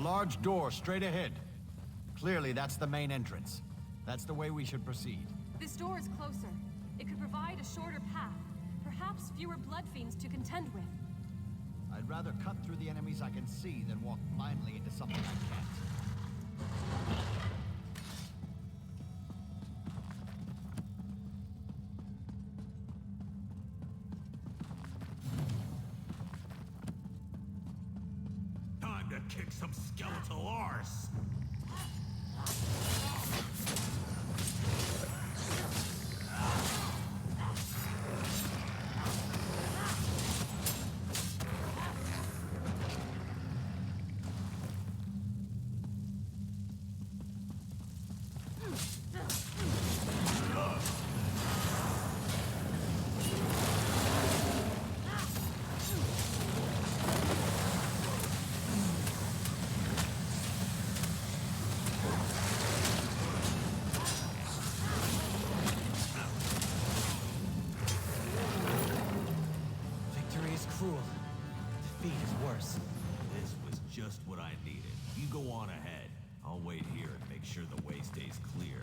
large door straight ahead. Clearly, that's the main entrance. That's the way we should proceed. This door is closer. It could provide a shorter path. Perhaps fewer blood fiends to contend with. I'd rather cut through the enemies I can see than walk blindly into something I can't. Time to kick some skeletal arse! This was just what I needed. You go on ahead. I'll wait here and make sure the way stays clear.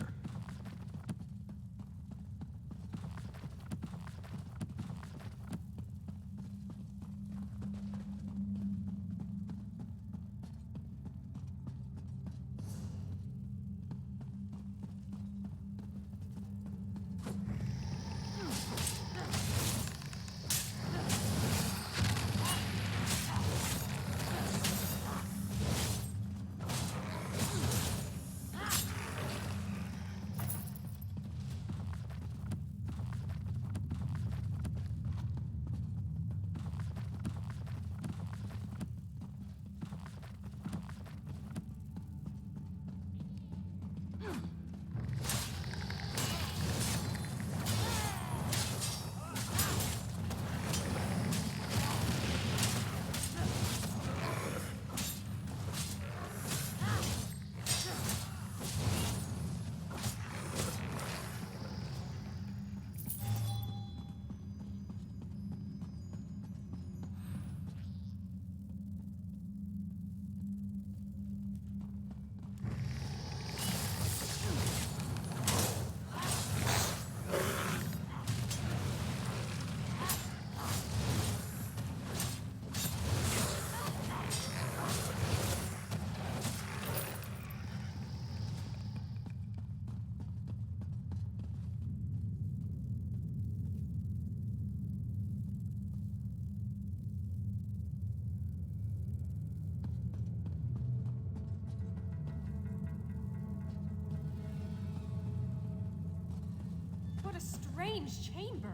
What a strange chamber.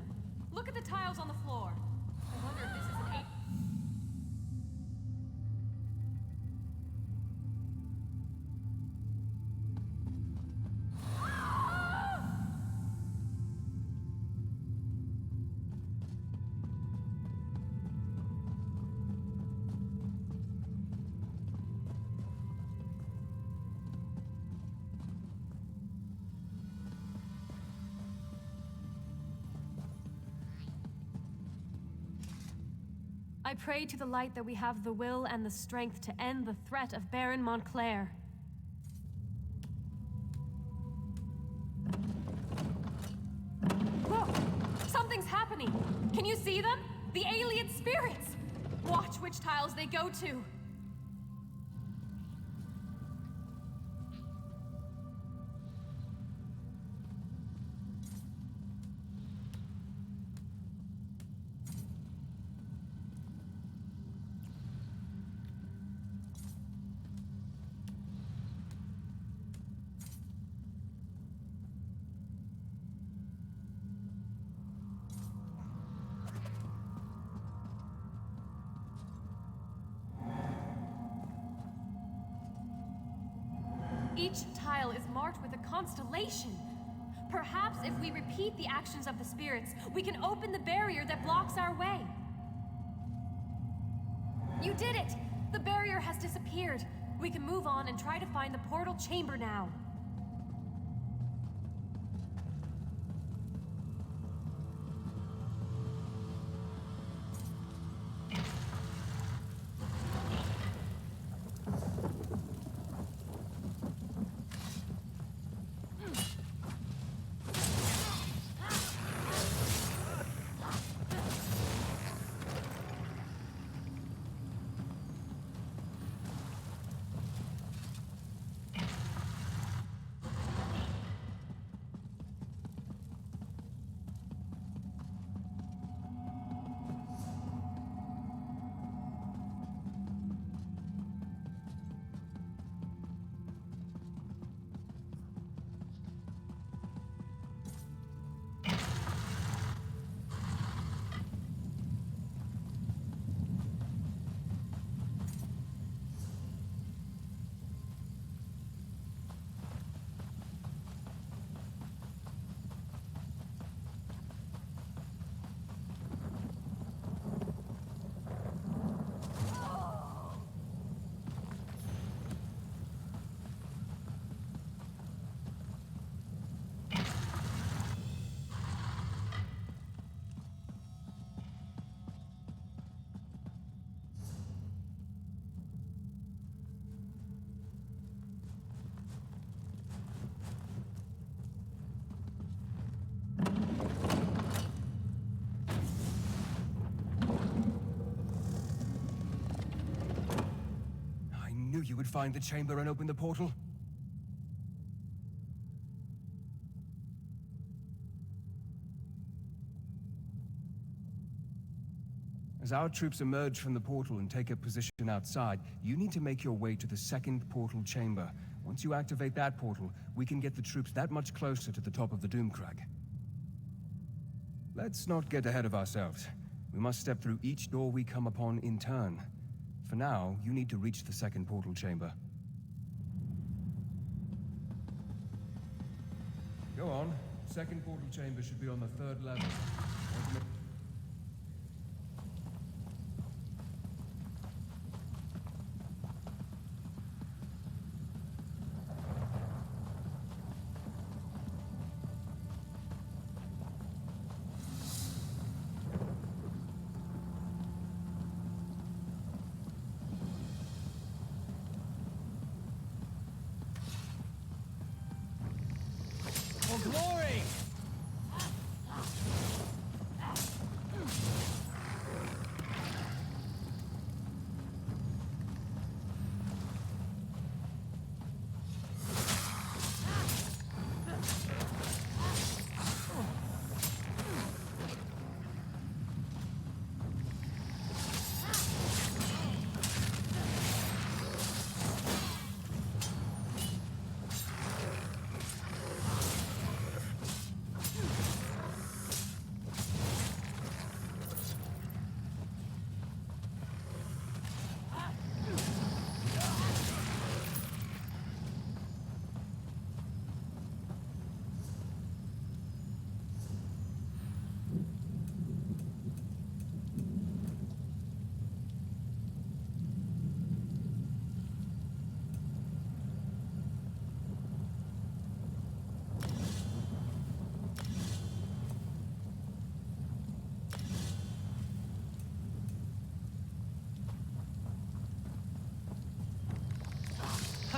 Look at the tiles on the floor. I wonder if this is an I pray to the light that we have the will and the strength to end the threat of Baron Montclair. Look! Something's happening! Can you see them? The alien spirits! Watch which tiles they go to! Each tile is marked with a constellation. Perhaps if we repeat the actions of the spirits, we can open the barrier that blocks our way. You did it! The barrier has disappeared. We can move on and try to find the portal chamber now. could find the chamber and open the portal? As our troops emerge from the portal and take a position outside, you need to make your way to the second portal chamber. Once you activate that portal, we can get the troops that much closer to the top of the Doomcrag. Let's not get ahead of ourselves. We must step through each door we come upon in turn. For now, you need to reach the second portal chamber. Go on. Second portal chamber should be on the 3rd level. For glory!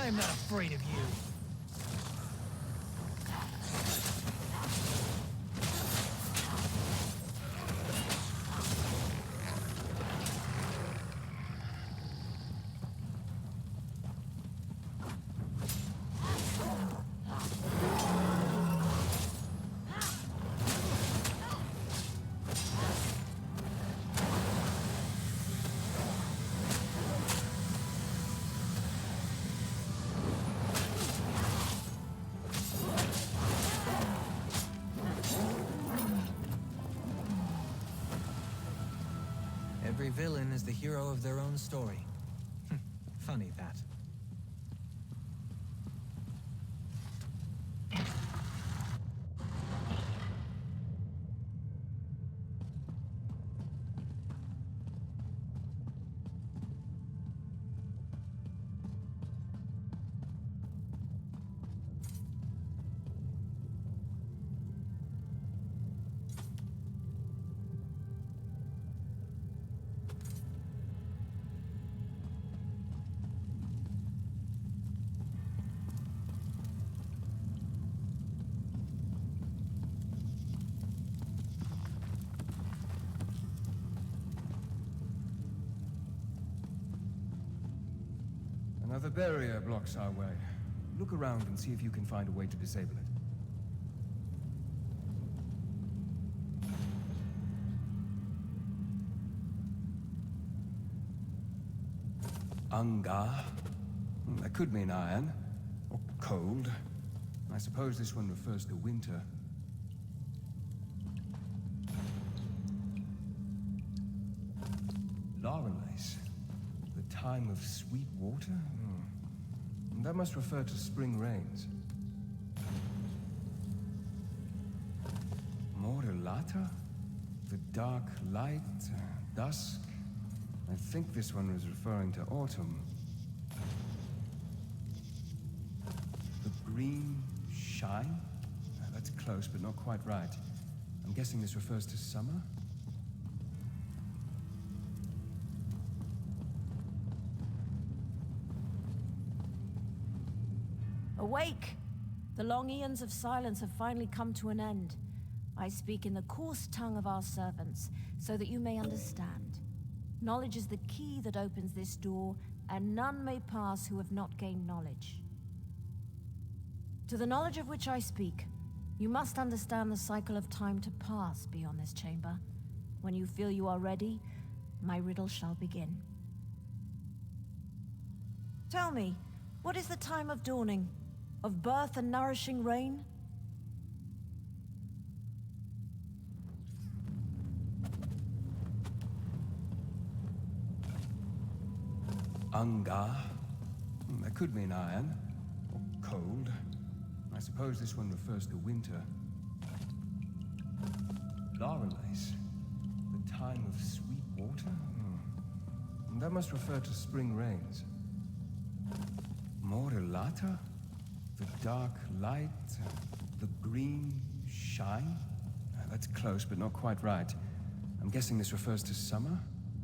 I'm not afraid of you. Every villain is the hero of their own story. Funny that. Another barrier blocks our way. Look around and see if you can find a way to disable it. Ungar? That could mean iron. Or cold. I suppose this one refers to winter. Laurelace. The time of sweet water? That must refer to spring rains. Morelata? The dark light, dusk. I think this one was referring to autumn. The green shine? That's close, but not quite right. I'm guessing this refers to summer? Awake! The long eons of silence have finally come to an end. I speak in the coarse tongue of our servants, so that you may understand. Knowledge is the key that opens this door, and none may pass who have not gained knowledge. To the knowledge of which I speak, you must understand the cycle of time to pass beyond this chamber. When you feel you are ready, my riddle shall begin. Tell me, what is the time of dawning? Of birth and nourishing rain? Ungar? That could mean iron. Or cold. I suppose this one refers to winter. Laurelace? The time of sweet water? That must refer to spring rains. Morelata? The dark light? The green shine? That's close, but not quite right. I'm guessing this refers to summer?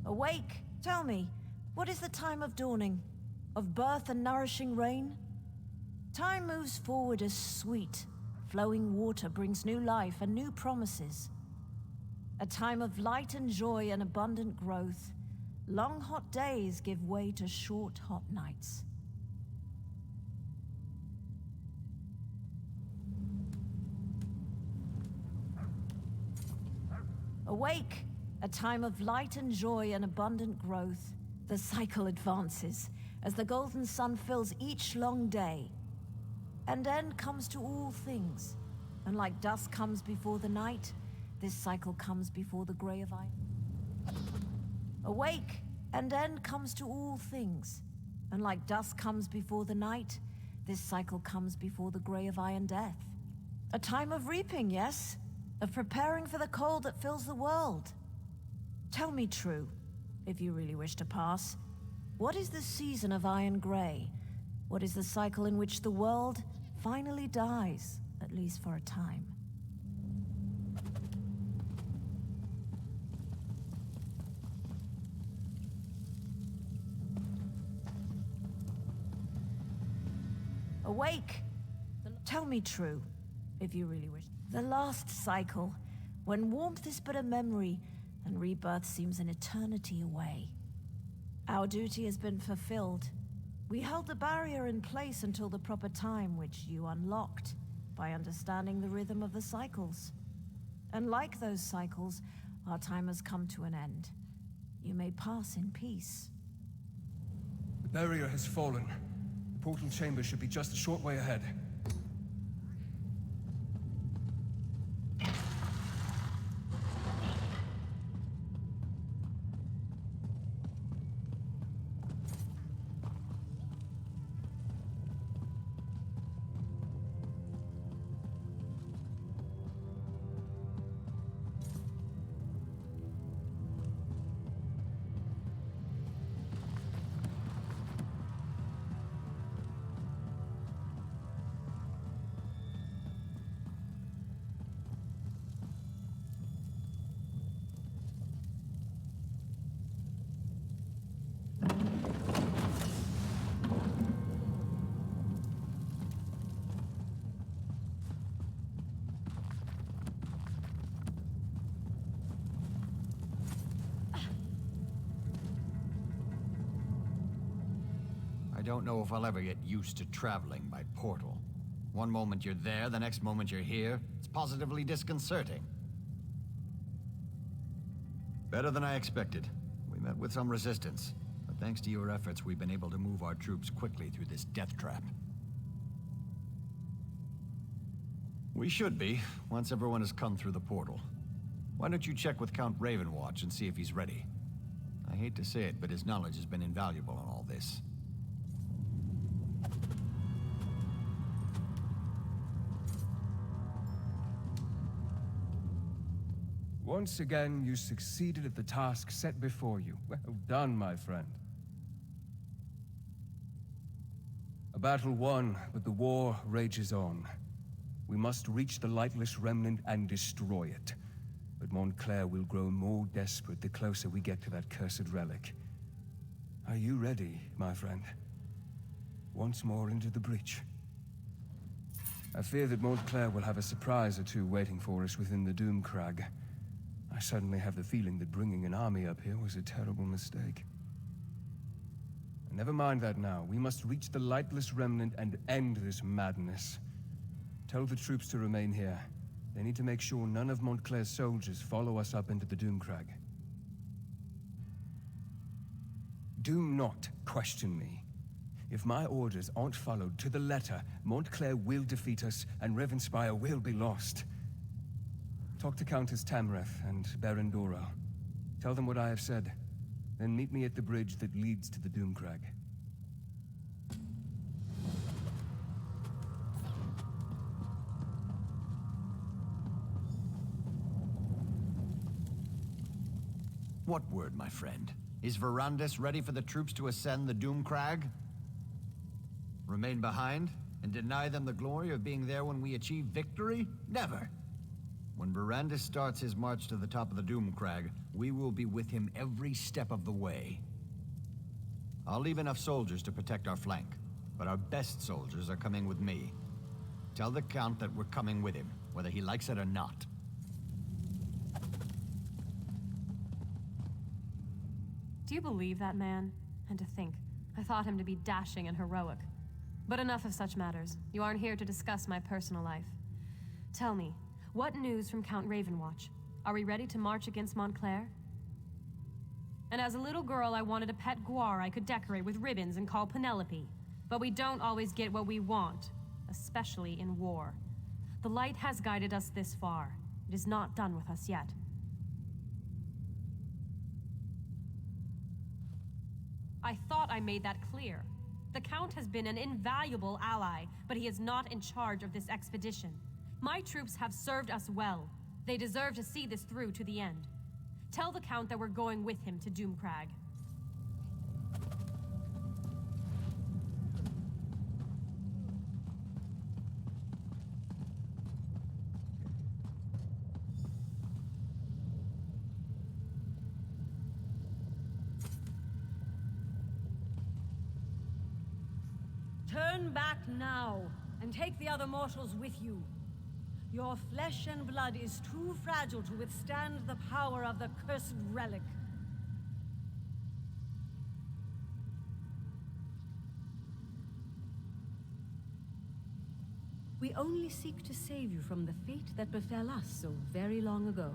Awake! Tell me, what is the time of dawning? Of birth and nourishing rain? Time moves forward as sweet. Flowing water brings new life and new promises. A time of light and joy and abundant growth. Long hot days give way to short hot nights. Awake! A time of light and joy and abundant growth. The cycle advances, as the golden sun fills each long day. And end comes to all things. And like dusk comes before the night, this cycle comes before the grey of iron. Awake! And end comes to all things. And like dusk comes before the night, this cycle comes before the grey of iron death. A time of reaping, yes? Of preparing for the cold that fills the world. Tell me true, if you really wish to pass. What is the season of iron grey? What is the cycle in which the world finally dies, at least for a time? Awake! Tell me true, if you really wish. The last cycle, when warmth is but a memory, and rebirth seems an eternity away. Our duty has been fulfilled. We held the barrier in place until the proper time, which you unlocked by understanding the rhythm of the cycles. And like those cycles, our time has come to an end. You may pass in peace. The barrier has fallen. The portal chamber should be just a short way ahead. I don't know if I'll ever get used to traveling by portal. One moment you're there, the next moment you're here. It's positively disconcerting. Better than I expected. We met with some resistance, but thanks to your efforts, we've been able to move our troops quickly through this death trap. We should be, once everyone has come through the portal. Why don't you check with Count Ravenwatch and see if he's ready? I hate to say it, but his knowledge has been invaluable in all this. Once again, you succeeded at the task set before you. Well done, my friend. A battle won, but the war rages on. We must reach the lightless remnant and destroy it. But Montclair will grow more desperate the closer we get to that cursed relic. Are you ready, my friend? Once more into the breach. I fear that Montclair will have a surprise or two waiting for us within the Doomcrag. I suddenly have the feeling that bringing an army up here was a terrible mistake. Never mind that now. We must reach the lightless remnant and end this madness. Tell the troops to remain here. They need to make sure none of Montclair's soldiers follow us up into the Doomcrag. Do not question me. If my orders aren't followed to the letter, Montclair will defeat us, and Ravenspire will be lost. Talk to Countess Tamreth and Baron Dora. Tell them what I have said. Then meet me at the bridge that leads to the Doomcrag. What word, my friend? Is Verandis ready for the troops to ascend the Doomcrag? Remain behind and deny them the glory of being there when we achieve victory? Never! When Verandis starts his march to the top of the Doomcrag, we will be with him every step of the way. I'll leave enough soldiers to protect our flank, but our best soldiers are coming with me. Tell the Count that we're coming with him, whether he likes it or not. Do you believe that man? And to think, I thought him to be dashing and heroic. But enough of such matters. You aren't here to discuss my personal life. Tell me, what news from Count Ravenwatch? Are we ready to march against Montclair? And as a little girl, I wanted a pet guar I could decorate with ribbons and call Penelope. But we don't always get what we want, especially in war. The light has guided us this far. It is not done with us yet. I thought I made that clear. The Count has been an invaluable ally, but he is not in charge of this expedition. My troops have served us well. They deserve to see this through to the end. Tell the Count that we're going with him to Doomcrag. Turn back now, and take the other mortals with you. Your flesh and blood is too fragile to withstand the power of the cursed relic. We only seek to save you from the fate that befell us so very long ago.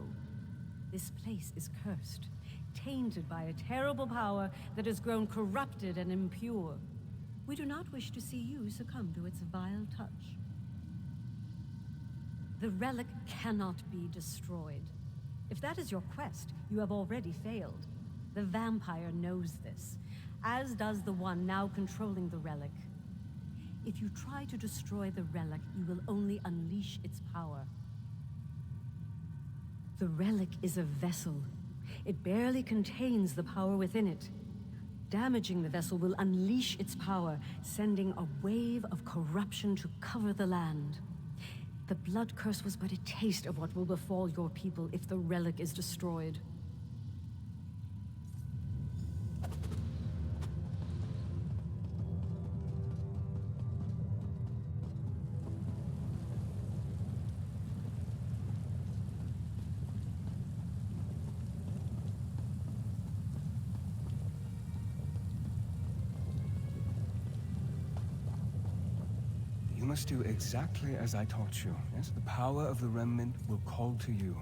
This place is cursed, tainted by a terrible power that has grown corrupted and impure. We do not wish to see you succumb to its vile touch. The relic cannot be destroyed. If that is your quest, you have already failed. The vampire knows this, as does the one now controlling the relic. If you try to destroy the relic, you will only unleash its power. The relic is a vessel. It barely contains the power within it. Damaging the vessel will unleash its power, sending a wave of corruption to cover the land. The blood curse was but a taste of what will befall your people if the relic is destroyed. You must do exactly as I taught you. Yes, the power of the remnant will call to you,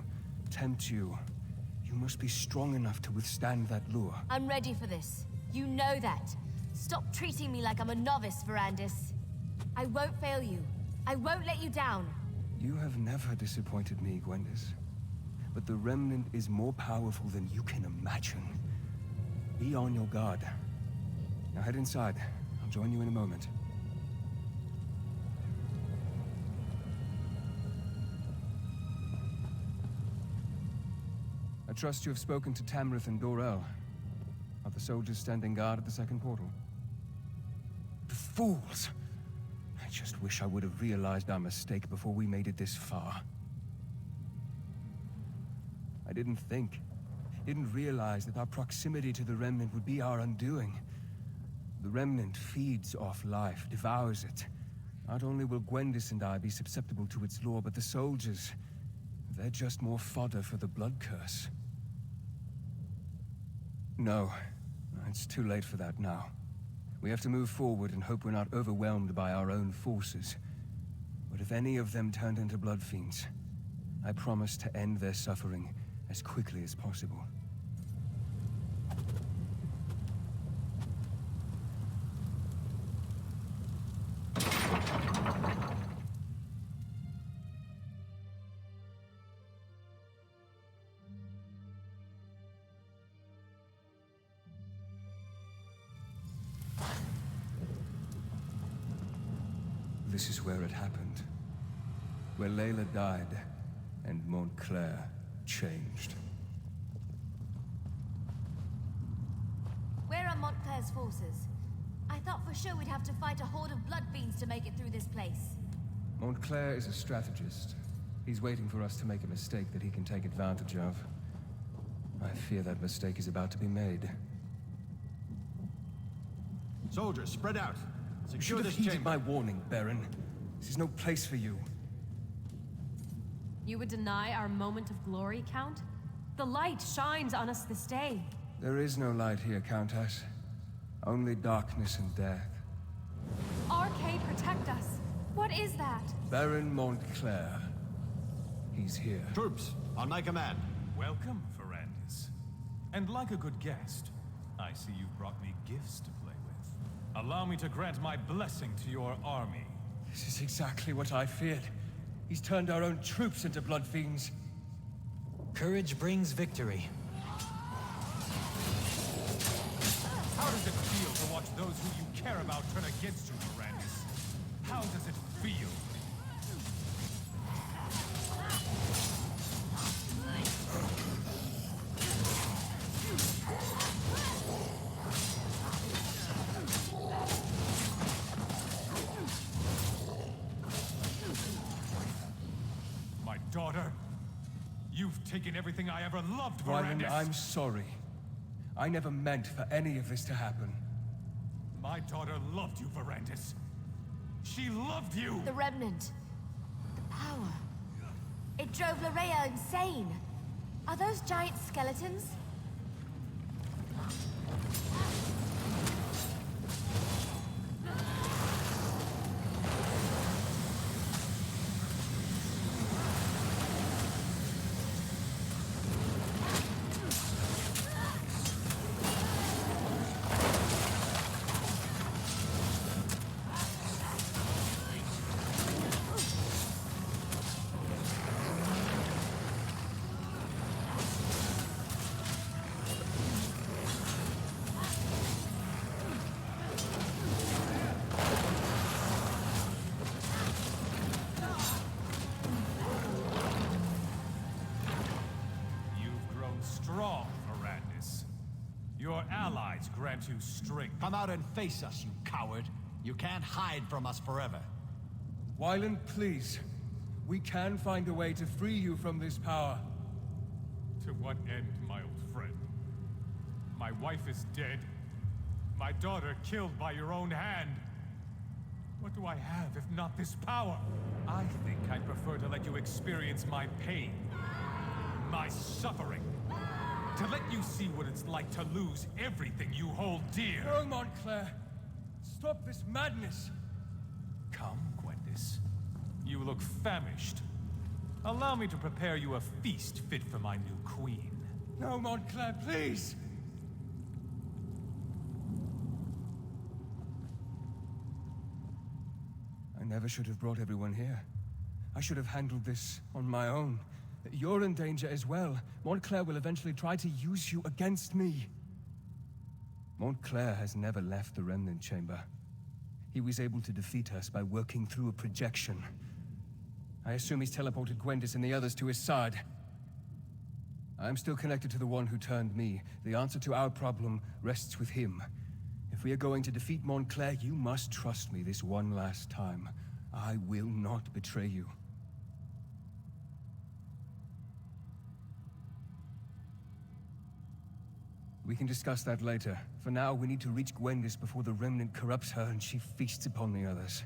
tempt you. You must be strong enough to withstand that lure. I'm ready for this. You know that. Stop treating me like I'm a novice, Verandis. I won't fail you. I won't let you down. You have never disappointed me, Gwendis. But the remnant is more powerful than you can imagine. Be on your guard. Now head inside. I'll join you in a moment. I trust you have spoken to Tamrith and Dorel. Are the soldiers standing guard at the second portal? The fools! I just wish I would have realized our mistake before we made it this far. I didn't realize that our proximity to the Remnant would be our undoing. The Remnant feeds off life, devours it. Not only will Gwendis and I be susceptible to its lore, but the soldiers, they're just more fodder for the blood curse. No, it's too late for that now. We have to move forward and hope we're not overwhelmed by our own forces. But if any of them turned into blood fiends, I promise to end their suffering as quickly as possible. This is where it happened. Where Layla died, and Montclair changed. Where are Montclair's forces? I thought for sure we'd have to fight a horde of blood fiends to make it through this place. Montclair is a strategist. He's waiting for us to make a mistake that he can take advantage of. I fear that mistake is about to be made. Soldiers, spread out. You Secure should have this heeded chamber. my warning, Baron. This is no place for you. You would deny our moment of glory, Count? The light shines on us this day. There is no light here, Countess. Only darkness and death. Arcade, protect us. What is that? Baron Montclair. He's here. Troops, on my command. Welcome, Ferrandis. And like a good guest, I see you've brought me gifts to play with. Allow me to grant my blessing to your army. This is exactly what I feared. He's turned our own troops into blood fiends. Courage brings victory. How does it feel to watch those who you care about turn against you, Ferrandis? How does it feel? My daughter, you've taken everything I ever loved, Wyland, Ferrandis. I'm sorry. I never meant for any of this to happen. My daughter loved you, Ferrandis. She loved you! The Remnant. The power. It drove Larea insane. Are those giant skeletons? You've grown strong, Ferrandis. Your allies grant you strength. Come out and face us, you coward. You can't hide from us forever. Wyland, please. We can find a way to free you from this power. To what end, my old friend? My wife is dead. My daughter killed by your own hand. What do I have if not this power? I think I'd prefer to let you experience my pain. My suffering. To let you see what it's like to lose everything you hold dear. No, Montclair. Stop this madness. Come, Gwendis. You look famished. Allow me to prepare you a feast fit for my new queen. No, Montclair, please. I never should have brought everyone here. I should have handled this on my own. You're in danger as well. Montclair will eventually try to use you against me. Montclair has never left the Remnant Chamber. He was able to defeat us by working through a projection. I assume he's teleported Gwendis and the others to his side. I'm still connected to the one who turned me. The answer to our problem rests with him. If we are going to defeat Montclair, you must trust me this one last time. I will not betray you. We can discuss that later. For now, we need to reach Gwendis before the Remnant corrupts her and she feasts upon the others.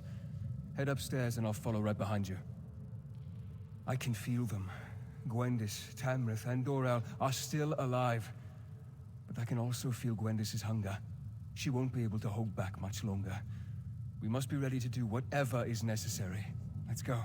Head upstairs and I'll follow right behind you. I can feel them. Gwendis, Tamrith, and Dorel are still alive. But I can also feel Gwendis' hunger. She won't be able to hold back much longer. We must be ready to do whatever is necessary. Let's go.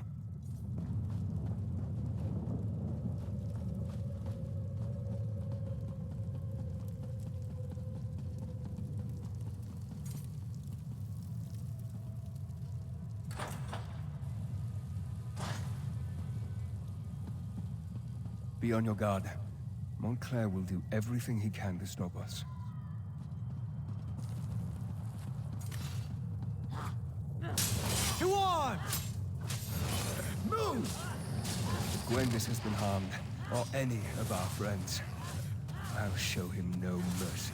Be on your guard. Montclair will do everything he can to stop us. To arms! Move! If Gwendis has been harmed, or any of our friends, I'll show him no mercy.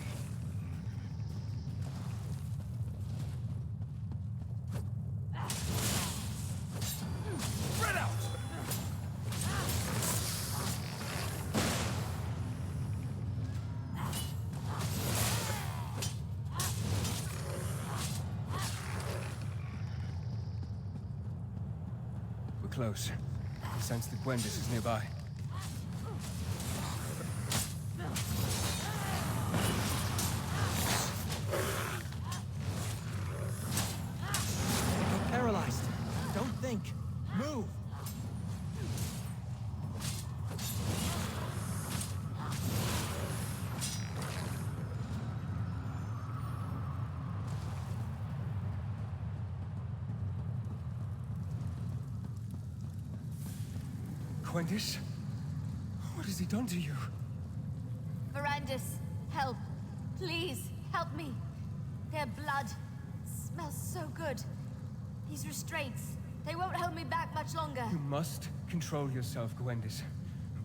Spread out! We're close. I sense that Gwendis is nearby. Get paralyzed. Don't think. Move! Gwendis? What has he done to you? Verandis, help. Please, help me. Their blood smells so good. These restraints, they won't hold me back much longer. You must control yourself, Gwendis.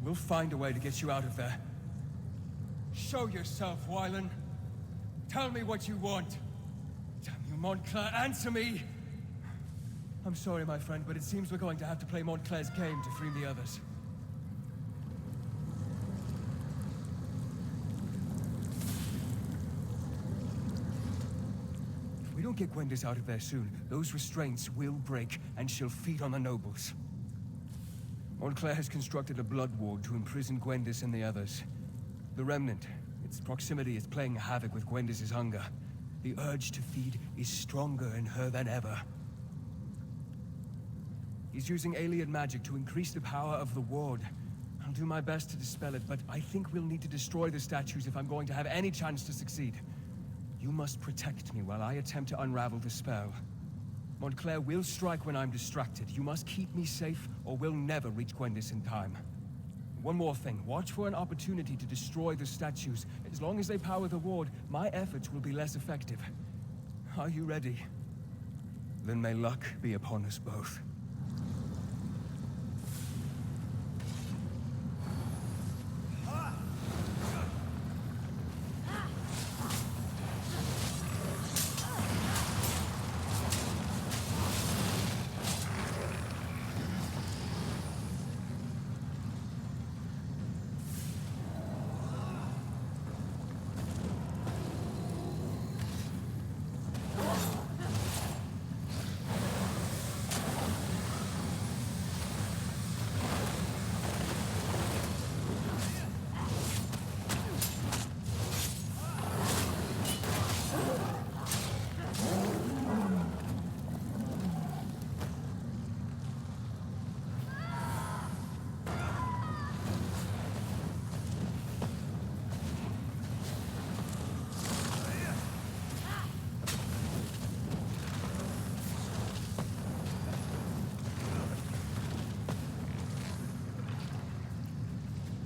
We'll find a way to get you out of there. Show yourself, Wylan. Tell me what you want. Damn you, Montclair, answer me! I'm sorry, my friend, but it seems we're going to have to play Montclair's game to free the others. If we don't get Gwendis out of there soon, those restraints will break, and she'll feed on the nobles. Montclair has constructed a blood ward to imprison Gwendis and the others. The Remnant, its proximity is playing havoc with Gwendis' hunger. The urge to feed is stronger in her than ever. He's using alien magic to increase the power of the ward. I'll do my best to dispel it, but I think we'll need to destroy the statues if I'm going to have any chance to succeed. You must protect me while I attempt to unravel the spell. Montclair will strike when I'm distracted. You must keep me safe, or we'll never reach Gwendis in time. One more thing. Watch for an opportunity to destroy the statues. As long as they power the ward, my efforts will be less effective. Are you ready? Then may luck be upon us both.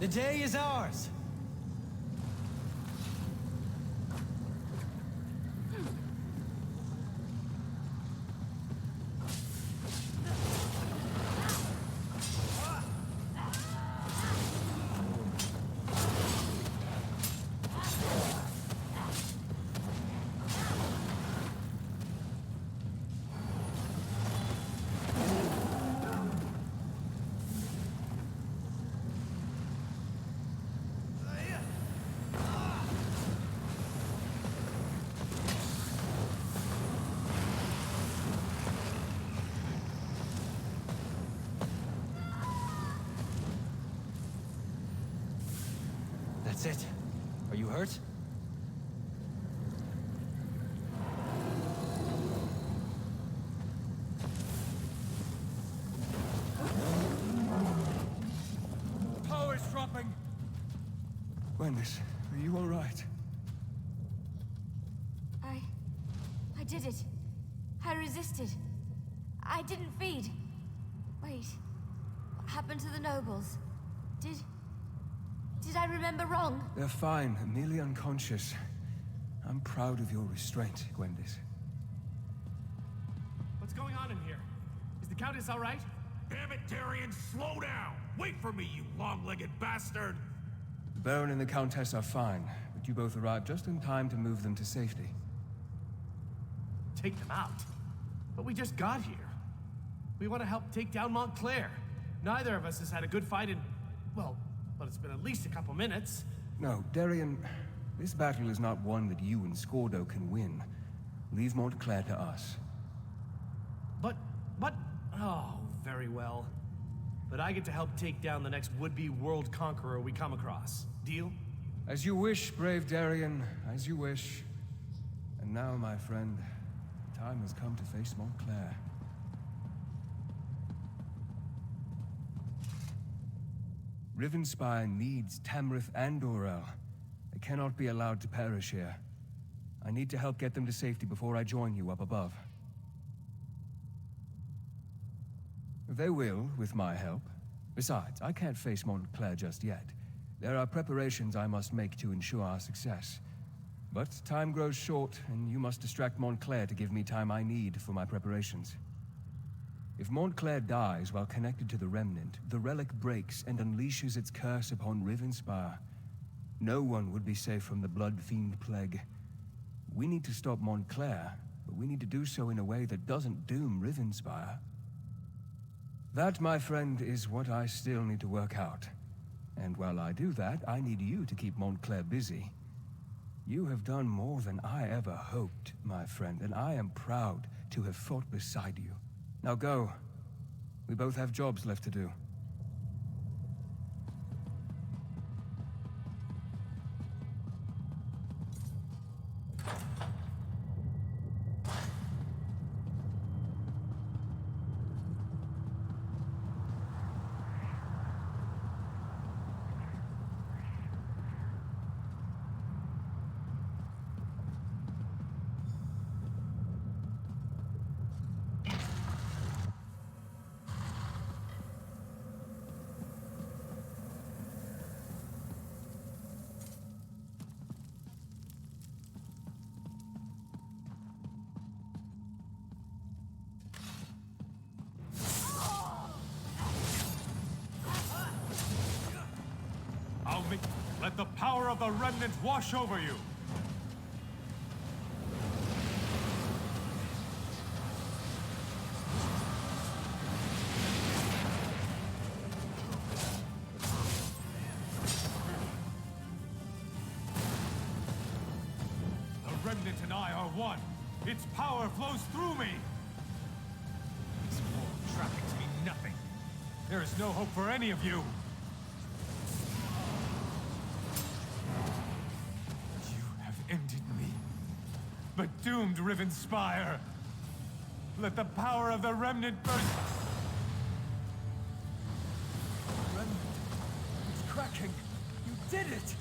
The day is ours! That's it. Are you hurt? dropping. Gwendis, are you all right? I did it. I resisted. I didn't feed. Wait. What happened to the nobles? Did I remember wrong? They're fine, merely unconscious. I'm proud of your restraint, Gwendis. What's going on in here? Is the Countess all right? Damn it, Darian, slow down! Wait for me, you long-legged bastard! The Baron and the Countess are fine, but you both arrived just in time to move them to safety. Take them out? But we just got here. We want to help take down Montclair. Neither of us has had a good fight in... well, it's been at least a couple minutes. No, Darian, this battle is not one that you and Scordo can win. Leave Montclair to us. But... oh, very well. But I get to help take down the next would-be world conqueror we come across. Deal? As you wish, brave Darian, as you wish. And now, my friend, the time has come to face Montclair. Rivenspire needs Tamrith and Dorel. They cannot be allowed to perish here. I need to help get them to safety before I join you up above. They will, with my help. Besides, I can't face Montclair just yet. There are preparations I must make to ensure our success. But time grows short, and you must distract Montclair to give me time I need for my preparations. If Montclair dies while connected to the Remnant, the relic breaks and unleashes its curse upon Rivenspire. No one would be safe from the Blood Fiend Plague. We need to stop Montclair, but we need to do so in a way that doesn't doom Rivenspire. That, my friend, is what I still need to work out. And while I do that, I need you to keep Montclair busy. You have done more than I ever hoped, my friend, and I am proud to have fought beside you. Now go. We both have jobs left to do. Let the power of the Remnant wash over you! The Remnant and I are one. Its power flows through me! These war trappings mean nothing. There is no hope for any of you! Ended me, but doomed Rivenspire. Let the power of the Remnant burst. Remnant, it's cracking. You did it.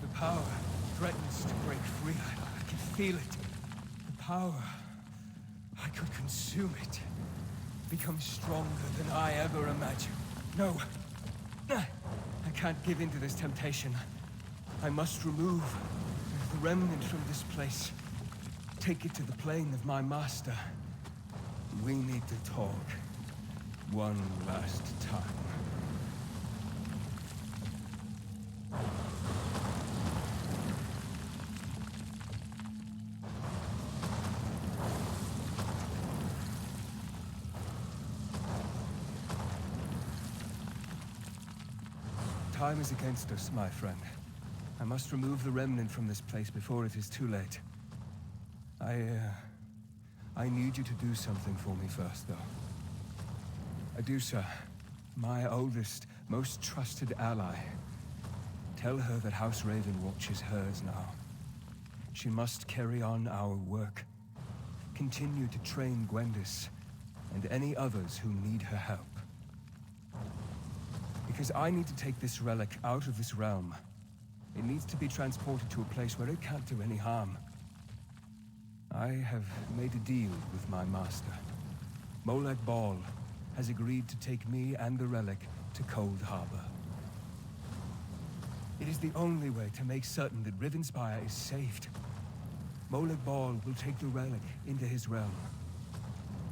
The power threatens to break free. I can feel it. The power. I could consume it. Become stronger than I ever imagined. No. I can't give in to this temptation. I must remove the Remnant from this place. Take it to the plane of my master. We need to talk. One last time. Time is against us, my friend. I must remove the Remnant from this place before it is too late. I need you to do something for me first, though. Adusa, my oldest, most trusted ally. Tell her that House Ravenwatch is hers now. She must carry on our work. Continue to train Gwendis, and any others who need her help. because I need to take this relic out of this realm. It needs to be transported to a place where it can't do any harm. I have made a deal with my master. Molek Ball has agreed to take me and the relic to Cold Harbor. It is the only way to make certain that Rivenspire is saved. Molek Ball will take the relic into his realm.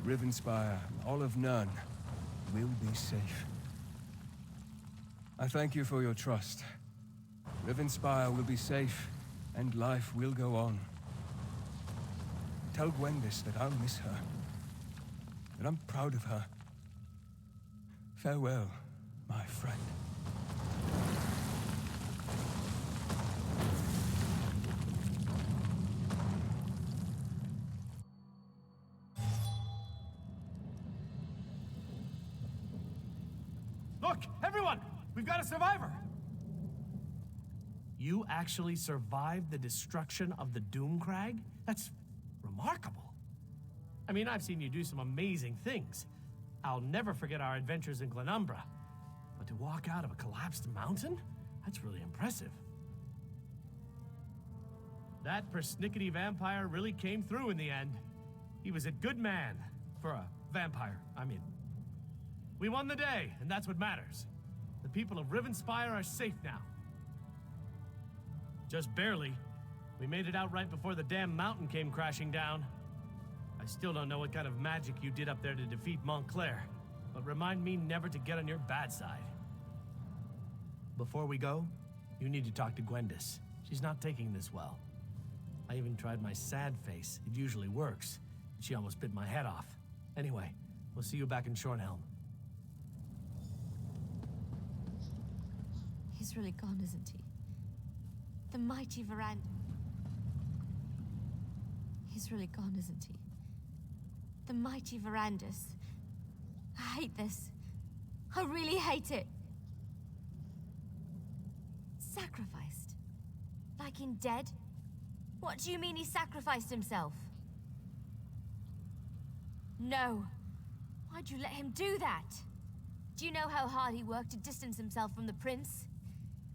Rivenspire, all of Nern, will be safe. I thank you for your trust. Rivenspire will be safe, and life will go on. Tell Gwendis that I'll miss her, that I'm proud of her. Farewell, my friend. Look, everyone! We've got a survivor! You actually survived the destruction of the Doomcrag? That's remarkable. I mean, I've seen you do some amazing things. I'll never forget our adventures in Glenumbra. But to walk out of a collapsed mountain? That's really impressive. That persnickety vampire really came through in the end. He was a good man. For a vampire, I mean. We won the day, and that's what matters. The people of Rivenspire are safe now. Just barely. We made it out right before the damn mountain came crashing down. I still don't know what kind of magic you did up there to defeat Montclair, but remind me never to get on your bad side. Before we go, you need to talk to Gwendis. She's not taking this well. I even tried my sad face. It usually works. She almost bit my head off. Anyway, we'll see you back in Shornhelm. He's really gone, isn't he? The mighty Varand... He's really gone, isn't he? The mighty Varandus. I hate this. I really hate it. Sacrificed? Like in dead? What do you mean he sacrificed himself? No. Why'd you let him do that? Do you know how hard he worked to distance himself from the prince?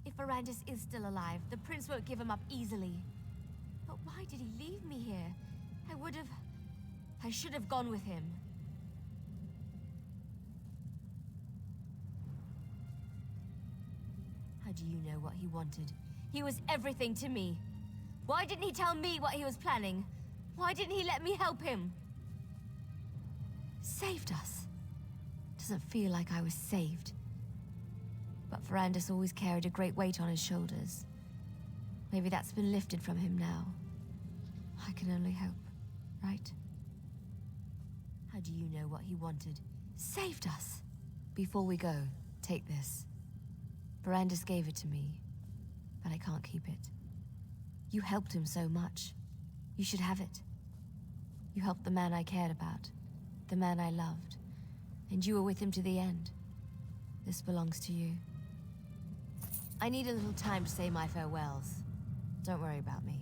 If Varandus is still alive, the prince won't give him up easily. But why did he leave me here? I should have gone with him. How do you know what he wanted? He was everything to me. Why didn't he tell me what he was planning? Why didn't he let me help him? Saved us. Doesn't feel like I was saved. But Varandus always carried a great weight on his shoulders. Maybe that's been lifted from him now. I can only hope, right? How do you know what he wanted? Saved us! Before we go, take this. Varandus gave it to me, but I can't keep it. You helped him so much. You should have it. You helped the man I cared about, the man I loved, and you were with him to the end. This belongs to you. I need a little time to say my farewells. Don't worry about me.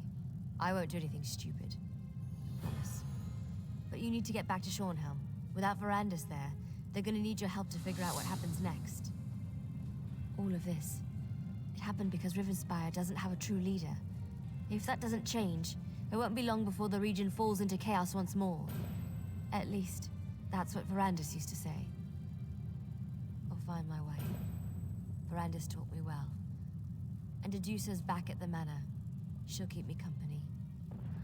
I won't do anything stupid. I promise. But you need to get back to Shornhelm. Without Varandus there, they're gonna need your help to figure out what happens next. All of this, it happened because Rivenspire doesn't have a true leader. If that doesn't change, it won't be long before the region falls into chaos once more. At least, that's what Varandus used to say. I'll find my way. Varandus taught me well. And Adusa's back at the manor. She'll keep me company.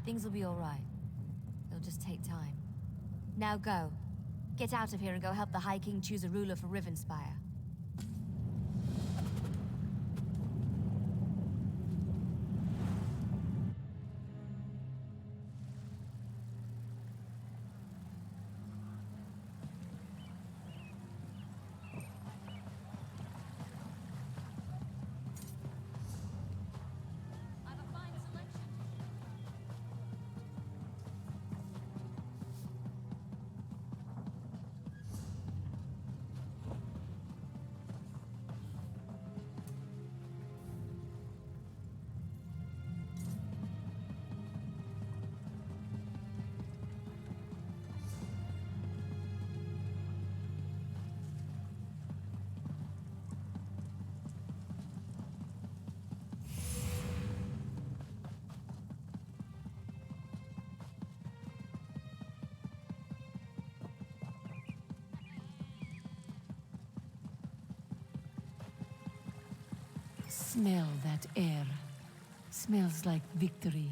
Things will be all right. It'll just take time. Now go. Get out of here and go help the High King choose a ruler for Rivenspire. Smell that air. Smells like victory.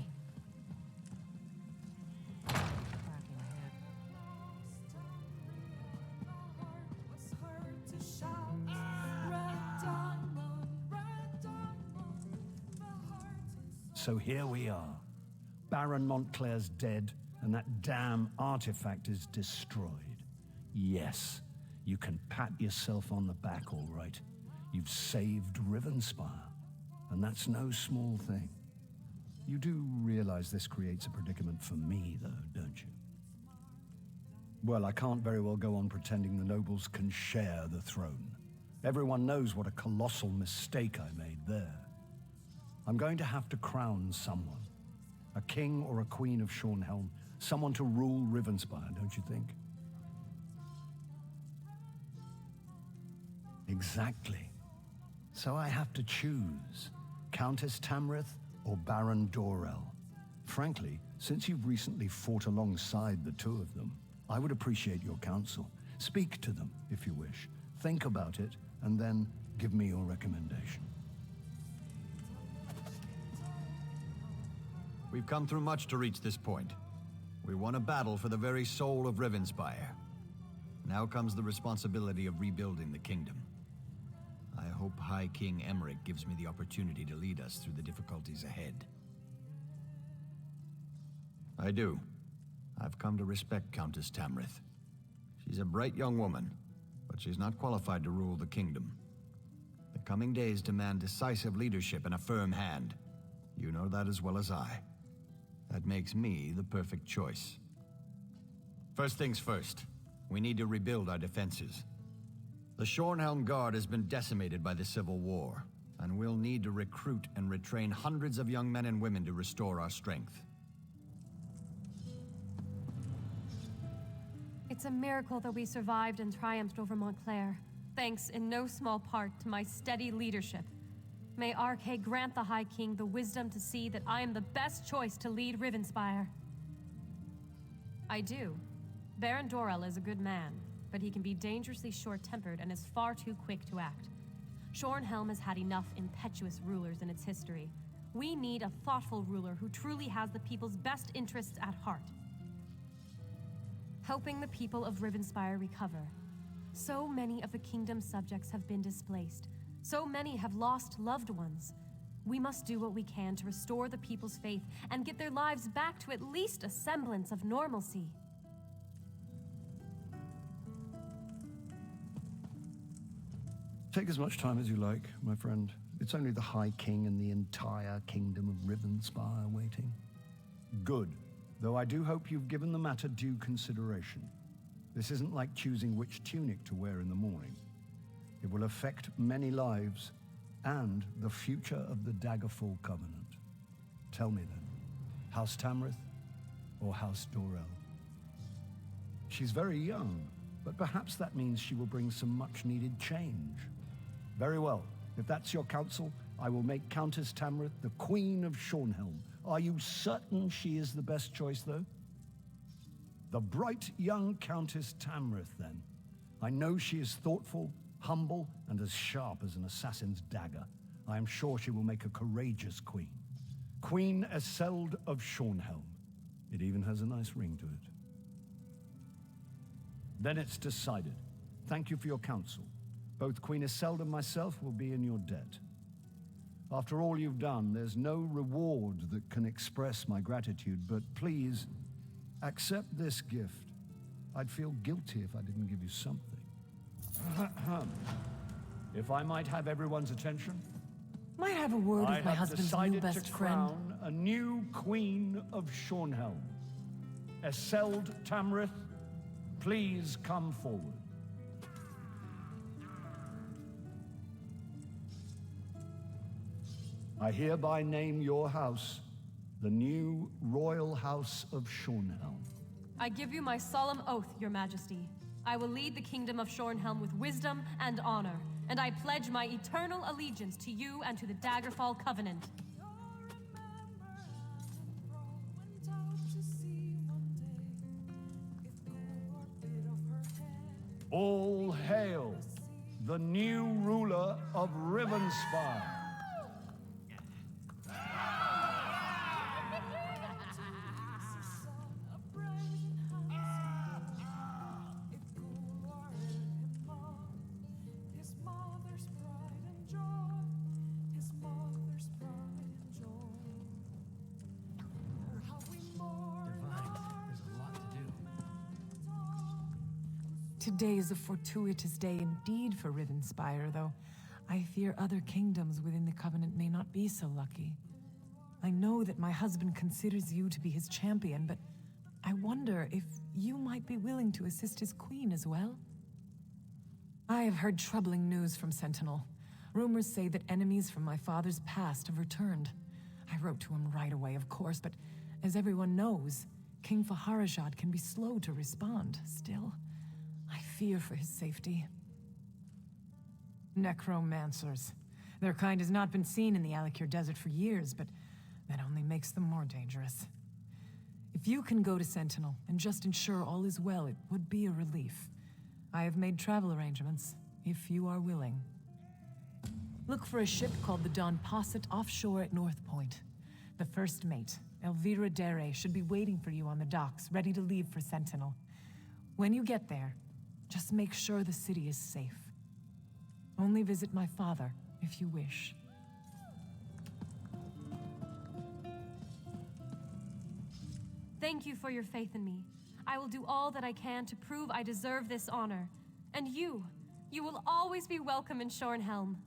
So here we are. Baron Montclair's dead, and that damn artifact is destroyed. Yes, you can pat yourself on the back, all right. You've saved Rivenspire, and that's no small thing. You do realize this creates a predicament for me, though, don't you? Well, I can't very well go on pretending the nobles can share the throne. Everyone knows what a colossal mistake I made there. I'm going to have to crown someone. A king or a queen of Shornhelm. Someone to rule Rivenspire, don't you think? Exactly. So I have to choose. Countess Tamrith or Baron Dorell. Frankly, since you've recently fought alongside the two of them, I would appreciate your counsel. Speak to them, if you wish. Think about it, and then give me your recommendation. We've come through much to reach this point. We won a battle for the very soul of Rivenspire. Now comes the responsibility of rebuilding the kingdom. I hope High King Emmerich gives me the opportunity to lead us through the difficulties ahead. I do. I've come to respect Countess Tamrith. She's a bright young woman, but she's not qualified to rule the kingdom. The coming days demand decisive leadership and a firm hand. You know that as well as I. That makes me the perfect choice. First things first, we need to rebuild our defenses. The Shornhelm Guard has been decimated by the Civil War, and we'll need to recruit and retrain hundreds of young men and women to restore our strength. It's a miracle that we survived and triumphed over Montclair, thanks in no small part to my steady leadership. May Arche grant the High King the wisdom to see that I am the best choice to lead Rivenspire. I do. Baron Dorell is a good man, but he can be dangerously short-tempered and is far too quick to act. Shornhelm has had enough impetuous rulers in its history. We need a thoughtful ruler who truly has the people's best interests at heart. Helping the people of Rivenspire recover. So many of the kingdom's subjects have been displaced. So many have lost loved ones. We must do what we can to restore the people's faith and get their lives back to at least a semblance of normalcy. Take as much time as you like, my friend. It's only the High King and the entire kingdom of Rivenspire waiting. Good. Though I do hope you've given the matter due consideration. This isn't like choosing which tunic to wear in the morning. It will affect many lives and the future of the Daggerfall Covenant. Tell me then, House Tamrith or House Dorell? She's very young, but perhaps that means she will bring some much-needed change. Very well. If that's your counsel, I will make Countess Tamrith the Queen of Shornhelm. Are you certain she is the best choice, though? The bright young Countess Tamrith, then. I know she is thoughtful, humble, and as sharp as an assassin's dagger. I am sure she will make a courageous queen. Queen Eseld of Shornhelm. It even has a nice ring to it. Then it's decided. Thank you for your counsel. Both Queen Eseld and myself will be in your debt. After all you've done, there's no reward that can express my gratitude, but please, accept this gift. I'd feel guilty if I didn't give you something. If I might have everyone's attention. Might have a word with my husband's new best to friend. crown a new Queen of Shornhelm. Eseld Tamrith, please come forward. I hereby name your house the new Royal House of Shornhelm. I give you my solemn oath, Your Majesty. I will lead the kingdom of Shornhelm with wisdom and honor, and I pledge my eternal allegiance to you and to the Daggerfall Covenant. All hail the new ruler of Rivenspire. Today is a fortuitous day indeed for Rivenspire, though I fear other kingdoms within the Covenant may not be so lucky. I know that my husband considers you to be his champion, but I wonder if you might be willing to assist his queen as well? I have heard troubling news from Sentinel. Rumors say that enemies from my father's past have returned. I wrote to him right away, of course, but as everyone knows, King Faharajad can be slow to respond. Still, I fear for his safety. Necromancers. Their kind has not been seen in the Alikir Desert for years, but that only makes them more dangerous. If you can go to Sentinel and just ensure all is well, it would be a relief. I have made travel arrangements, if you are willing. Look for a ship called the Don Posset offshore at North Point. The first mate, Elvira Dere, should be waiting for you on the docks, ready to leave for Sentinel. When you get there, just make sure the city is safe. Only visit my father, if you wish. Thank you for your faith in me. I will do all that I can to prove I deserve this honor. And you will always be welcome in Shornhelm.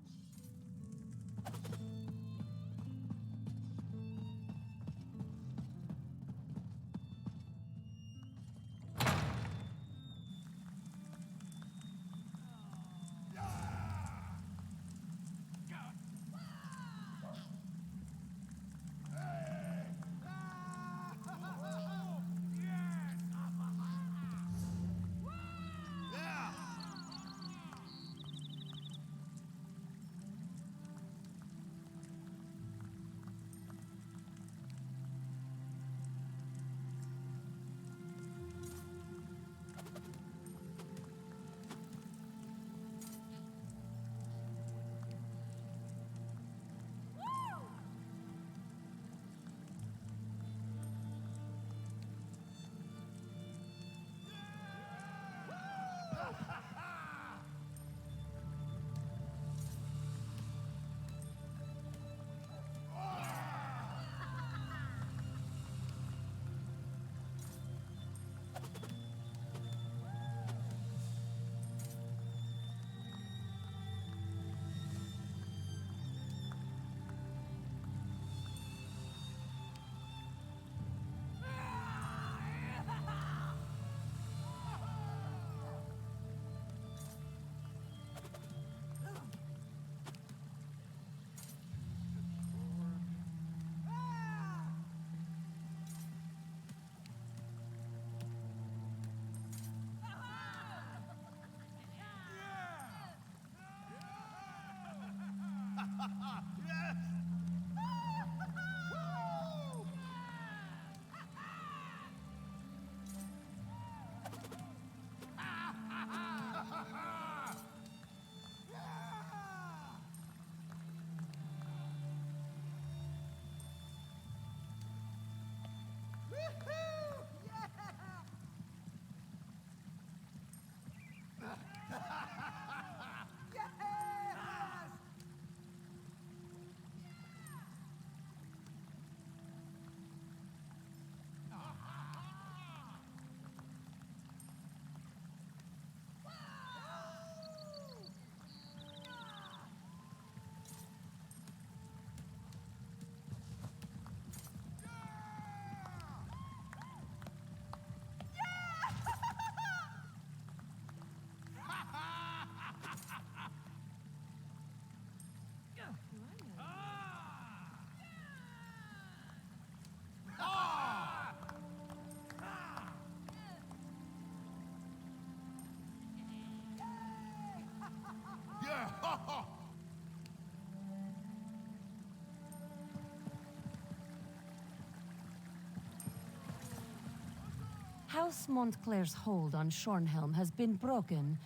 House Montclair's hold on Shornhelm has been broken,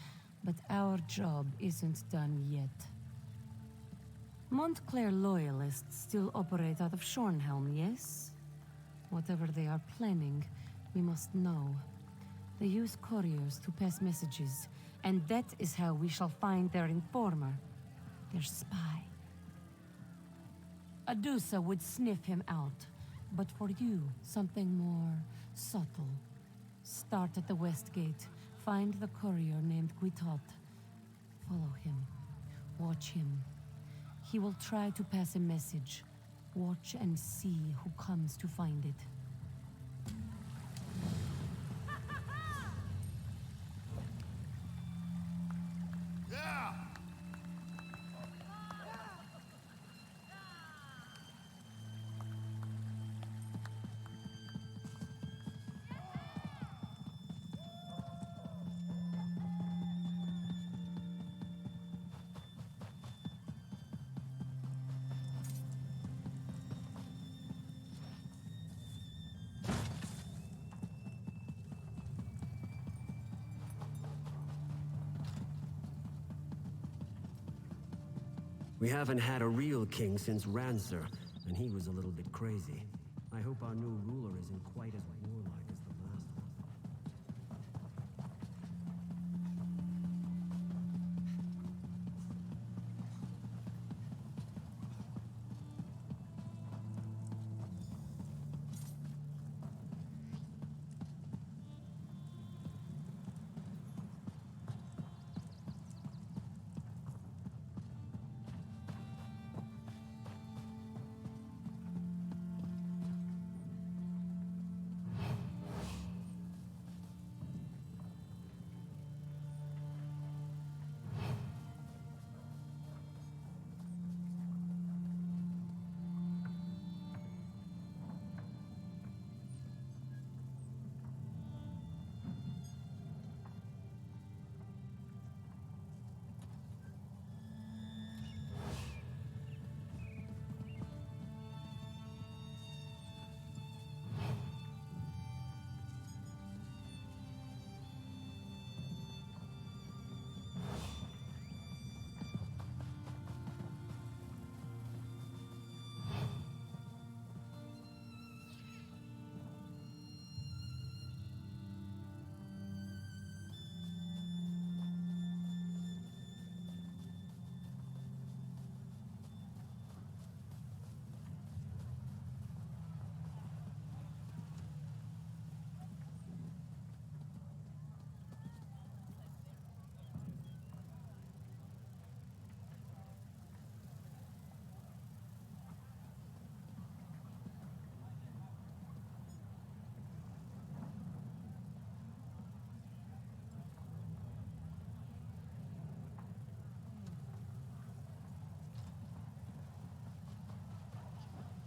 but our job isn't done yet. Montclair loyalists still operate out of Shornhelm, yes? Whatever they are planning, we must know. They use couriers to pass messages, and that is how we shall find their informer, their spy. Adusa would sniff him out, but for you, something more subtle. Start at the West Gate, Find the courier named Guitot. Follow him. Watch him. He will try to pass a message. Watch and see who comes to find it. We haven't had a real king since Rancer, and he was a little bit crazy. I hope our new ruler isn't quite as warlike as the last one.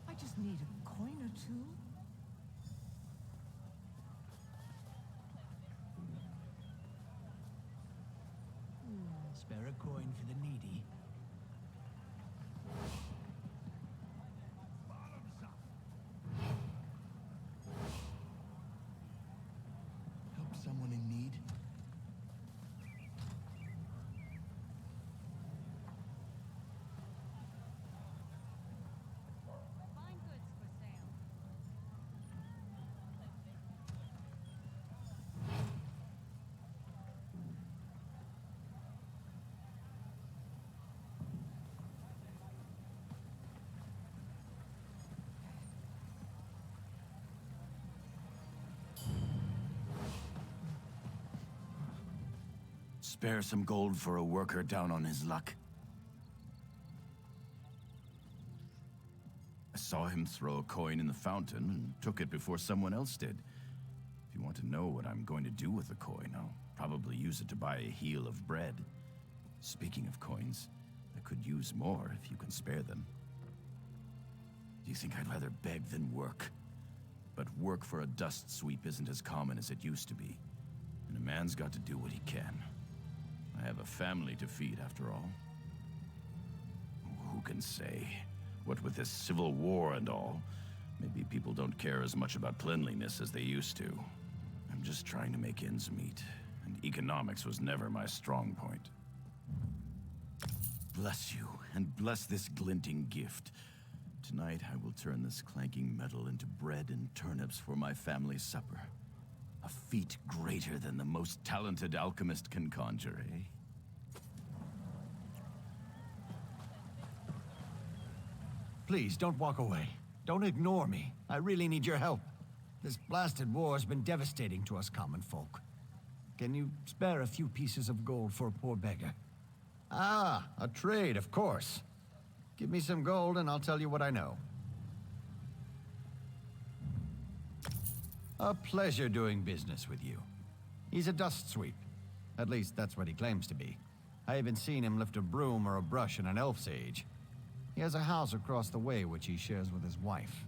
I just need a coin or two. Spare a coin for the needy. Help someone in need. Spare some gold for a worker down on his luck. I saw him throw a coin in the fountain and took it before someone else did. If you want to know what I'm going to do with the coin, I'll probably use it to buy a heel of bread. Speaking of coins, I could use more if you can spare them. Do you think I'd rather beg than work? But work for a dust sweep isn't as common as it used to be. And a man's got to do what he can. I have a family to feed, after all. Who can say? What with this civil war and all, maybe people don't care as much about cleanliness as they used to. I'm just trying to make ends meet, and economics was never my strong point. Bless you, and bless this glinting gift. Tonight I will turn this clanking metal into bread and turnips for my family's supper. A feat greater than the most talented alchemist can conjure, eh? Please, don't walk away. Don't ignore me. I really need your help. This blasted war has been devastating to us common folk. Can you spare a few pieces of gold for a poor beggar? Ah, a trade, of course. Give me some gold and I'll tell you what I know. A pleasure doing business with you. He's a dust sweep. At least that's what he claims to be. I haven't seen him lift a broom or a brush in an elf's age. He has a house across the way which he shares with his wife.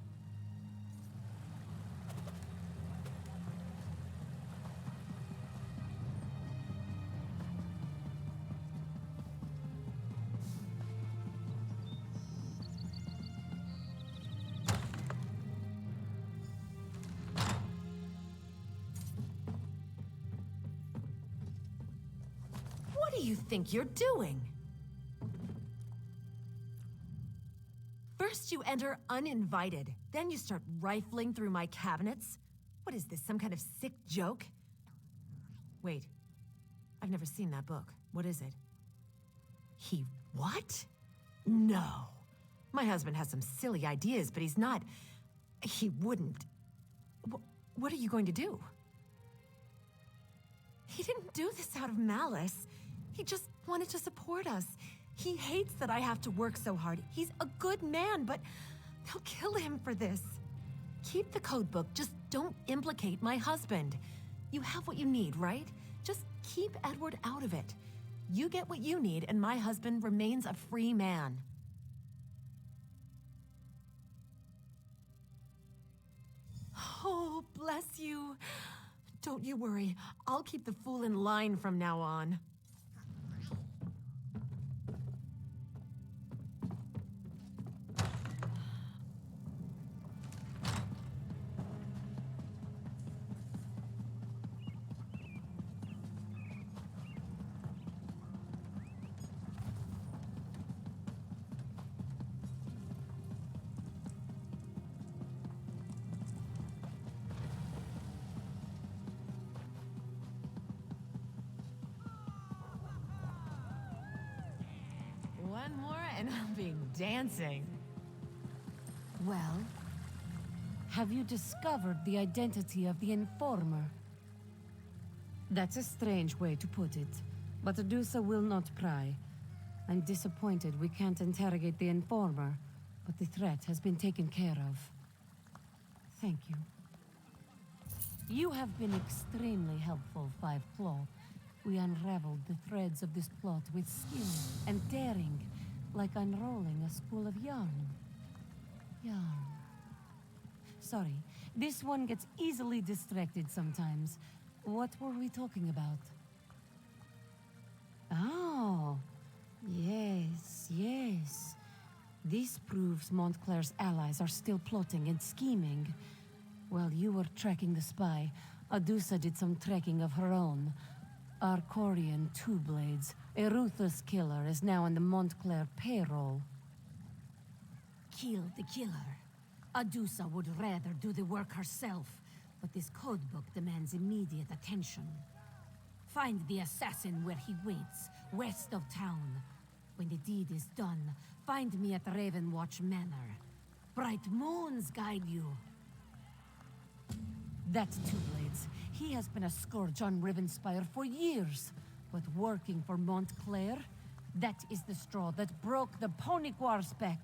What do you think you're doing? First you enter uninvited, then you start rifling through my cabinets. What is this, some kind of sick joke? Wait, I've never seen that book. What is it? He what? No. My husband has some silly ideas, but he's not... He wouldn't. What are you going to do? He didn't do this out of malice. He just wanted to support us. He hates that I have to work so hard. He's a good man, but they'll kill him for this. Keep the code book, just don't implicate my husband. You have what you need, right? Just keep Edward out of it. You get what you need, and my husband remains a free man. Oh, bless you. Don't you worry. I'll keep the fool in line from now on. One more and I'll be dancing. Well, have you discovered the identity of the informer? That's a strange way to put it, but Adusa will not pry. I'm disappointed we can't interrogate the informer, but the threat has been taken care of. Thank you. You have been extremely helpful, Five Claw. We unraveled the threads of this plot with skill and daring, like unrolling a spool of yarn. Yarn. Sorry, this one gets easily distracted sometimes. What were we talking about? Oh, yes, yes. This proves Montclair's allies are still plotting and scheming. While you were tracking the spy, Adusa did some tracking of her own. Our Corian Two-Blades, a ruthless killer, is now on the Montclair payroll. Kill the killer. Adusa would rather do the work herself, but this codebook demands immediate attention. Find the assassin where he waits, west of town. When the deed is done, find me at Ravenwatch Manor. Bright moons guide you. That's Two-Blades. He has been a scourge on Rivenspire for years. But working for Montclair, that is the straw that broke the Ponyquar's back.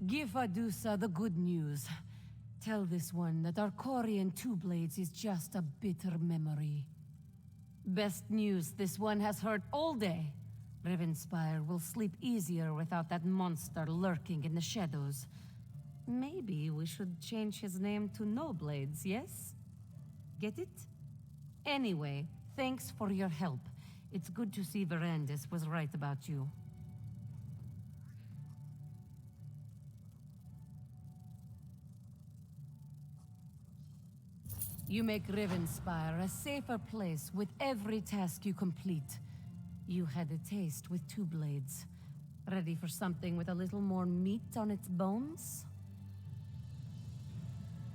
Give Adusa the good news. Tell this one that our Corian Two Blades is just a bitter memory. Best news this one has heard all day. Rivenspire will sleep easier without that monster lurking in the shadows. Maybe we should change his name to No Blades, yes? Get it? Anyway, thanks for your help. It's good to see Verandis was right about you. You make Rivenspire a safer place with every task you complete. You had a taste with Two Blades. Ready for something with a little more meat on its bones?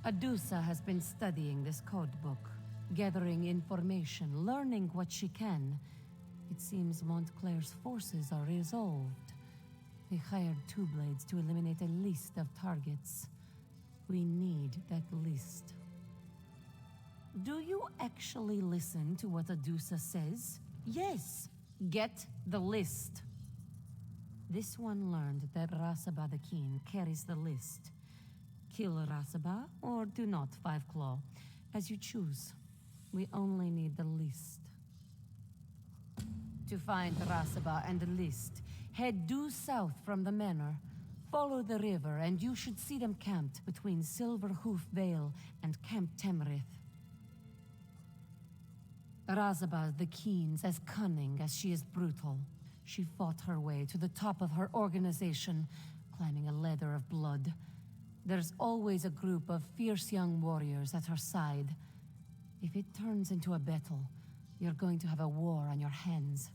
Adusa has been studying this code book, gathering information, learning what she can. It seems Montclair's forces are resolved. They hired Two Blades to eliminate a list of targets. We need that list. Do you actually listen to what Adusa says? Yes. Get the list. This one learned that Rasaba the Keen carries the list. Kill Rasaba, or do not, Five Claw. As you choose. We only need the list. To find Rasaba and the list, head due south from the manor. Follow the river, and you should see them camped between Silverhoof Vale and Camp Temrith. Rasaba the Keen's as cunning as she is brutal. She fought her way to the top of her organization, climbing a ladder of blood. There's always a group of fierce young warriors at her side. If it turns into a battle, you're going to have a war on your hands.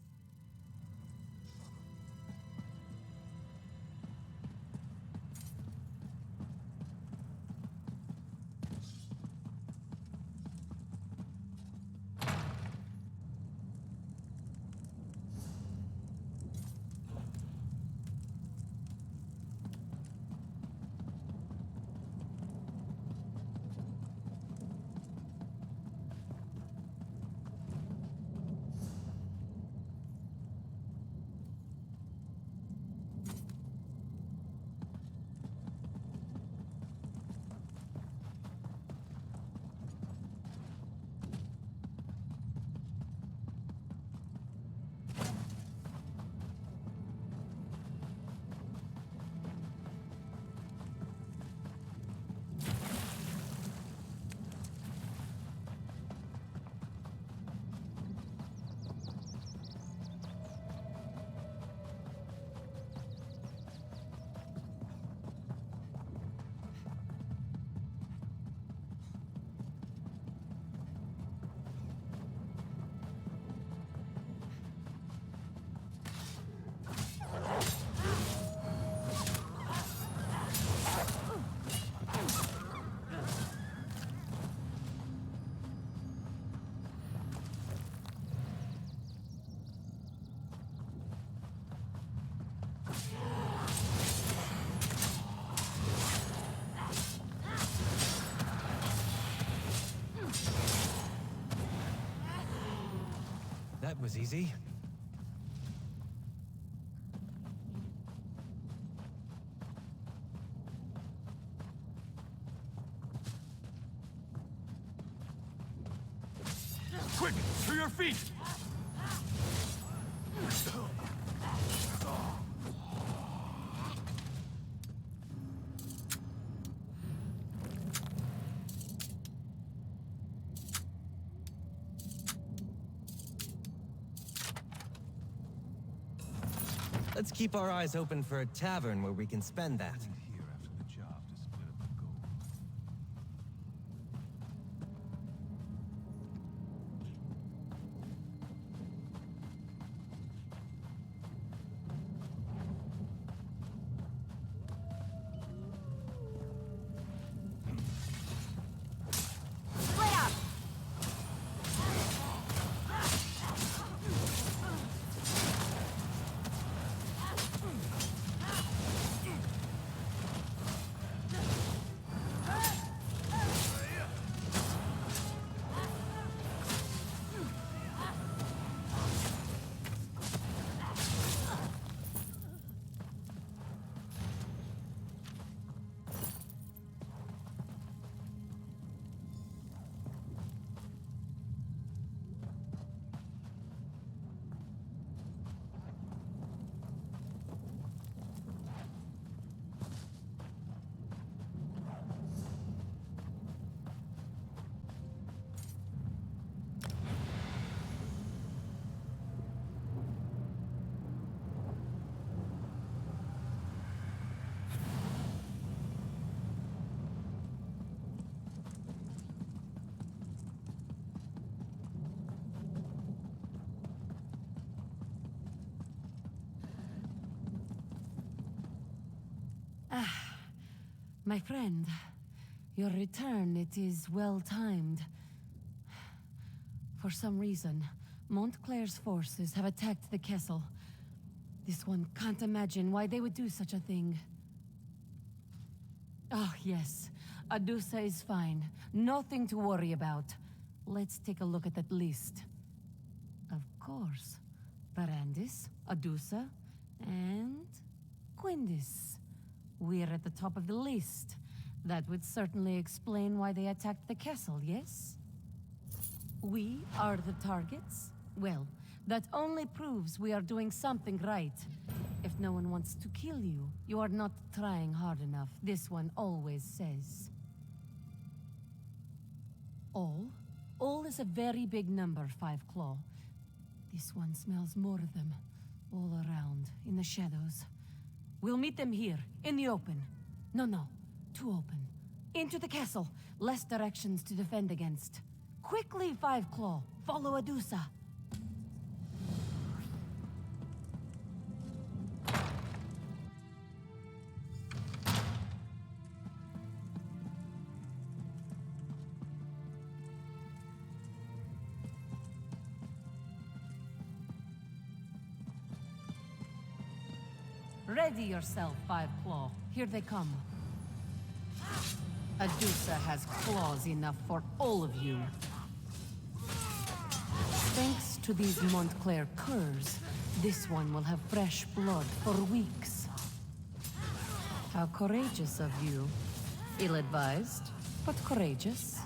That was easy. Quick, to your feet! Let's keep our eyes open for a tavern where we can spend that. My friend, your return, it is well timed. For some reason, Montclair's forces have attacked the castle. This one can't imagine why they would do such a thing. Oh, yes. Adusa is fine. Nothing to worry about. Let's take a look at that list. Of course. Barandis, Adusa, and Quindis. We're at the top of the list. That would certainly explain why they attacked the castle, yes? We are the targets? Well, that only proves we are doing something right. If no one wants to kill you, you are not trying hard enough, this one always says. All? All is a very big number, Five Claw. This one smells more of them, all around, in the shadows. We'll meet them here, in the open. No, too open. Into the castle, less directions to defend against. Quickly, Five Claw, follow Adusa. Ready yourself, Five Claw. Here they come. Adusa has claws enough for all of you. Thanks to these Montclair curs, this one will have fresh blood for weeks. How courageous of you. Ill-advised, but courageous.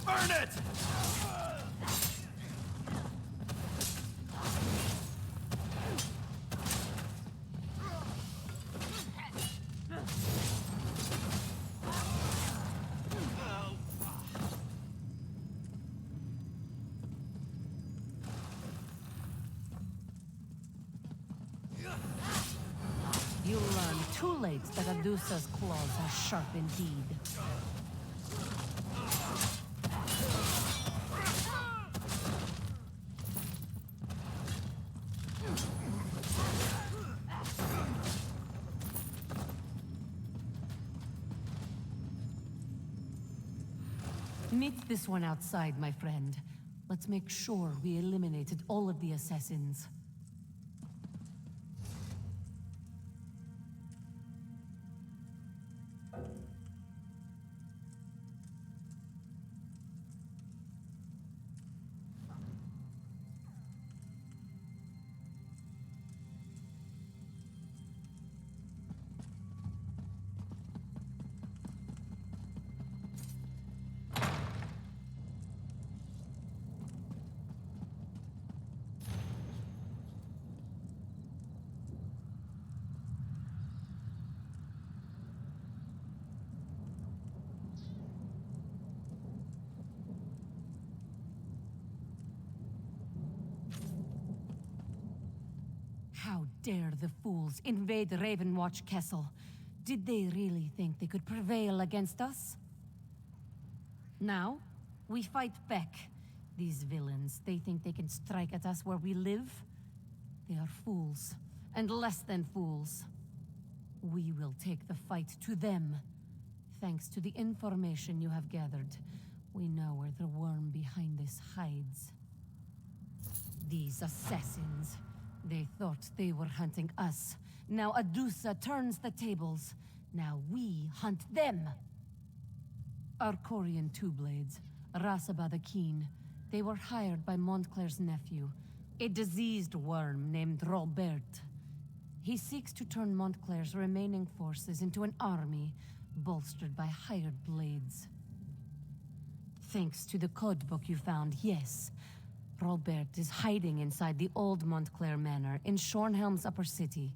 Burn it! You learn too late that Adusa's claws are sharp indeed. Meet this one outside, my friend. Let's make sure we eliminated all of the assassins. How dare the fools invade Ravenwatch Castle? Did they really think they could prevail against us? Now, we fight back. These villains, they think they can strike at us where we live? They are fools, and less than fools. We will take the fight to them. Thanks to the information you have gathered, we know where the worm behind this hides. These assassins. They thought they were hunting us. Now Adusa turns the tables. Now we hunt them. Arcorian Two-Blades, Rasaba the Keen. They were hired by Montclair's nephew, a diseased worm named Robert. He seeks to turn Montclair's remaining forces into an army, bolstered by hired blades. Thanks to the codebook you found, yes. Robert is hiding inside the old Montclair Manor in Shornhelm's upper city.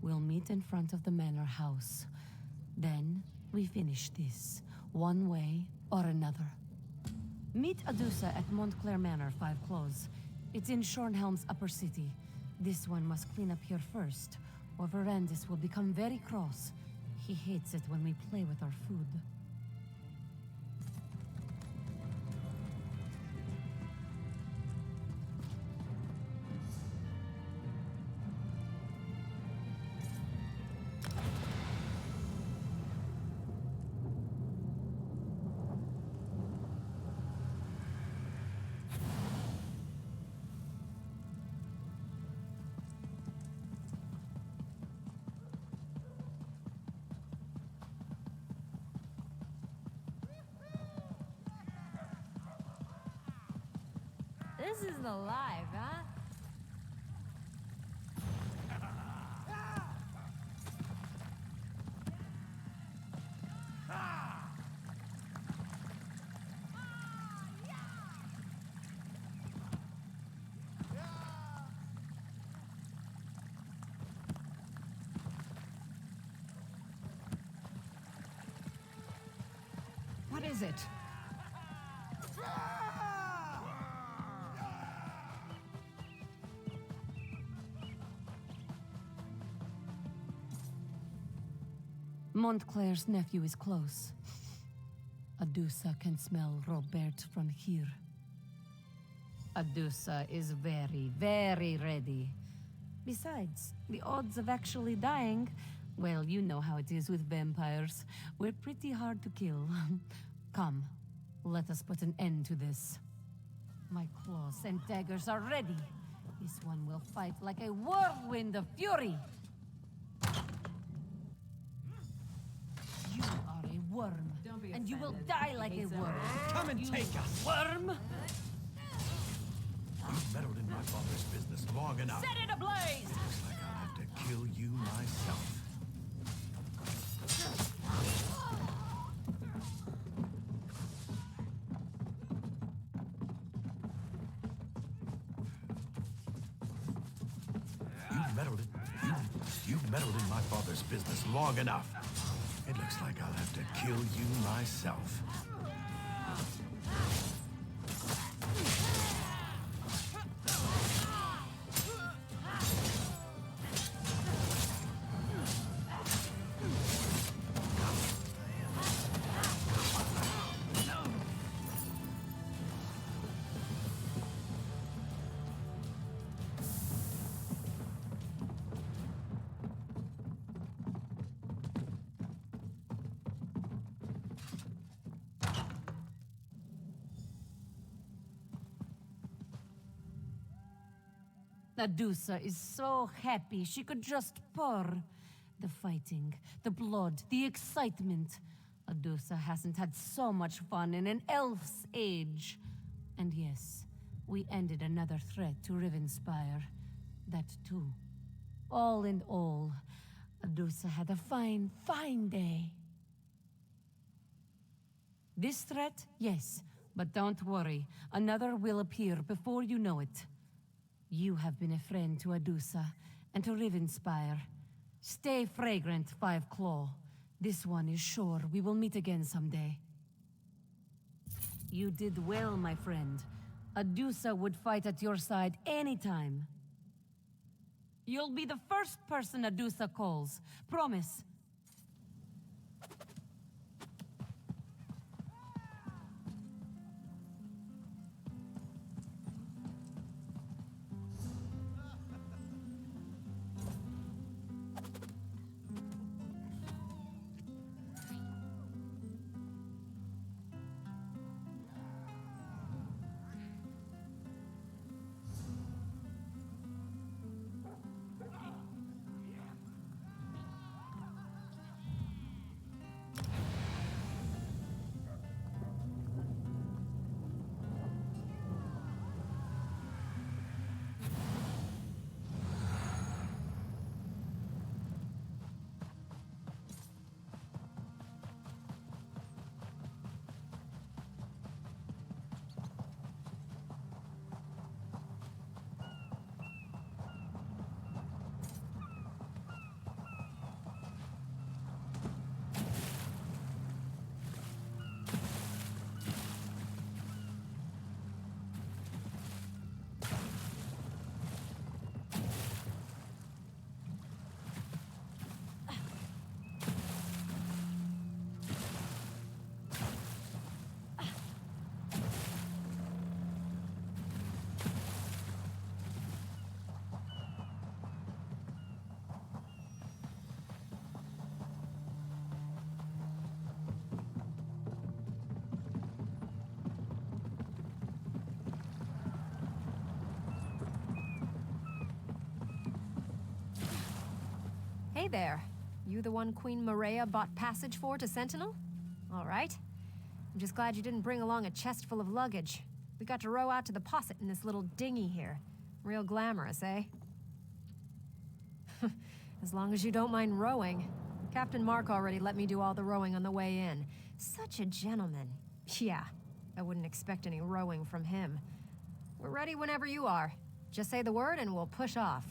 We'll meet in front of the manor house. Then, we finish this, one way or another. Meet Adusa at Montclair Manor, Five Claws. It's in Shornhelm's upper city. This one must clean up here first, or Verandis will become very cross. He hates it when we play with our food. This isn't alive, huh? What is it? Montclair's nephew is close. Adusa can smell Robert from here. Adusa is very, very ready. Besides, the odds of actually dying, well, you know how it is with vampires. We're pretty hard to kill. Come, let us put an end to this. My claws and daggers are ready. This one will fight like a whirlwind of fury. You are a worm, and you will die like a worm. Come and take us! Worm! You've meddled in my father's business long enough. Set it ablaze! Looks like I'll have to kill you myself. You've meddled in my father's business long enough. It looks like I'll have to kill you myself. Adusa is so happy she could just purr. The fighting, the blood, the excitement. Adusa hasn't had so much fun in an elf's age. And yes, we ended another threat to Rivenspire. That too. All in all, Adusa had a fine, fine day. This threat, yes, but don't worry. Another will appear before you know it. You have been a friend to Adusa and to Rivenspire. Stay fragrant, Five Claw. This one is sure we will meet again someday. You did well, my friend. Adusa would fight at your side anytime. You'll be the first person Adusa calls. Promise. Hey there. You the one Queen Maria bought passage for to Sentinel? All right. I'm just glad you didn't bring along a chest full of luggage. We got to row out to the posset in this little dinghy here. Real glamorous, eh? As long as you don't mind rowing. Captain Mark already let me do all the rowing on the way in. Such a gentleman. Yeah, I wouldn't expect any rowing from him. We're ready whenever you are. Just say the word and we'll push off.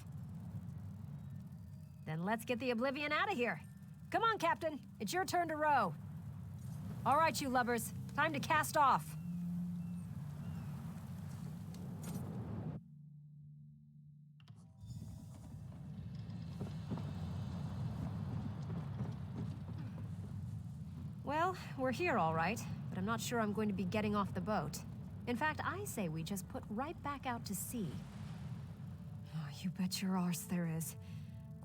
Then let's get the Oblivion out of here. Come on, Captain. It's your turn to row. All right, you lubbers. Time to cast off. Well, we're here all right, but I'm not sure I'm going to be getting off the boat. In fact, I say we just put right back out to sea. Oh, you bet your arse there is.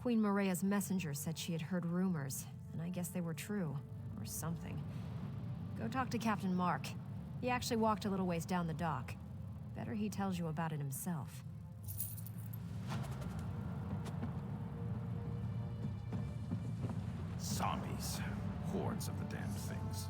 Queen Morea's messenger said she had heard rumors, and I guess they were true, or something. Go talk to Captain Mark. He actually walked a little ways down the dock. Better he tells you about it himself. Zombies. Hordes of the damn things.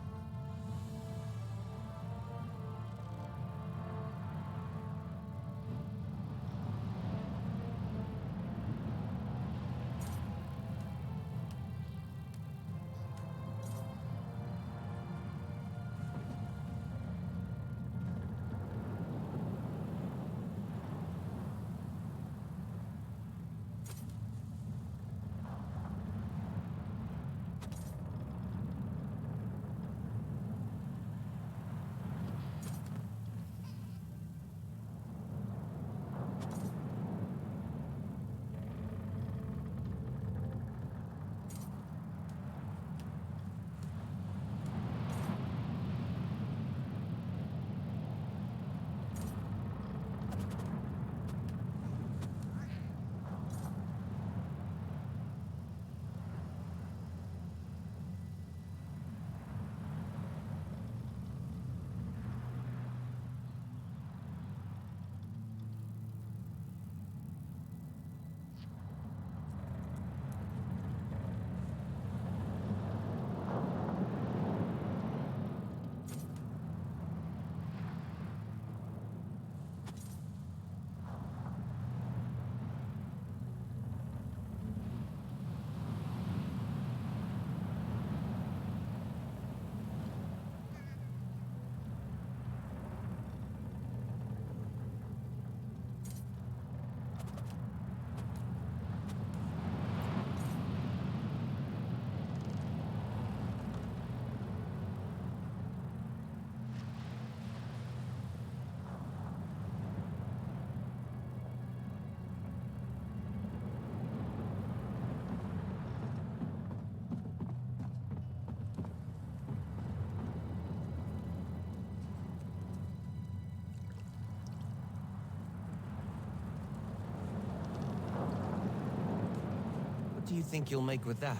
What do you think you'll make with that?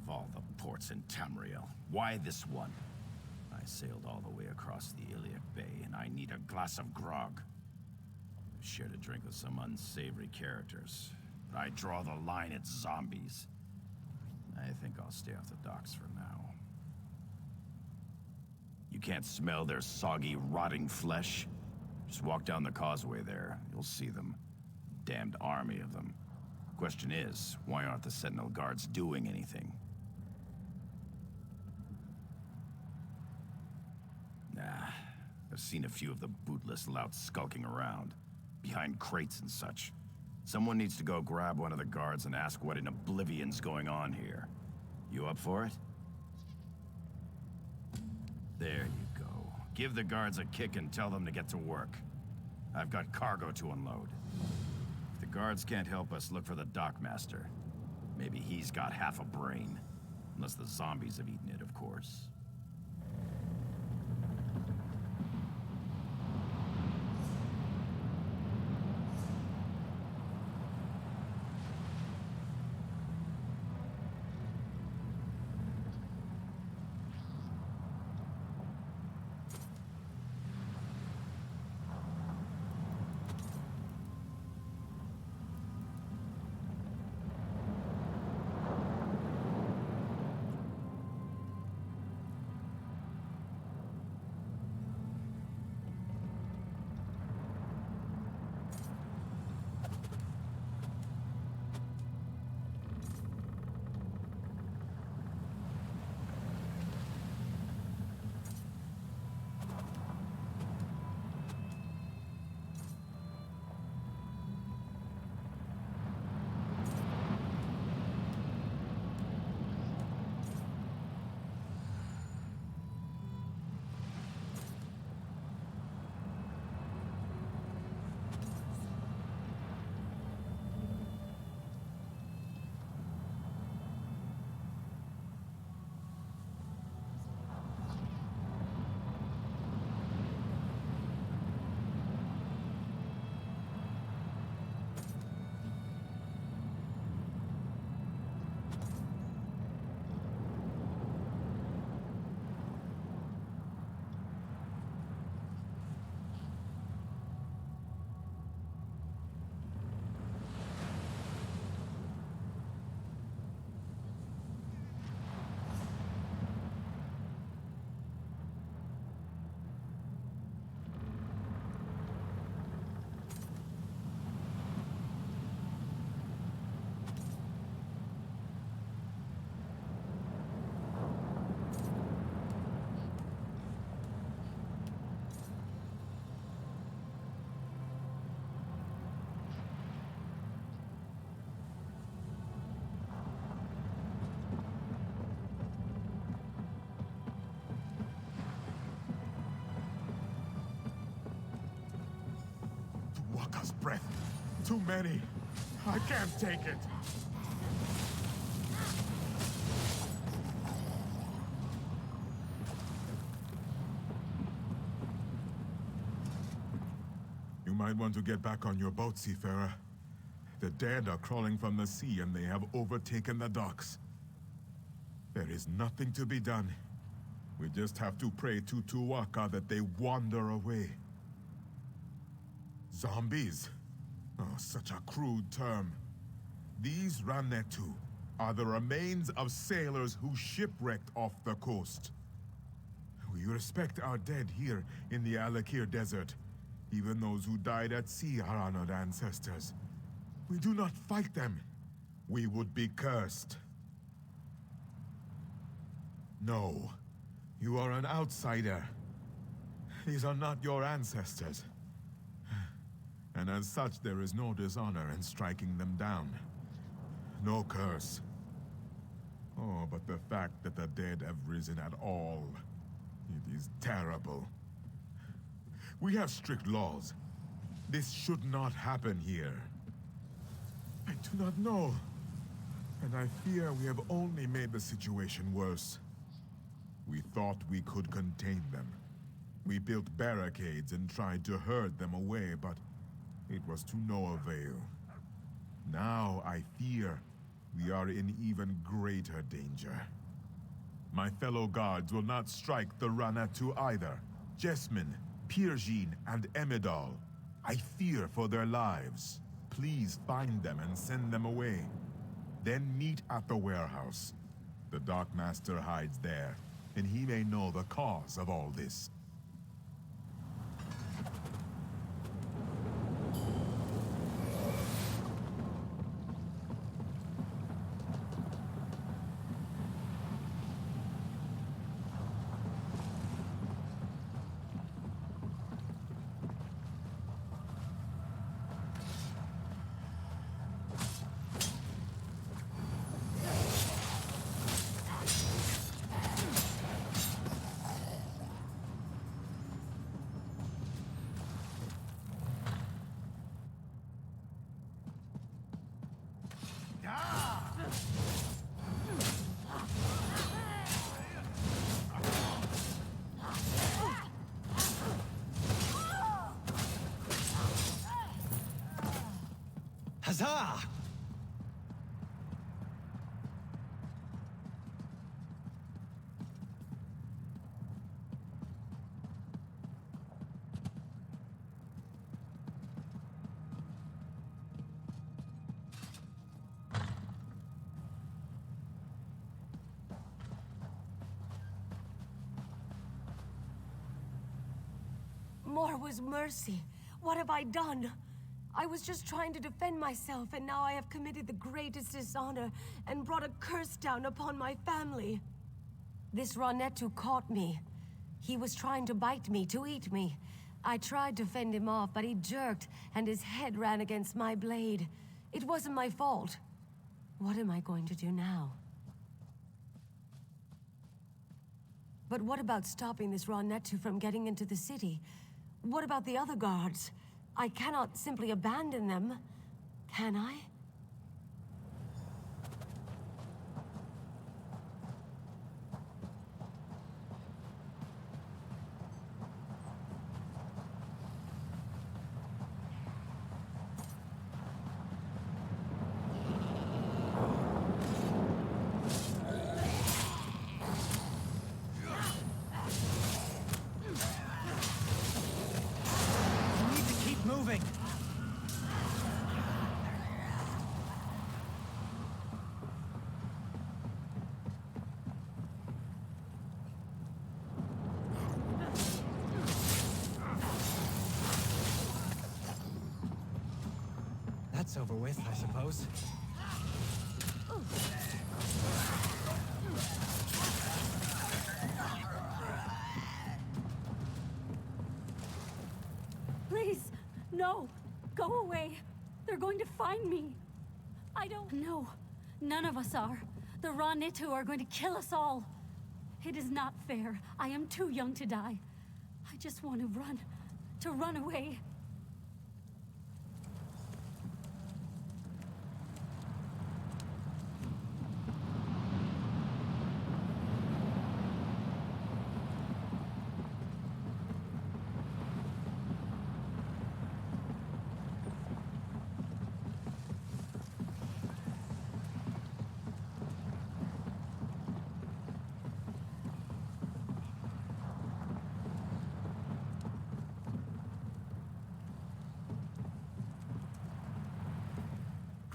Of all the ports in Tamriel, why this one? I sailed all the way across the Iliac Bay, and I need a glass of grog. I shared a drink with some unsavory characters, but I draw the line at zombies. I think I'll stay off the docks for now. You can't smell their soggy, rotting flesh? Just walk down the causeway there. You'll see them. Damned army of them. Question is, why aren't the Sentinel guards doing anything? Nah, I've seen a few of the bootless louts skulking around, behind crates and such. Someone needs to go grab one of the guards and ask what in Oblivion's going on here. You up for it? There you go. Give the guards a kick and tell them to get to work. I've got cargo to unload. If the guards can't help us, look for the dockmaster. Maybe he's got half a brain. Unless the zombies have eaten it, of course. Sucker's breath. Too many. I can't take it. You might want to get back on your boat, seafarer. The dead are crawling from the sea and they have overtaken the docks. There is nothing to be done. We just have to pray to Tuwaka that they wander away. Zombies? Oh, such a crude term. These Ranetu are the remains of sailors who shipwrecked off the coast. We respect our dead here in the Alakir Desert. Even those who died at sea are honored ancestors. We do not fight them. We would be cursed. No. You are an outsider. These are not your ancestors. And as such, there is no dishonor in striking them down. No curse. Oh, but the fact that the dead have risen at all, it is terrible. We have strict laws. This should not happen here. I do not know. And I fear we have only made the situation worse. We thought we could contain them. We built barricades and tried to herd them away, but it was to no avail. Now I fear we are in even greater danger. My fellow guards will not strike the Ranatu either. Jesmin, Pirjin, and Emidal. I fear for their lives. Please find them and send them away. Then meet at the warehouse. The Dark Master hides there, and he may know the cause of all this. Huzzah! More was mercy. What have I done? I was just trying to defend myself, and now I have committed the greatest dishonor and brought a curse down upon my family. This Ranetu caught me. He was trying to bite me, to eat me. I tried to fend him off, but he jerked, and his head ran against my blade. It wasn't my fault. What am I going to do now? But what about stopping this Ranetu from getting into the city? What about the other guards? I cannot simply abandon them, can I? That's over with, I suppose. Please, no! Go away! They're going to find me! I don't know. None of us are. The Ranetu are going to kill us all. It is not fair. I am too young to die. I just want to run away.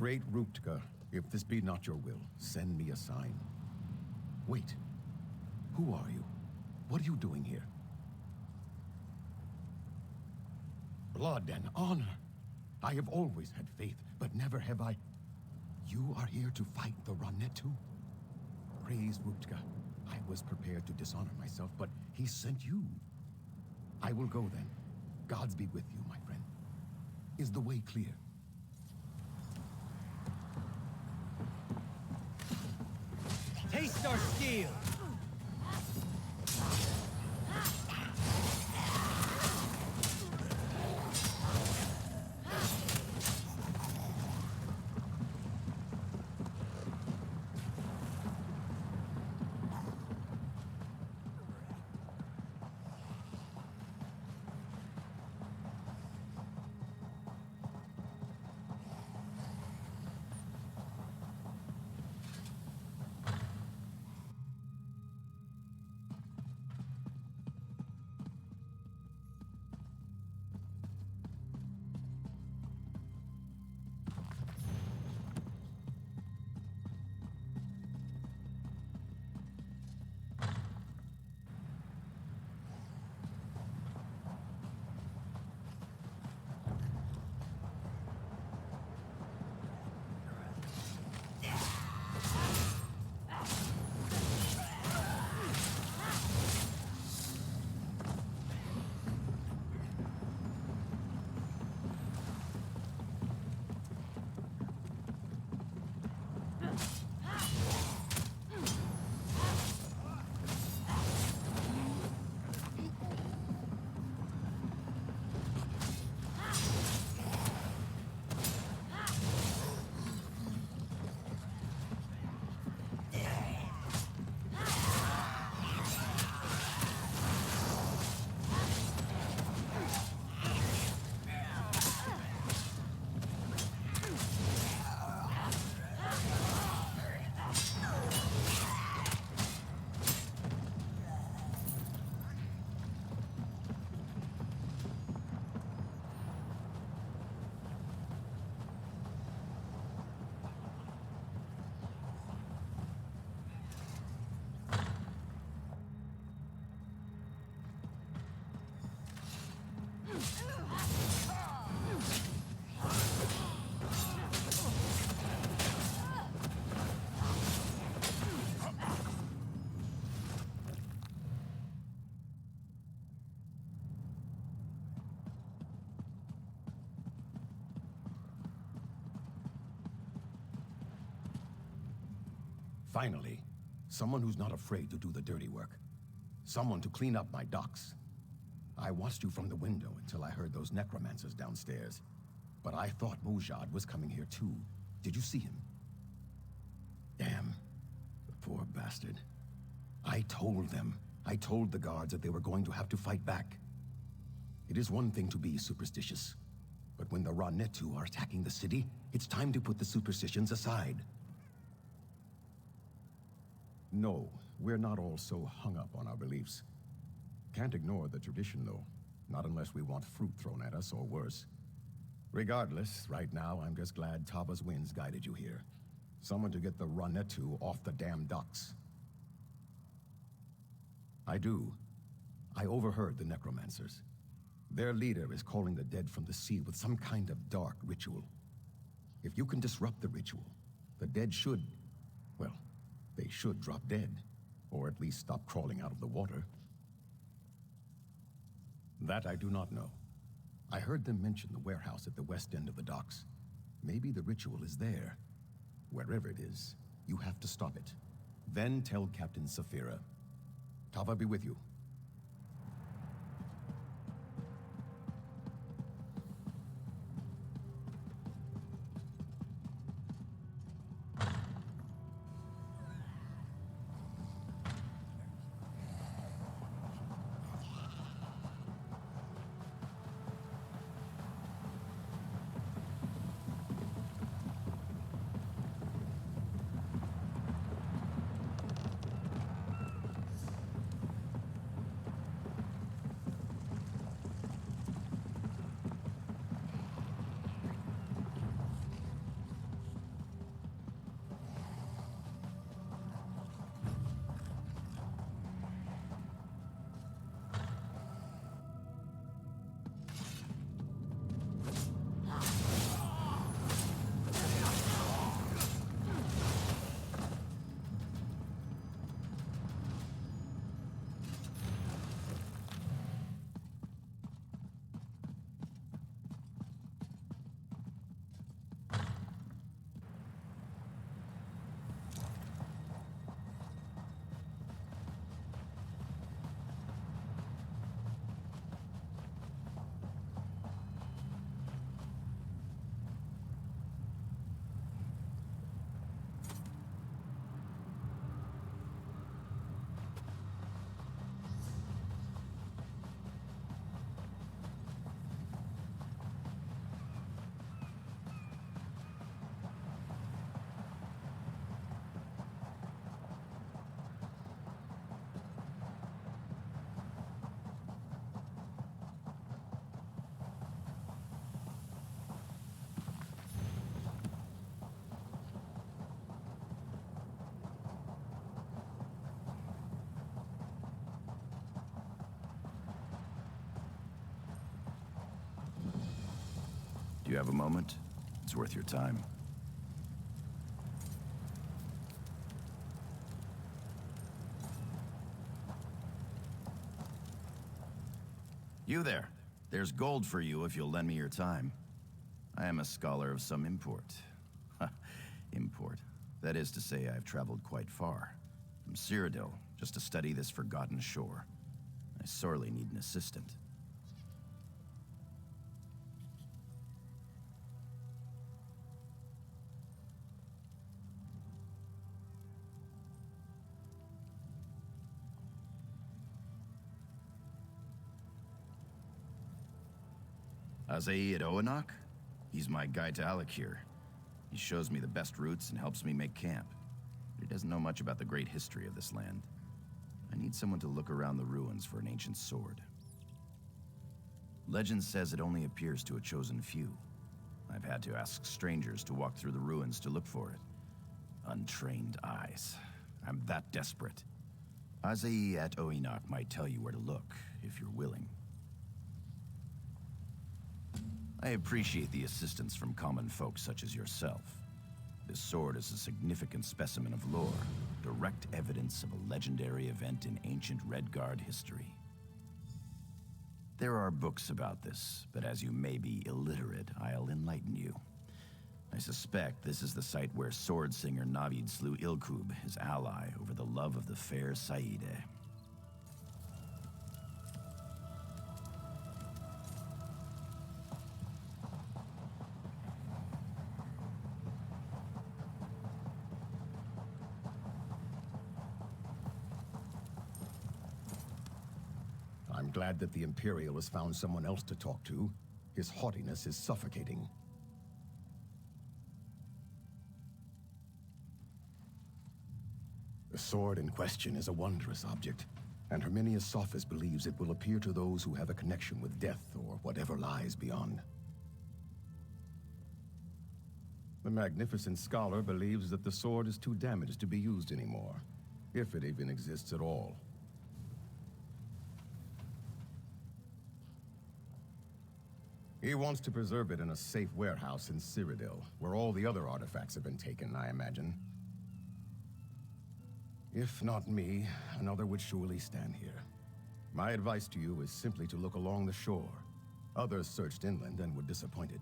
Great Ruptka, if this be not your will, send me a sign. Wait. Who are you? What are you doing here? Blood and honor. I have always had faith, but never have I... You are here to fight the Ranetu? Praise Ruptka. I was prepared to dishonor myself, but he sent you. I will go then. Gods be with you, my friend. Is the way clear? Taste our steel! Finally, someone who's not afraid to do the dirty work. Someone to clean up my docks. I watched you from the window until I heard those necromancers downstairs. But I thought Mujad was coming here too. Did you see him? Damn. The poor bastard. I told them. I told the guards that they were going to have to fight back. It is one thing to be superstitious. But when the Ranetu are attacking the city, it's time to put the superstitions aside. No, we're not all so hung up on our beliefs. Can't ignore the tradition, though. Not unless we want fruit thrown at us, or worse. Regardless, right now, I'm just glad Tava's winds guided you here. Someone to get the Ranetu off the damn docks. I do. I overheard the necromancers. Their leader is calling the dead from the sea with some kind of dark ritual. If you can disrupt the ritual, the dead should... well, they should drop dead. Or at least stop crawling out of the water. That I do not know. I heard them mention the warehouse at the west end of the docks. Maybe the ritual is there. Wherever it is, you have to stop it. Then tell Captain Saphira. Tava be with you. you have a moment, it's worth your time. You there. There's gold for you if you'll lend me your time. I am a scholar of some import. Import. That is to say, I've traveled quite far. From Cyrodiil, just to study this forgotten shore. I sorely need an assistant. Azai at Oanok? He's my guide to Alakir. He shows me the best routes and helps me make camp. But he doesn't know much about the great history of this land. I need someone to look around the ruins for an ancient sword. Legend says it only appears to a chosen few. I've had to ask strangers to walk through the ruins to look for it. Untrained eyes. I'm that desperate. Azai at Oanok might tell you where to look, if you're willing. I appreciate the assistance from common folk such as yourself. This sword is a significant specimen of lore, direct evidence of a legendary event in ancient Redguard history. There are books about this, but as you may be illiterate, I'll enlighten you. I suspect this is the site where sword singer Navid slew Ilkub, his ally, over the love of the fair Saide. I'm glad that the Imperial has found someone else to talk to. His haughtiness is suffocating. The sword in question is a wondrous object, and Herminius Sophis believes it will appear to those who have a connection with death or whatever lies beyond. The magnificent scholar believes that the sword is too damaged to be used anymore, if it even exists at all. He wants to preserve it in a safe warehouse in Cyrodiil, where all the other artifacts have been taken, I imagine. If not me, another would surely stand here. My advice to you is simply to look along the shore. Others searched inland and were disappointed.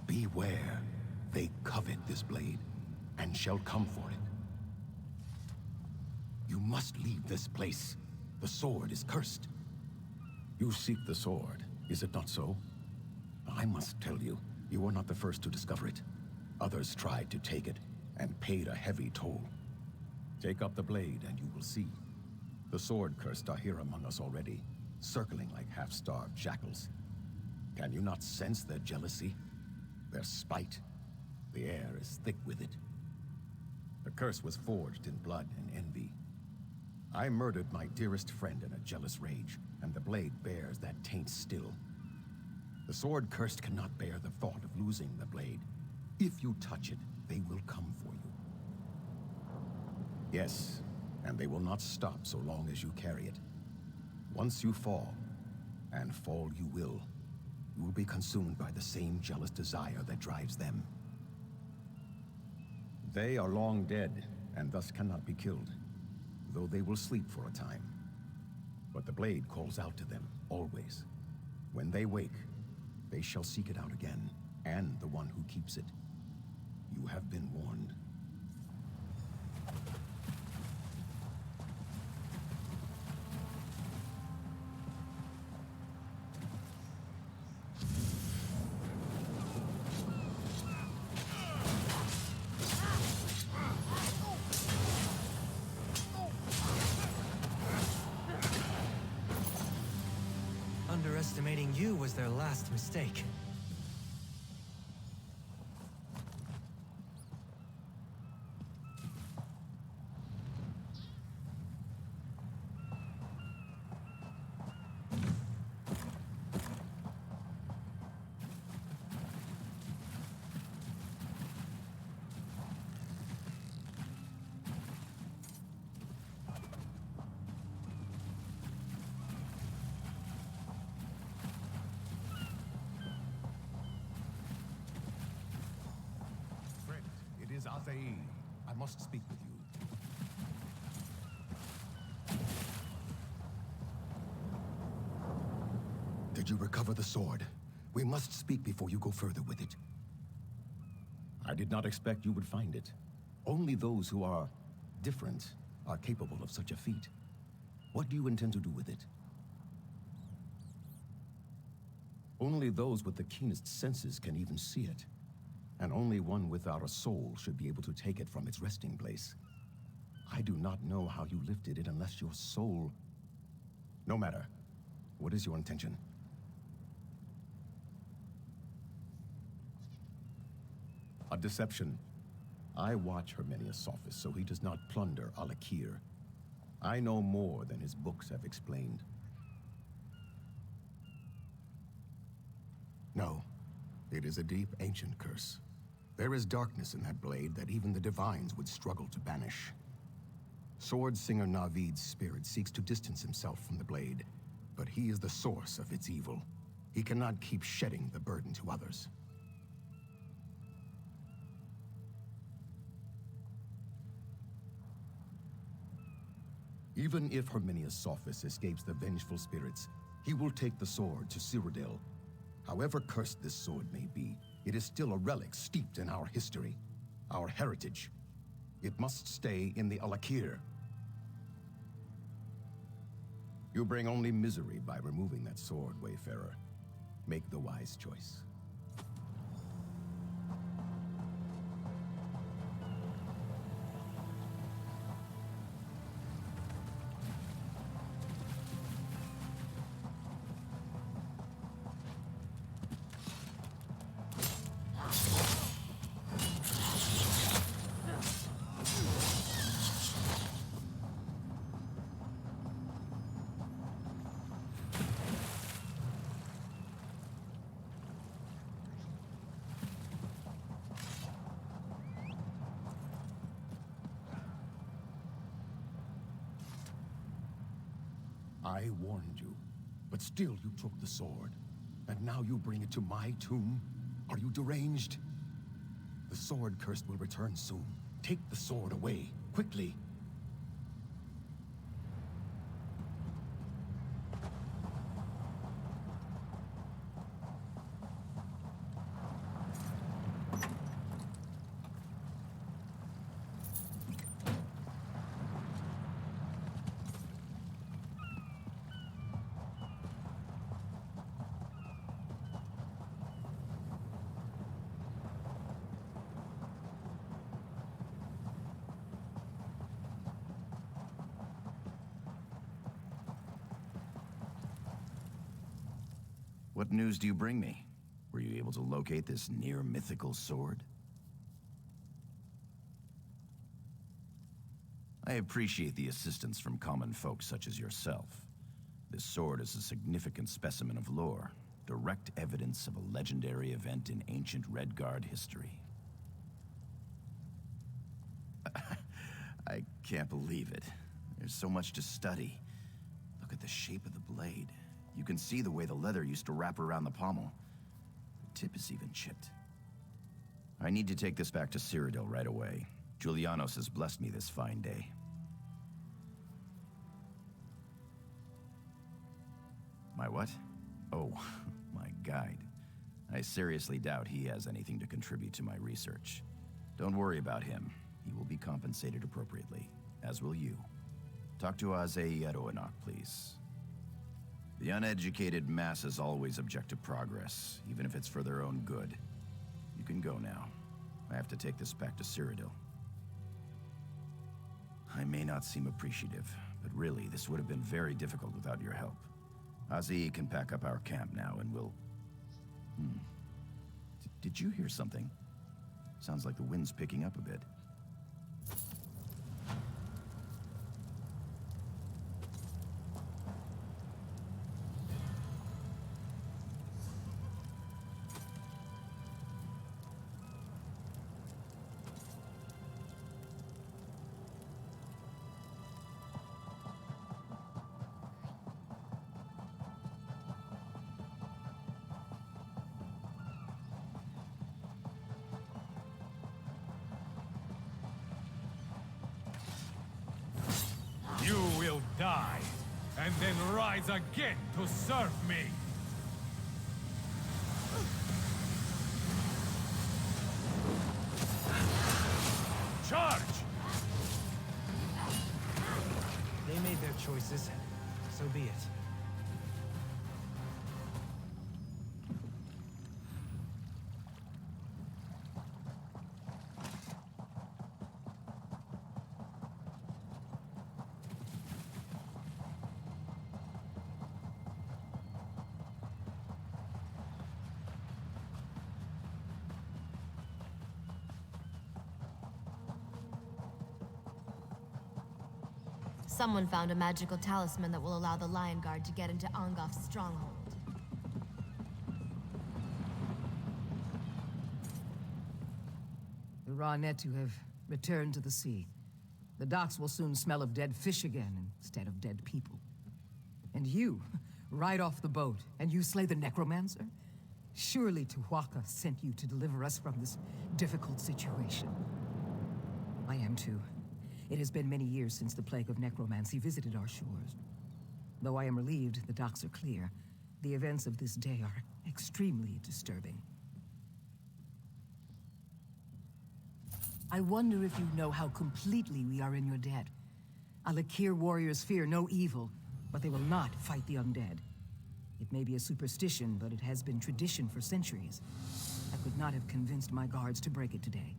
Beware. They covet this blade. and shall come for it. You must leave this place. The sword is cursed. You seek the sword, is it not so? I must tell you, you are not the first to discover it. Others tried to take it, and paid a heavy toll. Take up the blade, and you will see. The sword-cursed are here among us already, circling like half-starved jackals. Can you not sense their jealousy? Their spite? The air is thick with it. The curse was forged in blood and envy. I murdered my dearest friend in a jealous rage, and the blade bears that taint still. The sword-cursed cannot bear the thought of losing the blade. If you touch it, they will come for you. Yes, and they will not stop so long as you carry it. Once you fall, and fall you will be consumed by the same jealous desire that drives them. They are long dead, and thus cannot be killed, though they will sleep for a time. But the blade calls out to them, always. When they wake, they shall seek it out again, and the one who keeps it. You have been warned. Underestimating you was their last mistake. I must speak with you. Did you recover the sword? We must speak before you go further with it. I did not expect you would find it. Only those who are different are capable of such a feat. What do you intend to do with it? Only those with the keenest senses can even see it. And only one without a soul should be able to take it from its resting place. I do not know how you lifted it unless your soul... No matter. What is your intention? A deception. I watch Herminius Sophis so he does not plunder Alakir. I know more than his books have explained. No. It is a deep, ancient curse. There is darkness in that blade that even the divines would struggle to banish. Sword Singer Navid's spirit seeks to distance himself from the blade, but he is the source of its evil. He cannot keep shedding the burden to others. Even if Herminius Sophis escapes the vengeful spirits, he will take the sword to Cyrodiil. However cursed this sword may be, it is still a relic steeped in our history, our heritage. It must stay in the Alakir. You bring only misery by removing that sword, Wayfarer. Make the wise choice. I warned you, but still you took the sword. And now you bring it to my tomb? Are you deranged? The sword cursed will return soon. Take the sword away, quickly. What news do you bring me? Were you able to locate this near-mythical sword? I appreciate the assistance from common folk such as yourself. This sword is a significant specimen of lore, direct evidence of a legendary event in ancient Redguard history. I can't believe it. There's so much to study. Look at the shape of the blade. You can see the way the leather used to wrap around the pommel. The tip is even chipped. I need to take this back to Cyrodiil right away. Julianos has blessed me this fine day. My what? Oh, my guide. I seriously doubt he has anything to contribute to my research. Don't worry about him. He will be compensated appropriately, as will you. Talk to Azei Eroanok, please. The uneducated masses always object to progress, even if it's for their own good. You can go now. I have to take this back to Cyrodiil. I may not seem appreciative, but really, this would have been very difficult without your help. Azei can pack up our camp now, and we'll... Did you hear something? Sounds like the wind's picking up a bit. You will die, and then rise again to serve me! Charge! They made their choices. So be it. Someone found a magical talisman that will allow the Lion Guard to get into Angof's stronghold. The Ra-Netu have returned to the sea. The docks will soon smell of dead fish again instead of dead people. And you, right off the boat, and you slay the necromancer? Surely Tuwaka sent you to deliver us from this difficult situation. I am too. It has been many years since the plague of necromancy visited our shores. Though I am relieved the docks are clear, the events of this day are extremely disturbing. I wonder if you know how completely we are in your debt. Alakir warriors fear no evil, but they will not fight the undead. It may be a superstition, but it has been tradition for centuries. I could not have convinced my guards to break it today.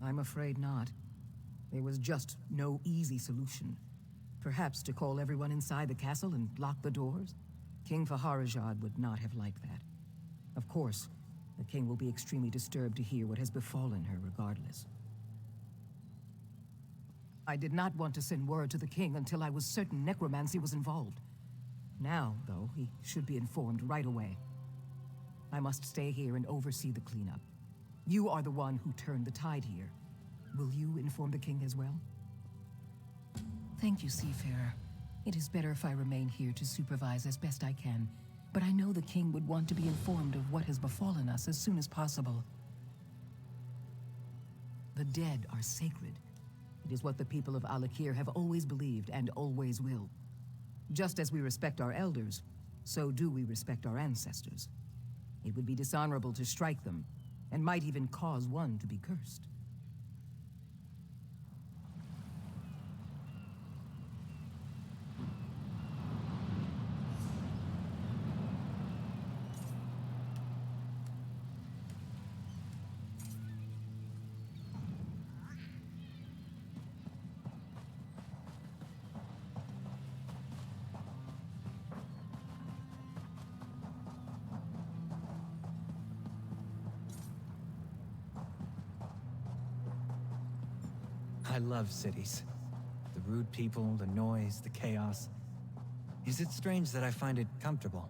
I'm afraid not. There was just no easy solution. Perhaps to call everyone inside the castle and lock the doors? King Faharajad would not have liked that. Of course, the king will be extremely disturbed to hear what has befallen her regardless. I did not want to send word to the king until I was certain necromancy was involved. Now, though, he should be informed right away. I must stay here and oversee the cleanup. You are the one who turned the tide here. Will you inform the king as well? Thank you, Seafarer. It is better if I remain here to supervise as best I can, but I know the king would want to be informed of what has befallen us as soon as possible. The dead are sacred. It is what the people of Alakir have always believed and always will. Just as we respect our elders, so do we respect our ancestors. It would be dishonorable to strike them, and might even cause one to be cursed. I love cities. The rude people, the noise, the chaos. Is it strange that I find it comfortable?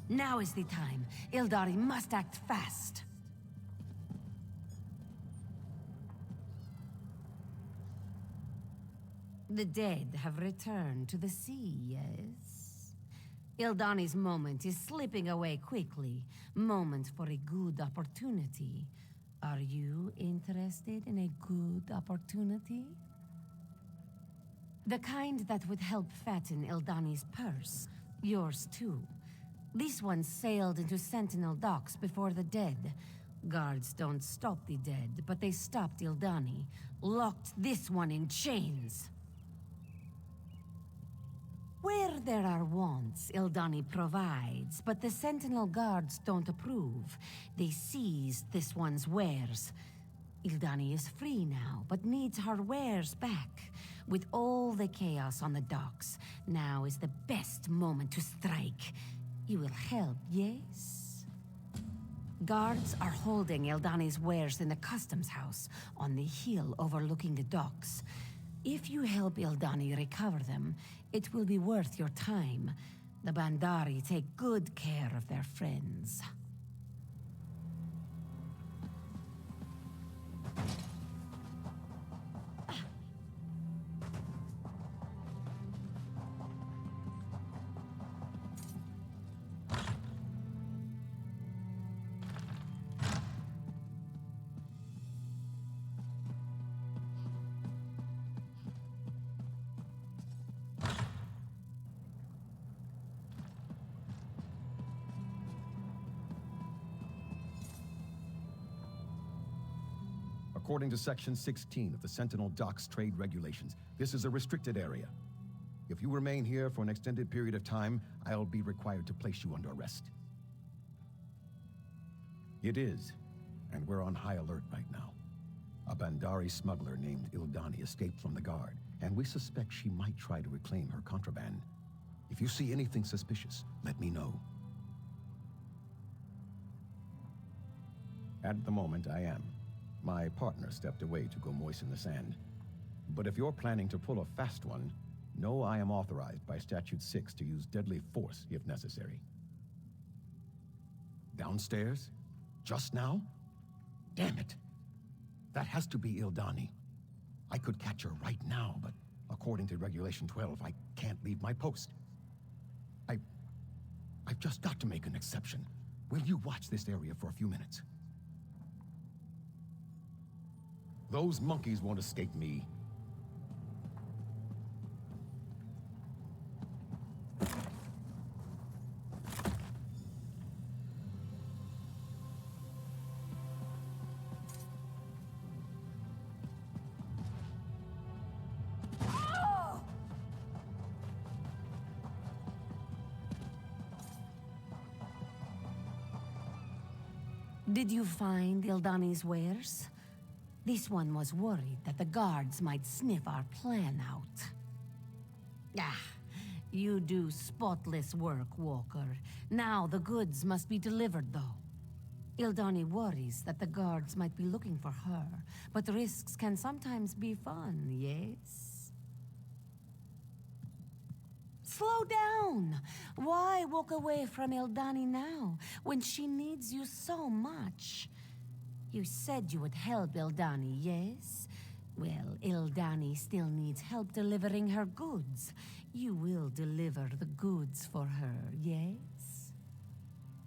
Now is the time. Ildari must act fast. The dead have returned to the sea, yes? Ildani's moment is slipping away quickly. Moment for a good opportunity. Are you interested in a good opportunity? The kind that would help fatten Ildani's purse. Yours too. This one sailed into Sentinel docks before the dead. Guards don't stop the dead, but they stopped Ildani. Locked this one in chains. Where there are wants, Ildani provides, but the Sentinel guards don't approve. They seized this one's wares. Ildani is free now, but needs her wares back. With all the chaos on the docks, now is the best moment to strike. You will help, yes? Guards are holding Ildani's wares in the customs house, on the hill overlooking the docks. If you help Ildani recover them, it will be worth your time. The Bandari take good care of their friends. According to Section 16 of the Sentinel Docks Trade Regulations, this is a restricted area. If you remain here for an extended period of time, I'll be required to place you under arrest. It is, and we're on high alert right now. A Bandari smuggler named Ildani escaped from the guard, and we suspect she might try to reclaim her contraband. If you see anything suspicious, let me know. At the moment, I am. My partner stepped away to go moisten the sand. But if you're planning to pull a fast one, know I am authorized by Statute 6 to use deadly force if necessary. Downstairs? Just now? Damn it! That has to be Ildani. I could catch her right now, but according to Regulation 12, I can't leave my post. I've just got to make an exception. Will you watch this area for a few minutes? Those monkeys won't escape me. Did you find Ildani's wares? This one was worried that the guards might sniff our plan out. Ah, you do spotless work, Walker. Now the goods must be delivered, though. Ildani worries that the guards might be looking for her, but risks can sometimes be fun, yes? Slow down! Why walk away from Ildani now, when she needs you so much? You said you would help Ildani, yes? Well, Ildani still needs help delivering her goods. You will deliver the goods for her, yes?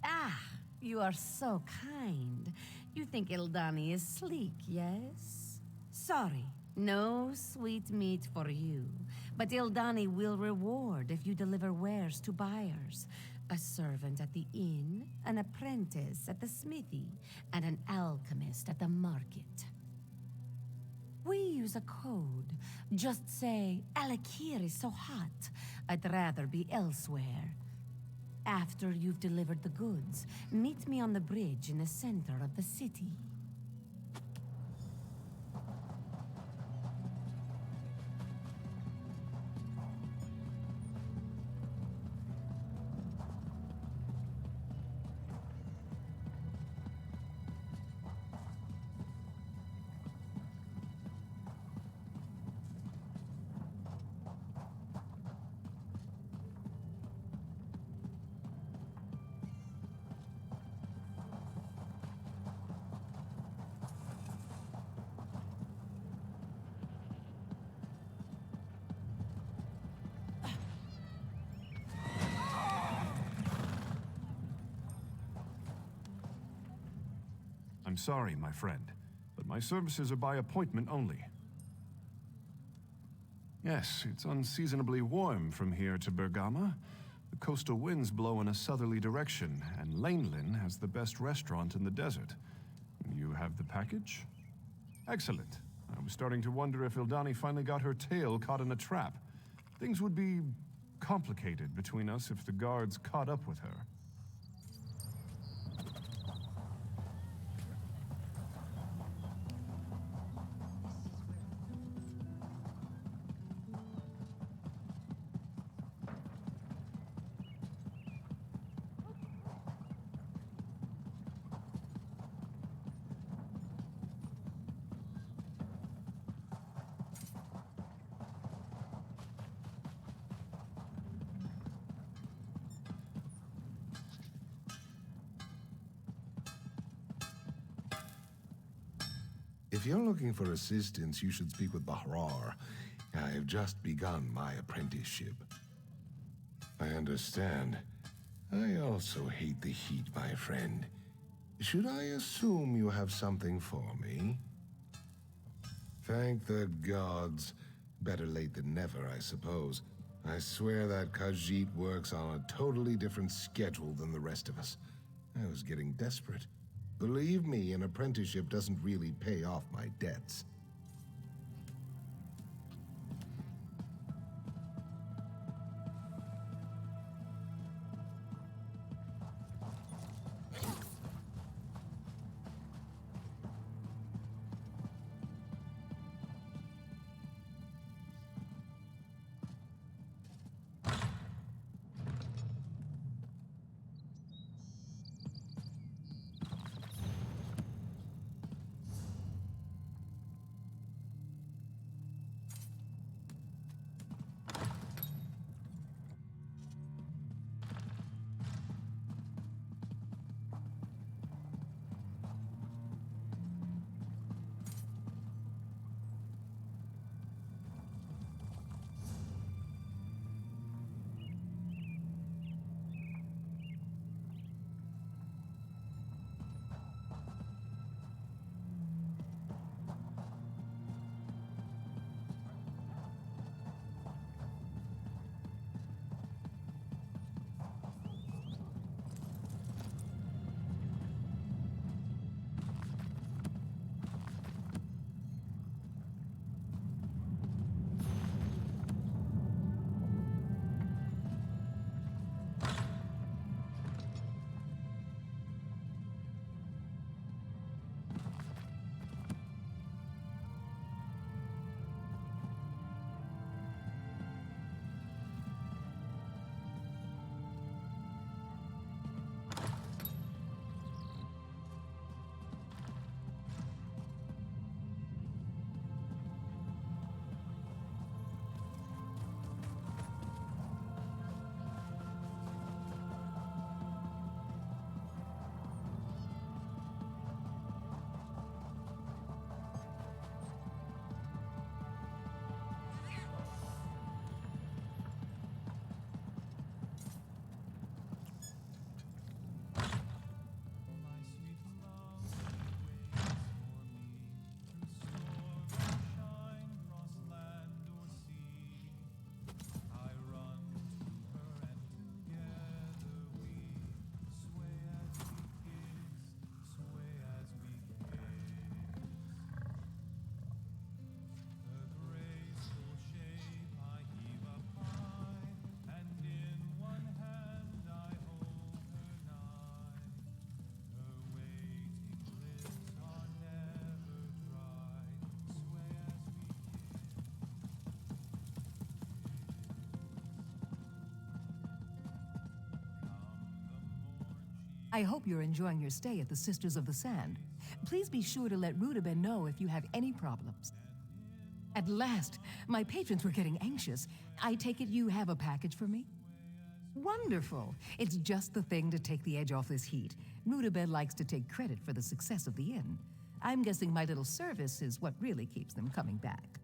Ah! You are so kind. You think Ildani is sleek, yes? Sorry, no sweet meat for you. But Ildani will reward if you deliver wares to buyers. A servant at the inn, an apprentice at the smithy, and an alchemist at the market. We use a code. Just say, Alakir is so hot. I'd rather be elsewhere. After you've delivered the goods, meet me on the bridge in the center of the city. I'm sorry, my friend, but my services are by appointment only. Yes, it's unseasonably warm from here to Bergama. The coastal winds blow in a southerly direction, and Laneland has the best restaurant in the desert. You have the package? Excellent. I was starting to wonder if Ildani finally got her tail caught in a trap. Things would be complicated between us if the guards caught up with her. If you're looking for assistance, you should speak with Bahrar. I have just begun my apprenticeship. I understand. I also hate the heat, my friend. Should I assume you have something for me? Thank the gods. Better late than never, I suppose. I swear that Khajiit works on a totally different schedule than the rest of us. I was getting desperate. Believe me, an apprenticeship doesn't really pay off my debts. I hope you're enjoying your stay at the Sisters of the Sand. Please be sure to let Rudaben know if you have any problems. At last, my patrons were getting anxious. I take it you have a package for me? Wonderful. It's just the thing to take the edge off this heat. Rudaben likes to take credit for the success of the inn. I'm guessing my little service is what really keeps them coming back.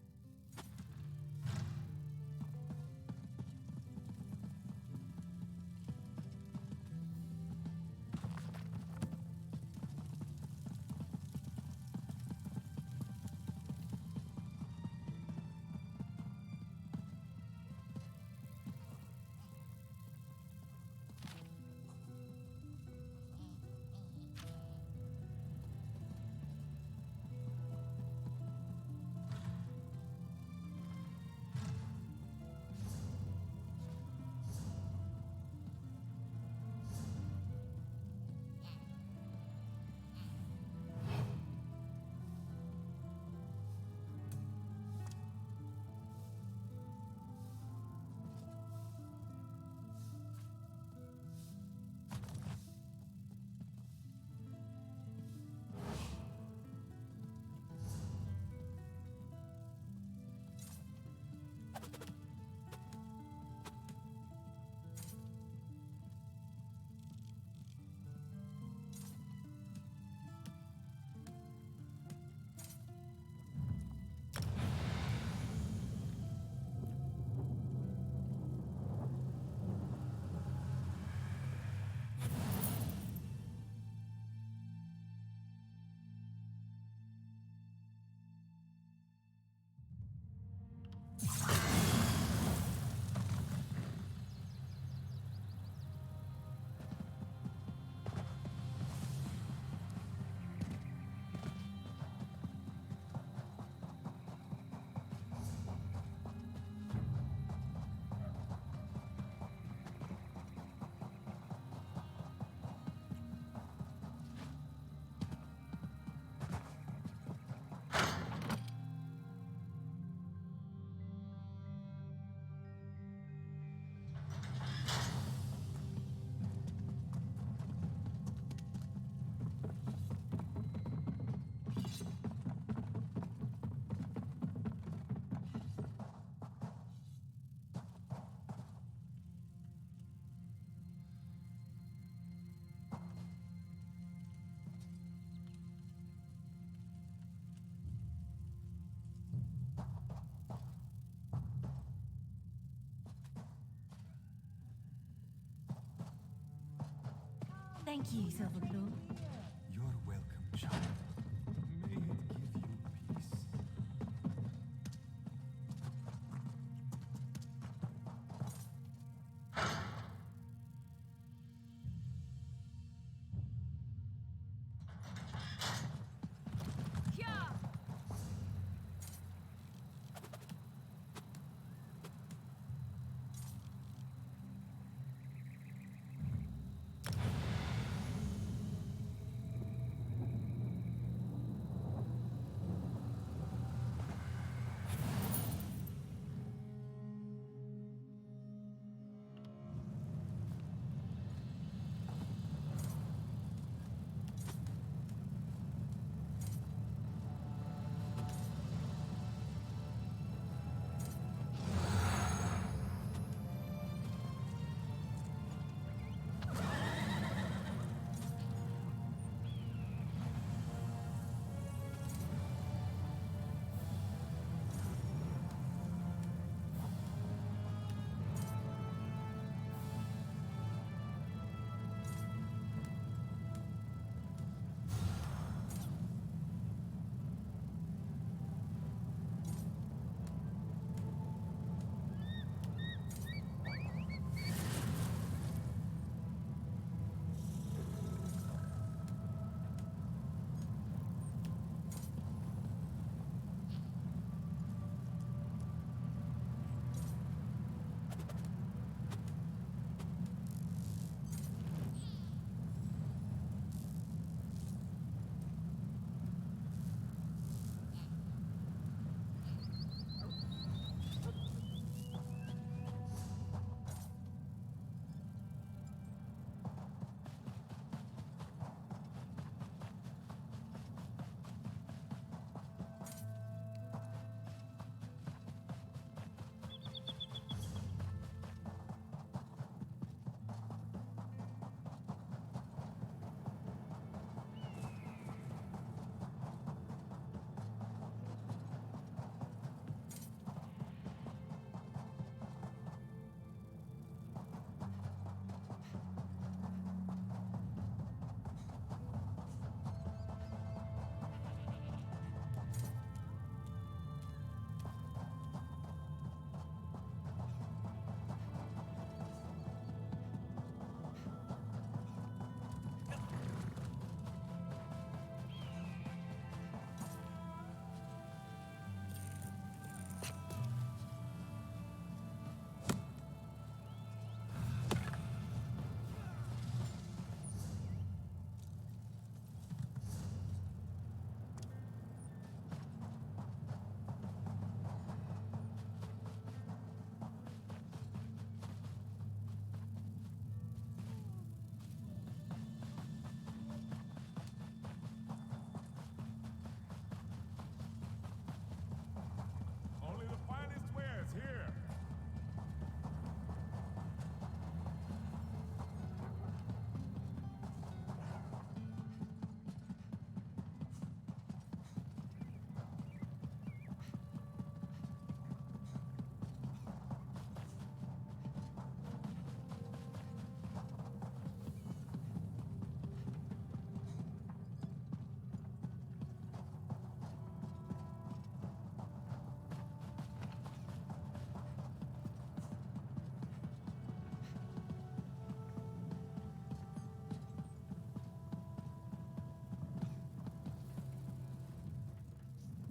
Thank you, Silverclaw. You're welcome, child. May it give you peace.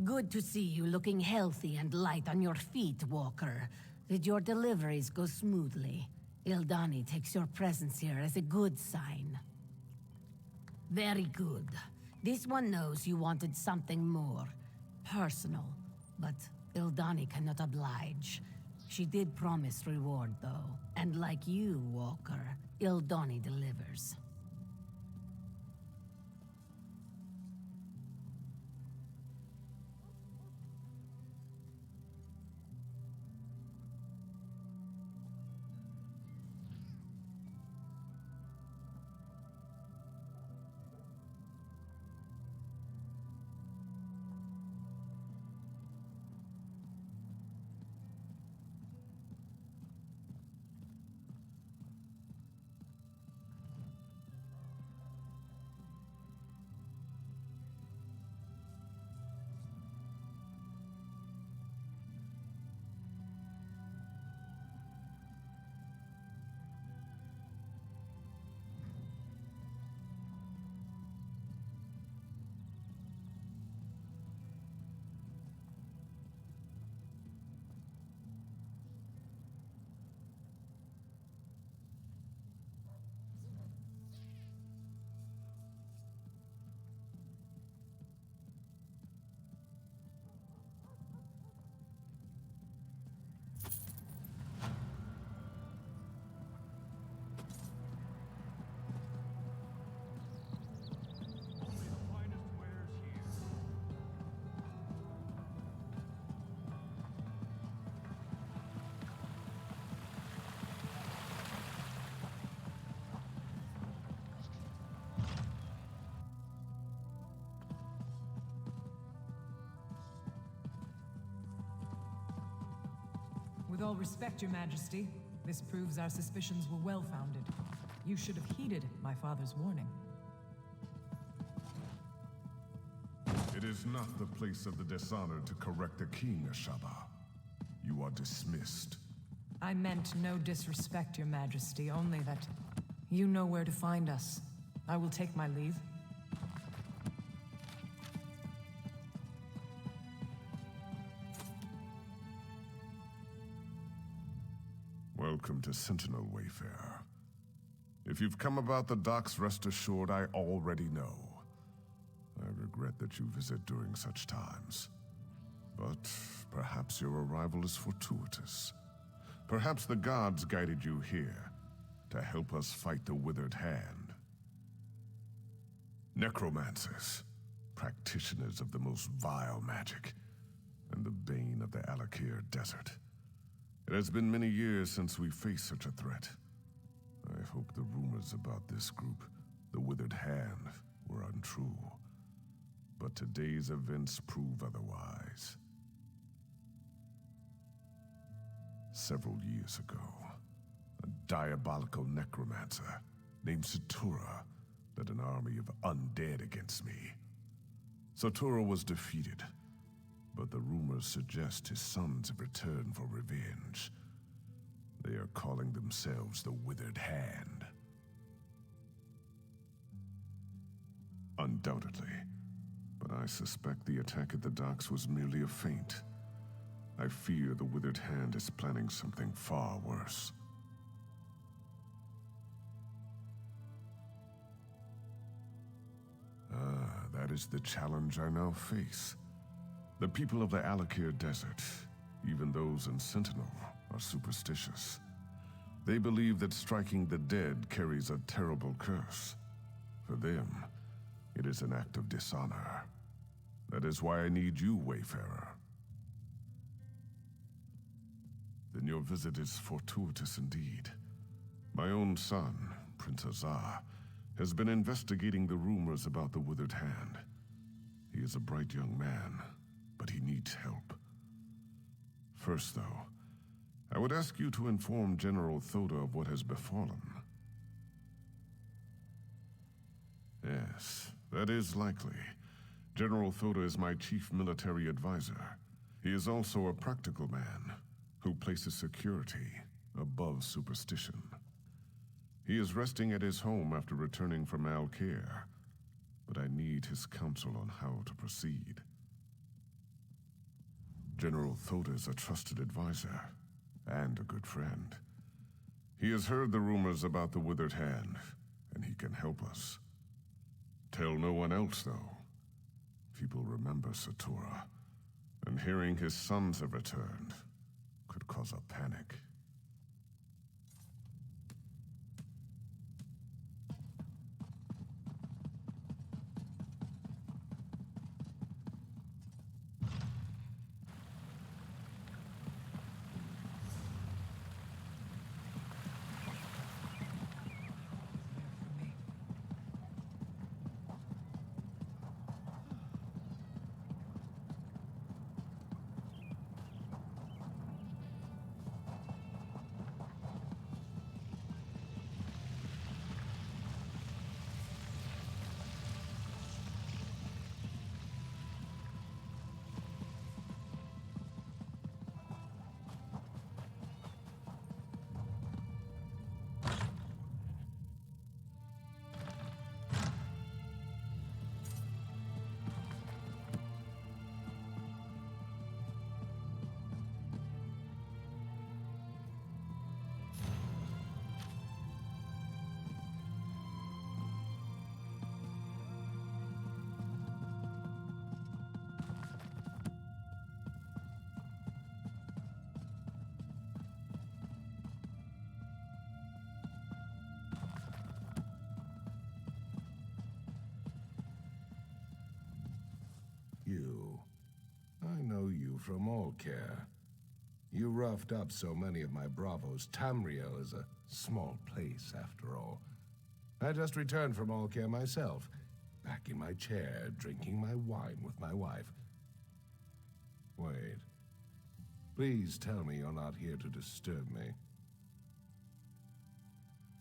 Good to see you looking healthy and light on your feet, Walker. Did your deliveries go smoothly? Ildani takes your presence here as a good sign. Very good. This one knows you wanted something more. Personal. But Ildani cannot oblige. She did promise reward, though. And like you, Walker, Ildani delivers. With all respect, Your Majesty, this proves our suspicions were well-founded. You should have heeded my father's warning. It is not the place of the dishonored to correct the king, Ashaba. You are dismissed. I meant no disrespect, Your Majesty, only that you know where to find us. I will take my leave. Welcome to Sentinel, Wayfarer. If you've come about the docks, rest assured I already know. I regret that you visit during such times. But perhaps your arrival is fortuitous. Perhaps the gods guided you here to help us fight the Withered Hand. Necromancers, practitioners of the most vile magic, and the bane of the Alakir Desert. It has been many years since we faced such a threat. I hope the rumors about this group, the Withered Hand, were untrue. But today's events prove otherwise. Several years ago, a diabolical necromancer named Satura led an army of undead against me. Satura was defeated, but the rumors suggest his sons have returned for revenge. They are calling themselves the Withered Hand. Undoubtedly, but I suspect the attack at the docks was merely a feint. I fear the Withered Hand is planning something far worse. That is the challenge I now face. The people of the Alakir Desert, even those in Sentinel, are superstitious. They believe that striking the dead carries a terrible curse. For them, it is an act of dishonor. That is why I need you, Wayfarer. Then your visit is fortuitous indeed. My own son, Prince Azar, has been investigating the rumors about the Withered Hand. He is a bright young man, but he needs help. First, though, I would ask you to inform General Thoda of what has befallen. Yes, that is likely. General Thoda is my chief military advisor. He is also a practical man who places security above superstition. He is resting at his home after returning from Alkir, but I need his counsel on how to proceed. General Thota is a trusted advisor, and a good friend. He has heard the rumors about the Withered Hand, and he can help us. Tell no one else, though. People remember Satura, and hearing his sons have returned could cause a panic. You. I know you from Allcare. You roughed up so many of my bravos. Tamriel is a small place, after all. I just returned from Allcare myself. Back in my chair, drinking my wine with my wife. Wait. Please tell me you're not here to disturb me.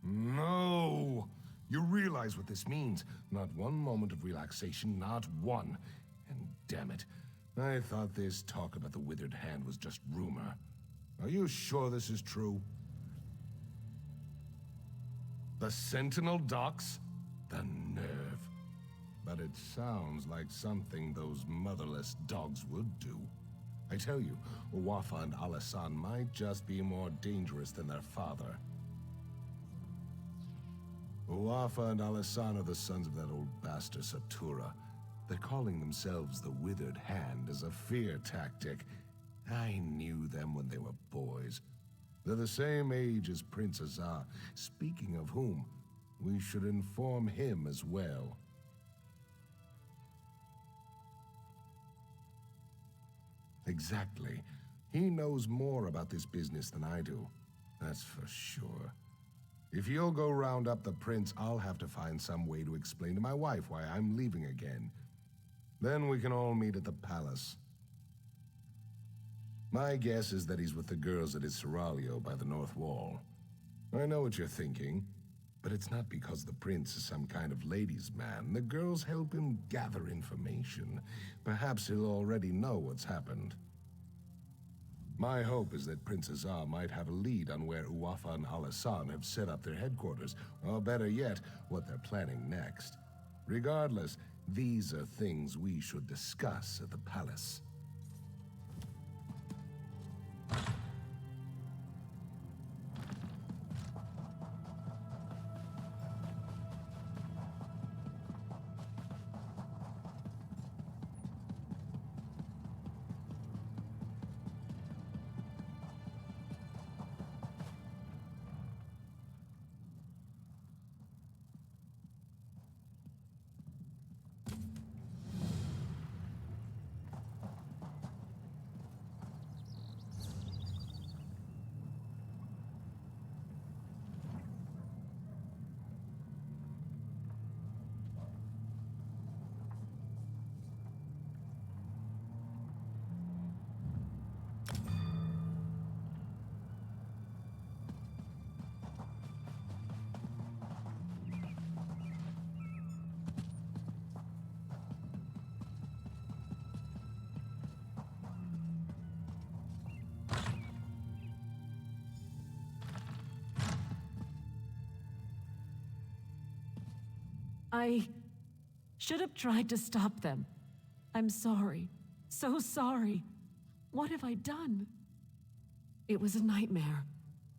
No! You realize what this means. Not one moment of relaxation, not one. And damn it, I thought this talk about the Withered Hand was just rumor. Are you sure this is true? The Sentinel docks? The nerve. But it sounds like something those motherless dogs would do. I tell you, Uwafa and Alasan might just be more dangerous than their father. Uwafa and Alasan are the sons of that old bastard Satura. They're calling themselves the Withered Hand as a fear tactic. I knew them when they were boys. They're the same age as Prince Azar. Speaking of whom, we should inform him as well. Exactly. He knows more about this business than I do. That's for sure. If you'll go round up the prince, I'll have to find some way to explain to my wife why I'm leaving again. Then we can all meet at the palace. My guess is that he's with the girls at his seraglio by the north wall. I know what you're thinking, but it's not because the prince is some kind of ladies' man. The girls help him gather information. Perhaps he'll already know what's happened. My hope is that Prince Azar might have a lead on where Uwafa and Alasan have set up their headquarters, or better yet, what they're planning next. Regardless, these are things we should discuss at the palace. I should have tried to stop them. I'm sorry. So sorry. What have I done? It was a nightmare.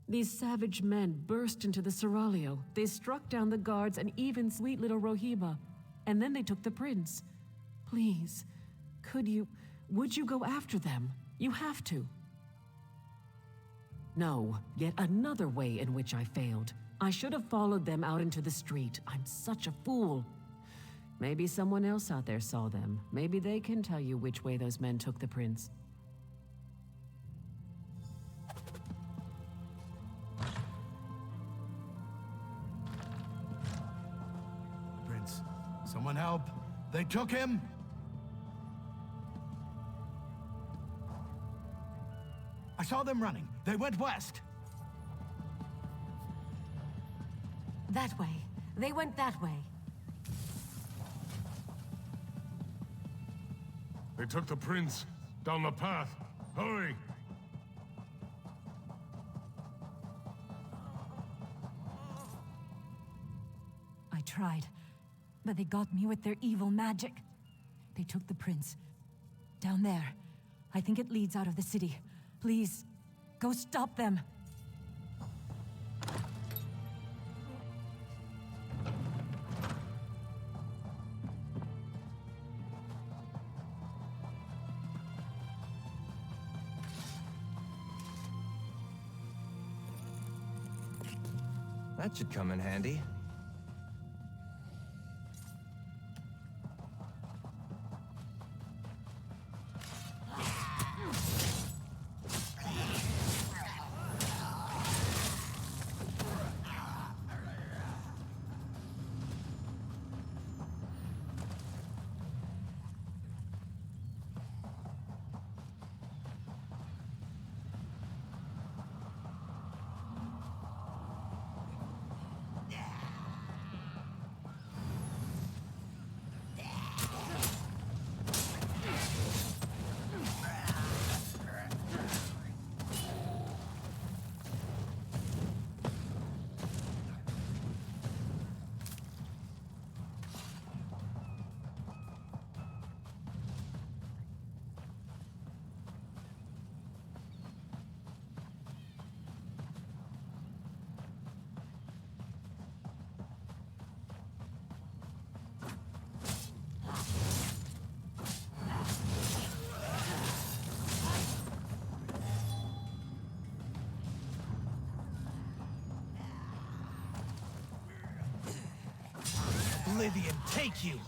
These savage men burst into the Seraglio. They struck down the guards and even sweet little Rohiba. And then they took the prince. Please, would you go after them? You have to. No, yet another way in which I failed. I should have followed them out into the street. I'm such a fool. Maybe someone else out there saw them. Maybe they can tell you which way those men took the prince. Prince, someone help! They took him! I saw them running. They went west. That way. They went that way. They took the prince down the path. Hurry! I tried, but they got me with their evil magic. They took the prince. Down there. I think it leads out of the city. Please, go stop them. That should come in handy. Oblivion take you!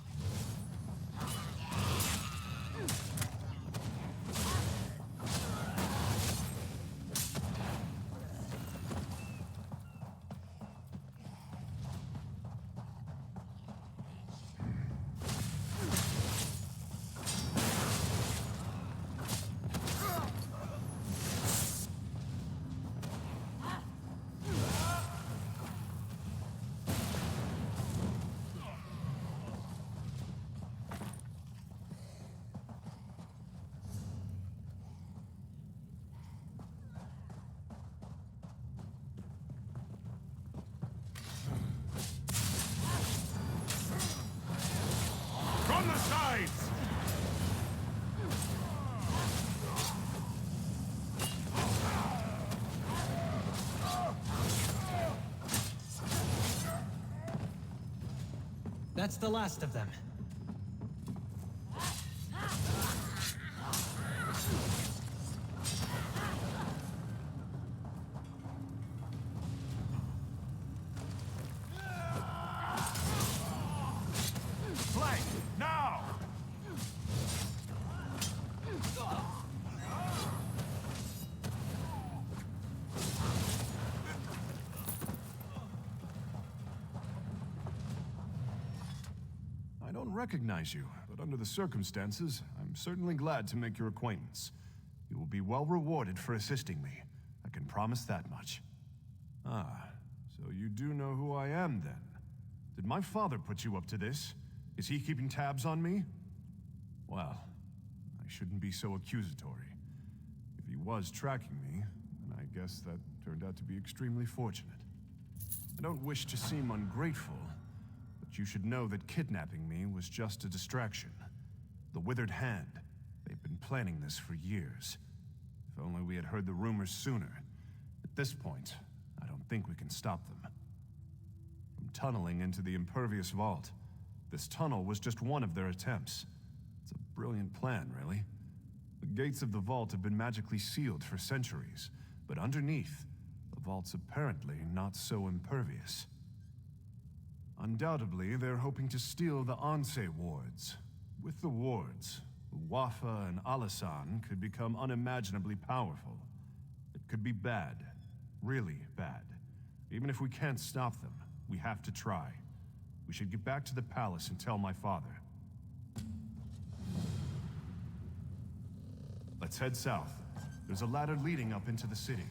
From the sides! That's the last of them. Flank! Now! I don't recognize you, but under the circumstances, I'm certainly glad to make your acquaintance. You will be well rewarded for assisting me. I can promise that much. Ah, so you do know who I am, then? Did my father put you up to this? Is he keeping tabs on me? Well, I shouldn't be so accusatory. If he was tracking me, then I guess that turned out to be extremely fortunate. I don't wish to seem ungrateful, but you should know that kidnapping me was just a distraction. The Withered Hand, they've been planning this for years. If only we had heard the rumors sooner. At this point, I don't think we can stop them. From tunneling into the impervious vault, this tunnel was just one of their attempts. It's a brilliant plan, really. The gates of the vault have been magically sealed for centuries, but underneath, the vault's apparently not so impervious. Undoubtedly, they're hoping to steal the Anse wards. With the wards, Wafa and Alasan could become unimaginably powerful. It could be bad. Really bad. Even if we can't stop them, we have to try. We should get back to the palace and tell my father. Let's head south. There's a ladder leading up into the city.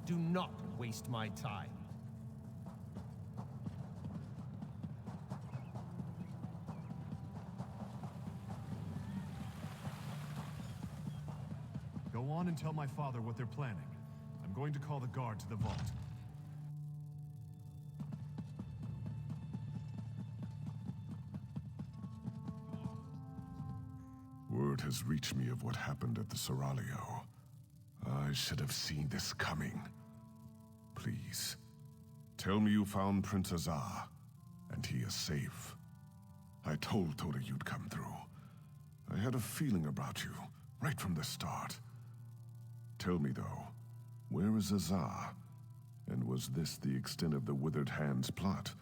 Do not waste my time. Go on and tell my father what they're planning. I'm going to call the guard to the vault. Word has reached me of what happened at the Seraglio. I should have seen this coming. Please, tell me you found Prince Azar, and he is safe. I told Toda you'd come through. I had a feeling about you, right from the start. Tell me, though, where is Azar? And was this the extent of the Withered Hand's plot?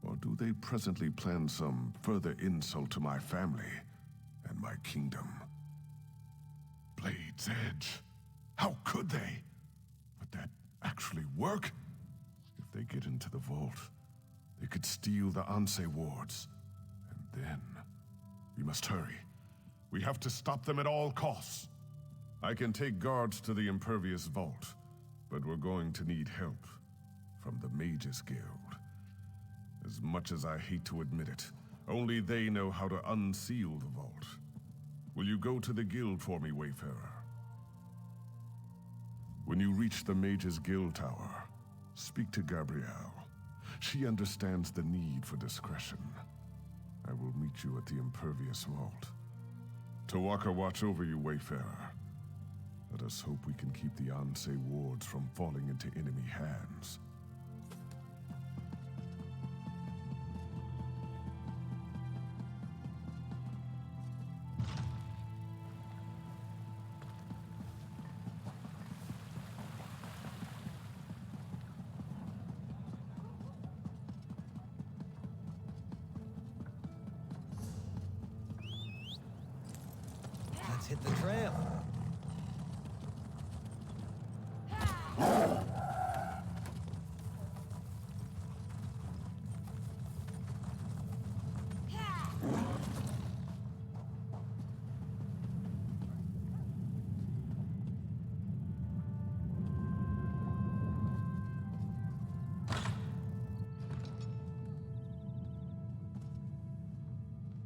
Or do they presently plan some further insult to my family and my kingdom? Blade's Edge. How could they? Would that actually work? If they get into the vault, they could steal the Anse wards. And then, we must hurry. We have to stop them at all costs. I can take guards to the impervious vault, but we're going to need help from the Mages Guild. As much as I hate to admit it, only they know how to unseal the vault. Will you go to the guild for me, Wayfarer? When you reach the Mages Guild Tower, speak to Gabrielle. She understands the need for discretion. I will meet you at the impervious vault. Tawaka watch over you, Wayfarer. Let us hope we can keep the Anse wards from falling into enemy hands. Let's hit the trail.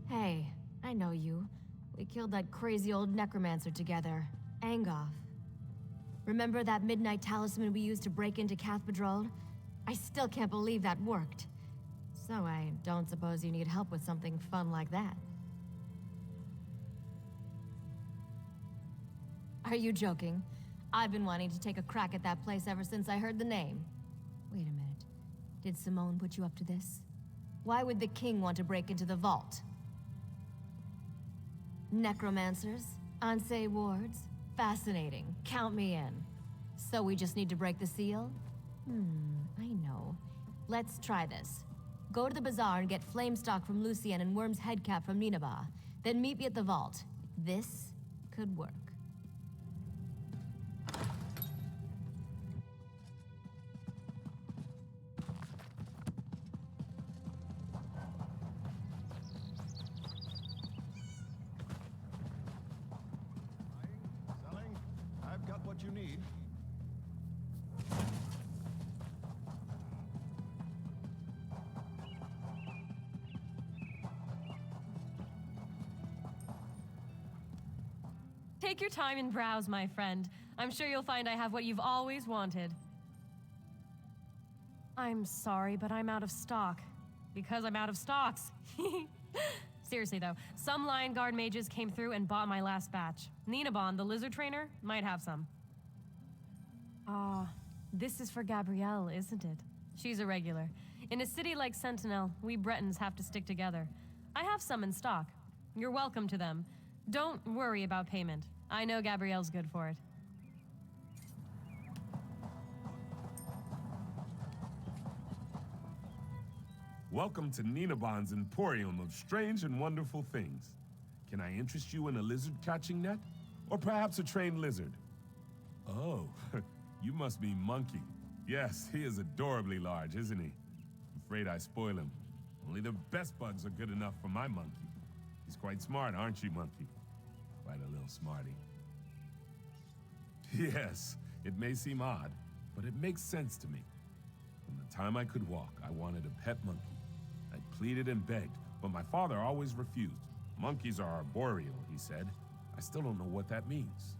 Hey, I know you. We killed that crazy old necromancer together, Angoff. Remember that midnight talisman we used to break into Cathedral? I still can't believe that worked. So I don't suppose you need help with something fun like that. Are you joking? I've been wanting to take a crack at that place ever since I heard the name. Wait a minute. Did Simone put you up to this? Why would the king want to break into the vault? Necromancers? Anse wards? Fascinating. Count me in. So we just need to break the seal? I know. Let's try this. Go to the bazaar and get flame stock from Lucien and Worm's headcap from Nineveh. Then meet me at the vault. This could work. Selling? I've got what you need. Take your time and browse, my friend. I'm sure you'll find I have what you've always wanted. I'm sorry, but I'm out of stock. Because I'm out of stocks. Seriously though, some Lion Guard mages came through and bought my last batch. Ninabon, the lizard trainer, might have some. This is for Gabrielle, isn't it? She's a regular. In a city like Sentinel, we Bretons have to stick together. I have some in stock. You're welcome to them. Don't worry about payment. I know Gabrielle's good for it. Welcome to Ninabon's Emporium of strange and wonderful things. Can I interest you in a lizard catching net? Or perhaps a trained lizard? Oh, you must be Monkey. Yes, he is adorably large, isn't he? I'm afraid I spoil him. Only the best bugs are good enough for my monkey. He's quite smart, aren't you, Monkey? Quite a little smarty. Yes, it may seem odd, but it makes sense to me. From the time I could walk, I wanted a pet monkey. I pleaded and begged, but my father always refused. Monkeys are arboreal, he said. I still don't know what that means.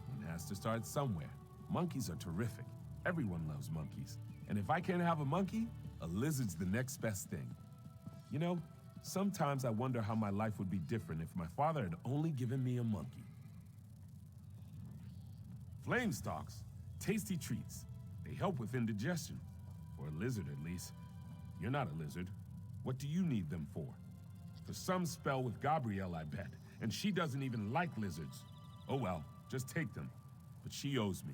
One has to start somewhere. Monkeys are terrific. Everyone loves monkeys. And if I can't have a monkey, a lizard's the next best thing. You know, sometimes I wonder how my life would be different if my father had only given me a monkey. Flame stalks, tasty treats. They help with indigestion. For a lizard, at least. You're not a lizard. What do you need them for? For some spell with Gabrielle, I bet. And she doesn't even like lizards. Oh well, just take them. But she owes me.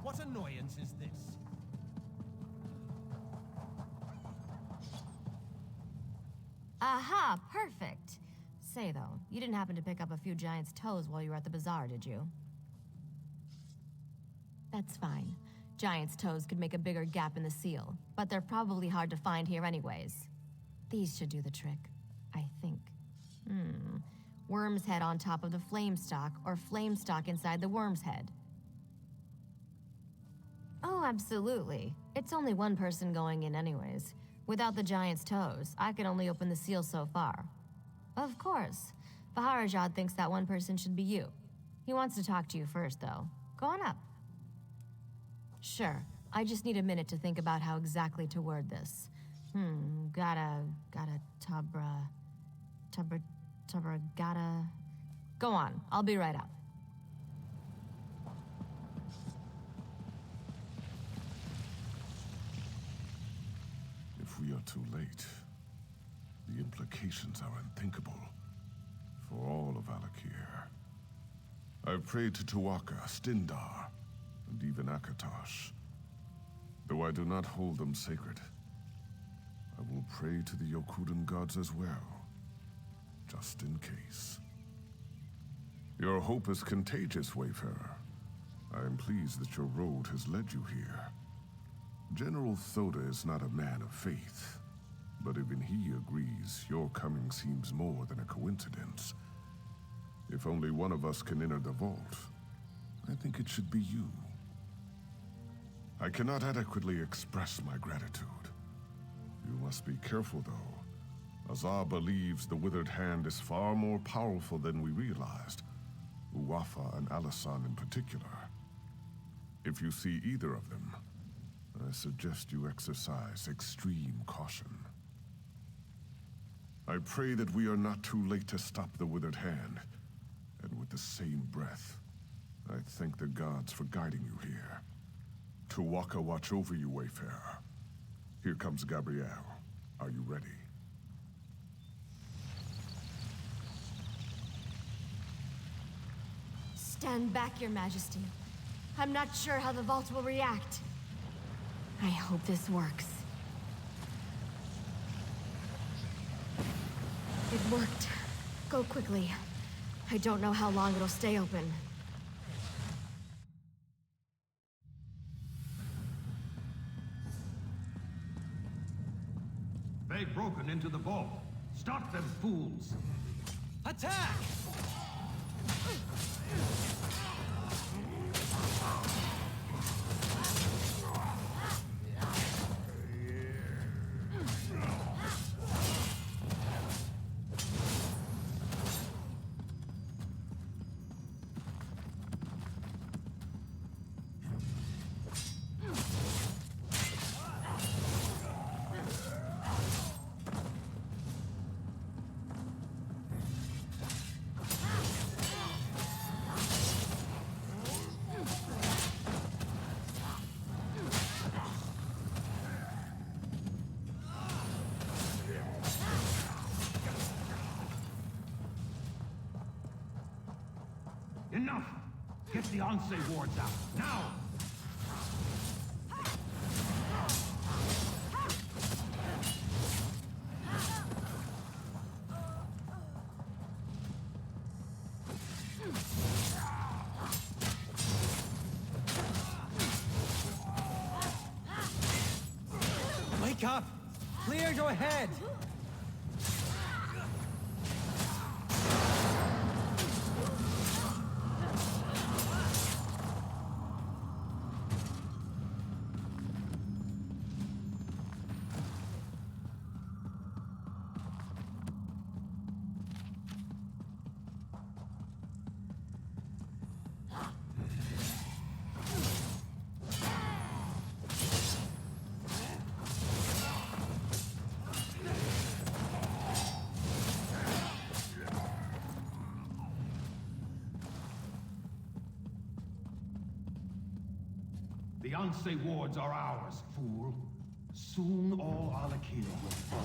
What annoyance is this? Aha, perfect. Say though, you didn't happen to pick up a few giant's toes while you were at the bazaar, did you? That's fine. Giant's toes could make a bigger gap in the seal, but they're probably hard to find here anyways. These should do the trick, I think. Worm's head on top of the flame stalk, or flame stalk inside the worm's head. Oh, absolutely. It's only one person going in anyways. Without the giant's toes, I can only open the seal so far. Of course. Baharajad thinks that one person should be you. He wants to talk to you first, though. Go on up. Sure. I just need a minute to think about how exactly to word this. Gotta, gotta... Go on. I'll be right up. If we are too late, the implications are unthinkable for all of Alakir. I've prayed to Tuaka, Stindar, and even Akatosh. Though I do not hold them sacred, I will pray to the Yokudan gods as well, just in case. Your hope is contagious, Wayfarer. I am pleased that your road has led you here. General Thoda is not a man of faith, but even he agrees your coming seems more than a coincidence. If only one of us can enter the vault, I think it should be you. I cannot adequately express my gratitude. You must be careful, though. Azar believes the Withered Hand is far more powerful than we realized. Uwafa and Alasan in particular. If you see either of them, I suggest you exercise extreme caution. I pray that we are not too late to stop the Withered Hand. And with the same breath, I thank the gods for guiding you here. Tuwaka watch over you, Wayfarer. Here comes Gabrielle. Are you ready? Stand back, Your Majesty. I'm not sure how the vault will react. I hope this works. It worked. Go quickly. I don't know how long it'll stay open. They've broken into the vault. Stop them fools! Attack! Enough! Get the Onse wards out, now! Wake up! Clear your head! The Onse wards are ours, fool. Soon all Alakir will fall.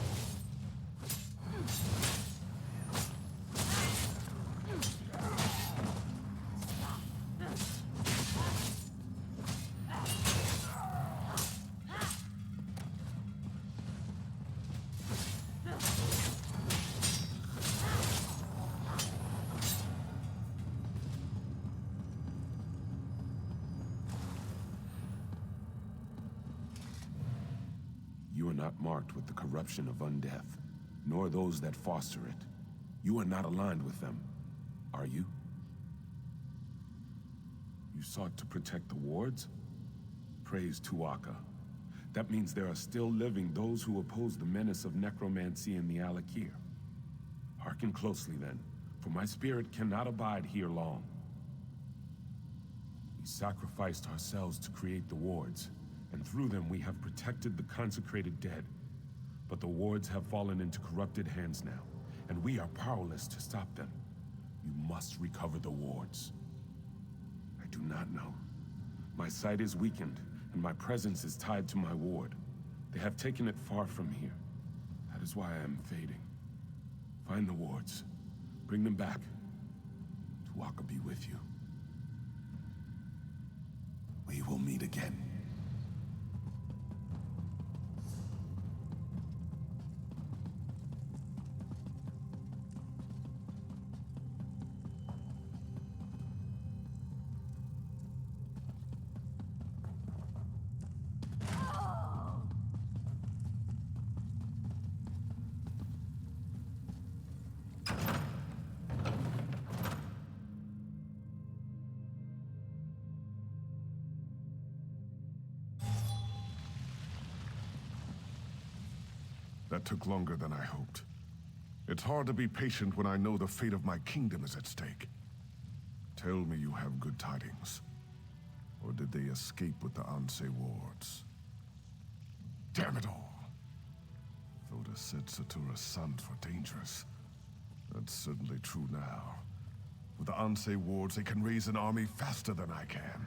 You are not marked with the corruption of undeath, nor those that foster it. You are not aligned with them, are you? You sought to protect the wards? Praise Tuaka. That means there are still living those who oppose the menace of necromancy in the Alakir. Hearken closely then, for my spirit cannot abide here long. We sacrificed ourselves to create the wards, and through them we have protected the consecrated dead. But the wards have fallen into corrupted hands now, and we are powerless to stop them. You must recover the wards. I do not know. My sight is weakened, and my presence is tied to my ward. They have taken it far from here. That is why I am fading. Find the wards. Bring them back. Tuaka be with you. We will meet again. That took longer than I hoped. It's hard to be patient when I know the fate of my kingdom is at stake. Tell me you have good tidings. Or did they escape with the Ansei wards? Damn it all! Thoda said Satura's sons were dangerous. That's certainly true now. With the Ansei wards, they can raise an army faster than I can.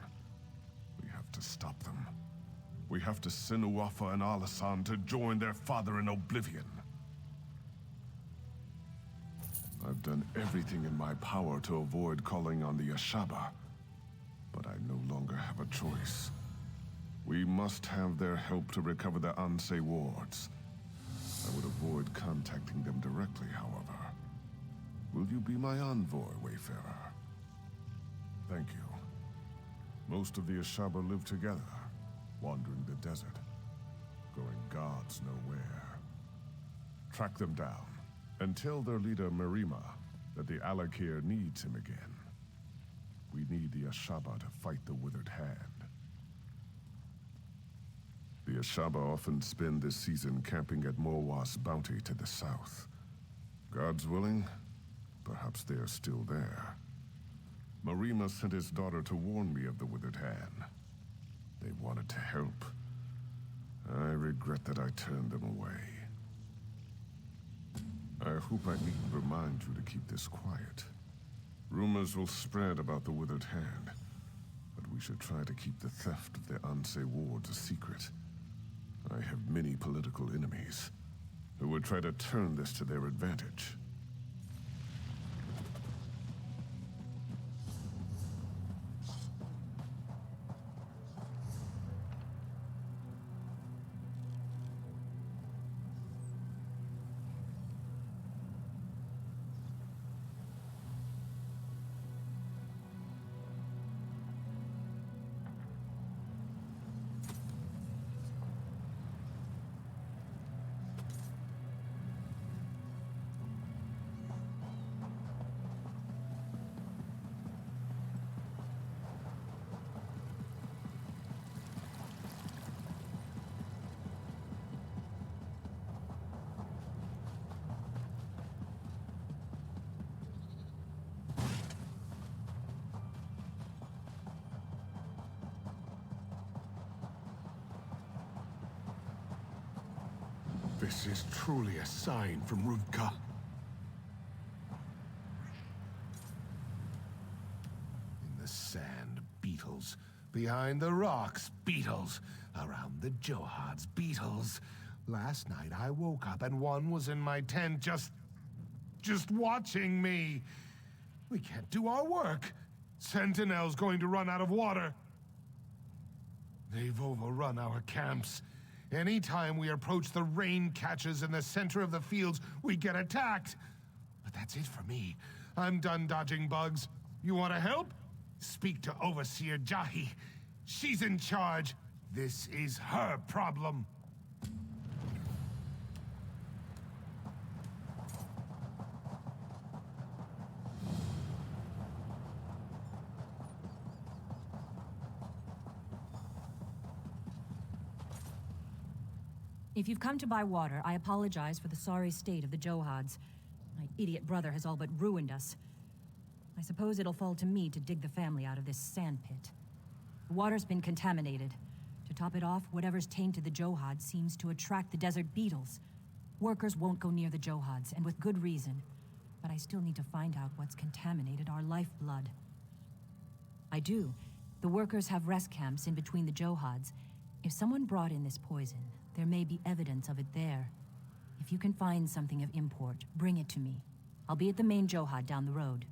We have to stop them. We have to send Uafa and Alasan to join their father in oblivion. I've done everything in my power to avoid calling on the Ashaba, but I no longer have a choice. We must have their help to recover the Ansei wards. I would avoid contacting them directly, however. Will you be my envoy, Wayfarer? Thank you. Most of the Ashaba live together, wandering the desert, going gods know where. Track them down, and tell their leader Marima that the Alakir needs him again. We need the Ashaba to fight the Withered Hand. The Ashaba often spend this season camping at Morwas Bounty to the south. God's willing, perhaps they are still there. Marima sent his daughter to warn me of the Withered Hand. They wanted to help. I regret that I turned them away. I hope I needn't remind you to keep this quiet. Rumors will spread about the Withered Hand, but we should try to keep the theft of the Ansei wards a secret. I have many political enemies who would try to turn this to their advantage. This is truly a sign from Rudka. In the sand, beetles. Behind the rocks, beetles. Around the Johads, beetles. Last night I woke up and one was in my tent just watching me. We can't do our work. Sentinel's going to run out of water. They've overrun our camps. Anytime we approach the rain catches in the center of the fields, we get attacked. But that's it for me. I'm done dodging bugs. You want to help? Speak to Overseer Jahi. She's in charge. This is her problem. If you've come to buy water, I apologize for the sorry state of the Johads. My idiot brother has all but ruined us. I suppose it'll fall to me to dig the family out of this sand pit. The water's been contaminated. To top it off, whatever's tainted the Johads seems to attract the desert beetles. Workers won't go near the Johads, and with good reason. But I still need to find out what's contaminated our lifeblood. I do. The workers have rest camps in between the Johads. If someone brought in this poison, there may be evidence of it there. If you can find something of import, bring it to me. I'll be at the main Johad down the road.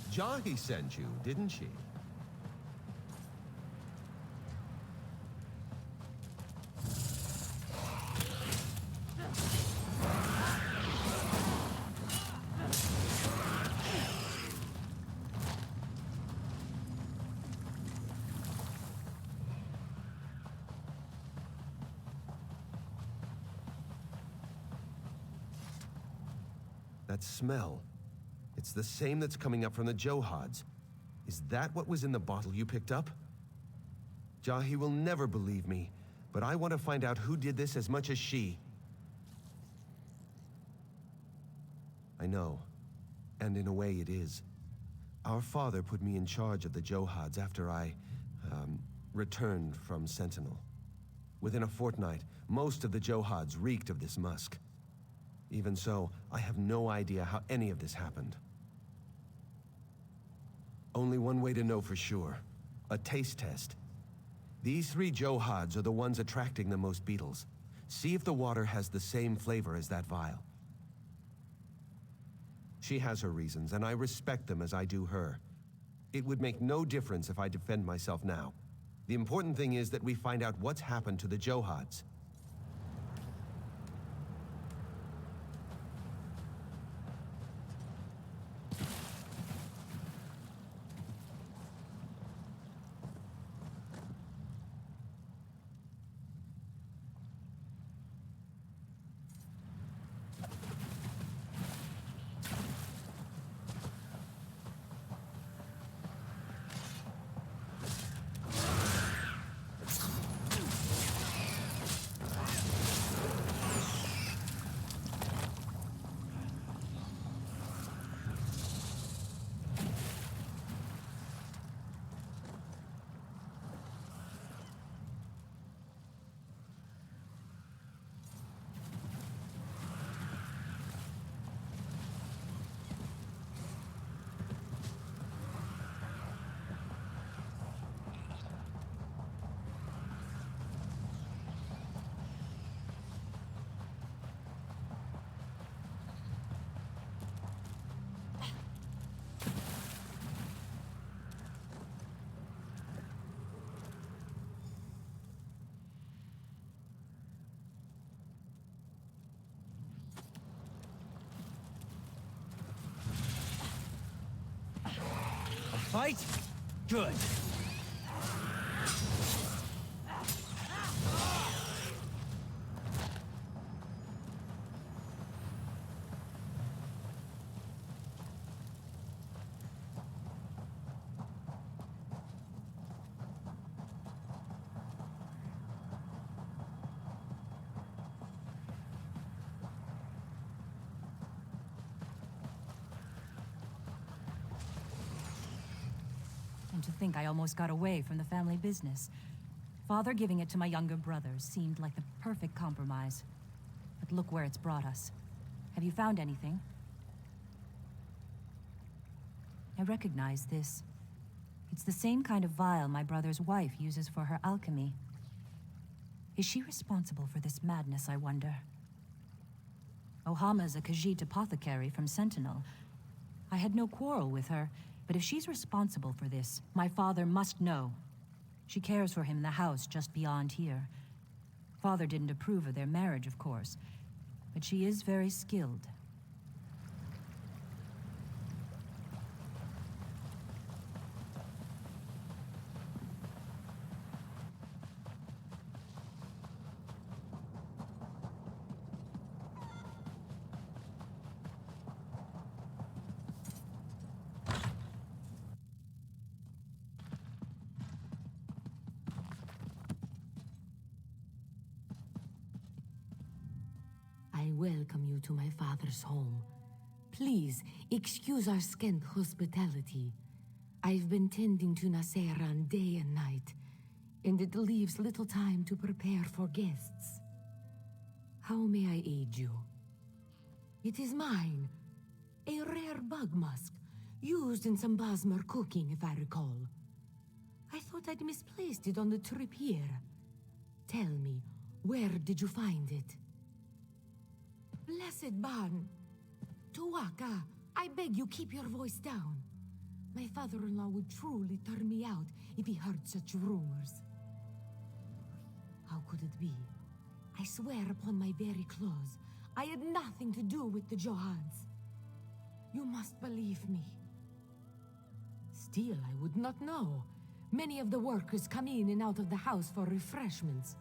Jahi sent you, didn't she? That smell. It's the same that's coming up from the Johads. Is that what was in the bottle you picked up? Jahi will never believe me, but I want to find out who did this as much as she. I know, and in a way it is. Our father put me in charge of the Johads after I, returned from Sentinel. Within a fortnight, most of the Johads reeked of this musk. Even so, I have no idea how any of this happened. Only one way to know for sure. A taste test. These 3 Johads are the ones attracting the most beetles. See if the water has the same flavor as that vial. She has her reasons, and I respect them as I do her. It would make no difference if I defend myself now. The important thing is that we find out what's happened to the Johads. fight? Good. And to think I almost got away from the family business. Father giving it to my younger brothers seemed like the perfect compromise. But look where it's brought us. Have you found anything? I recognize this. It's the same kind of vial my brother's wife uses for her alchemy. Is she responsible for this madness, I wonder? Ohama's a Khajiit apothecary from Sentinel. I had no quarrel with her, but if she's responsible for this, my father must know. She cares for him in the house just beyond here. Father didn't approve of their marriage, of course, but she is very skilled. I welcome you to my father's home. Please, excuse our scant hospitality. I've been tending to Naseran day and night, and it leaves little time to prepare for guests. How may I aid you? It is mine. A rare bug musk, used in some Basmar cooking, if I recall. I thought I'd misplaced it on the trip here. Tell me, where did you find it? Blessed Ban! Tuwaka, I beg you keep your voice down. My father-in-law would truly turn me out if he heard such rumors. How could it be? I swear upon my very clothes, I had nothing to do with the Johads. You must believe me. Still, I would not know. Many of the workers come in and out of the house for refreshments.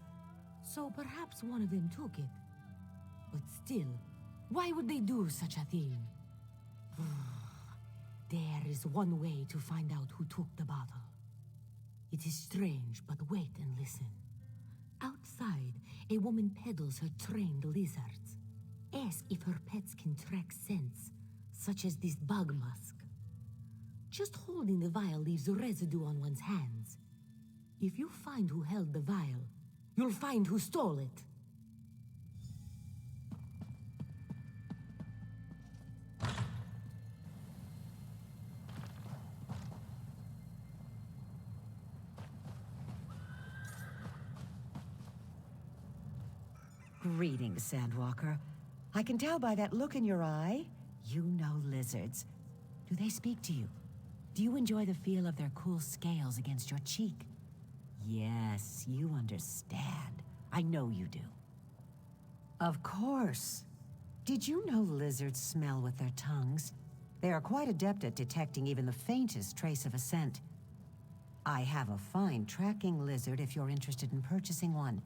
So perhaps one of them took it. But still, why would they do such a thing? There is one way to find out who took the bottle. It is strange, but wait and listen. Outside, a woman peddles her trained lizards. Ask if her pets can track scents, such as this bug musk. Just holding the vial leaves residue on one's hands. If you find who held the vial, you'll find who stole it. Greetings, Sandwalker. I can tell by that look in your eye, you know lizards. Do they speak to you? Do you enjoy the feel of their cool scales against your cheek? Yes, you understand. I know you do. Of course. Did you know lizards smell with their tongues? They are quite adept at detecting even the faintest trace of a scent. I have a fine tracking lizard if you're interested in purchasing one.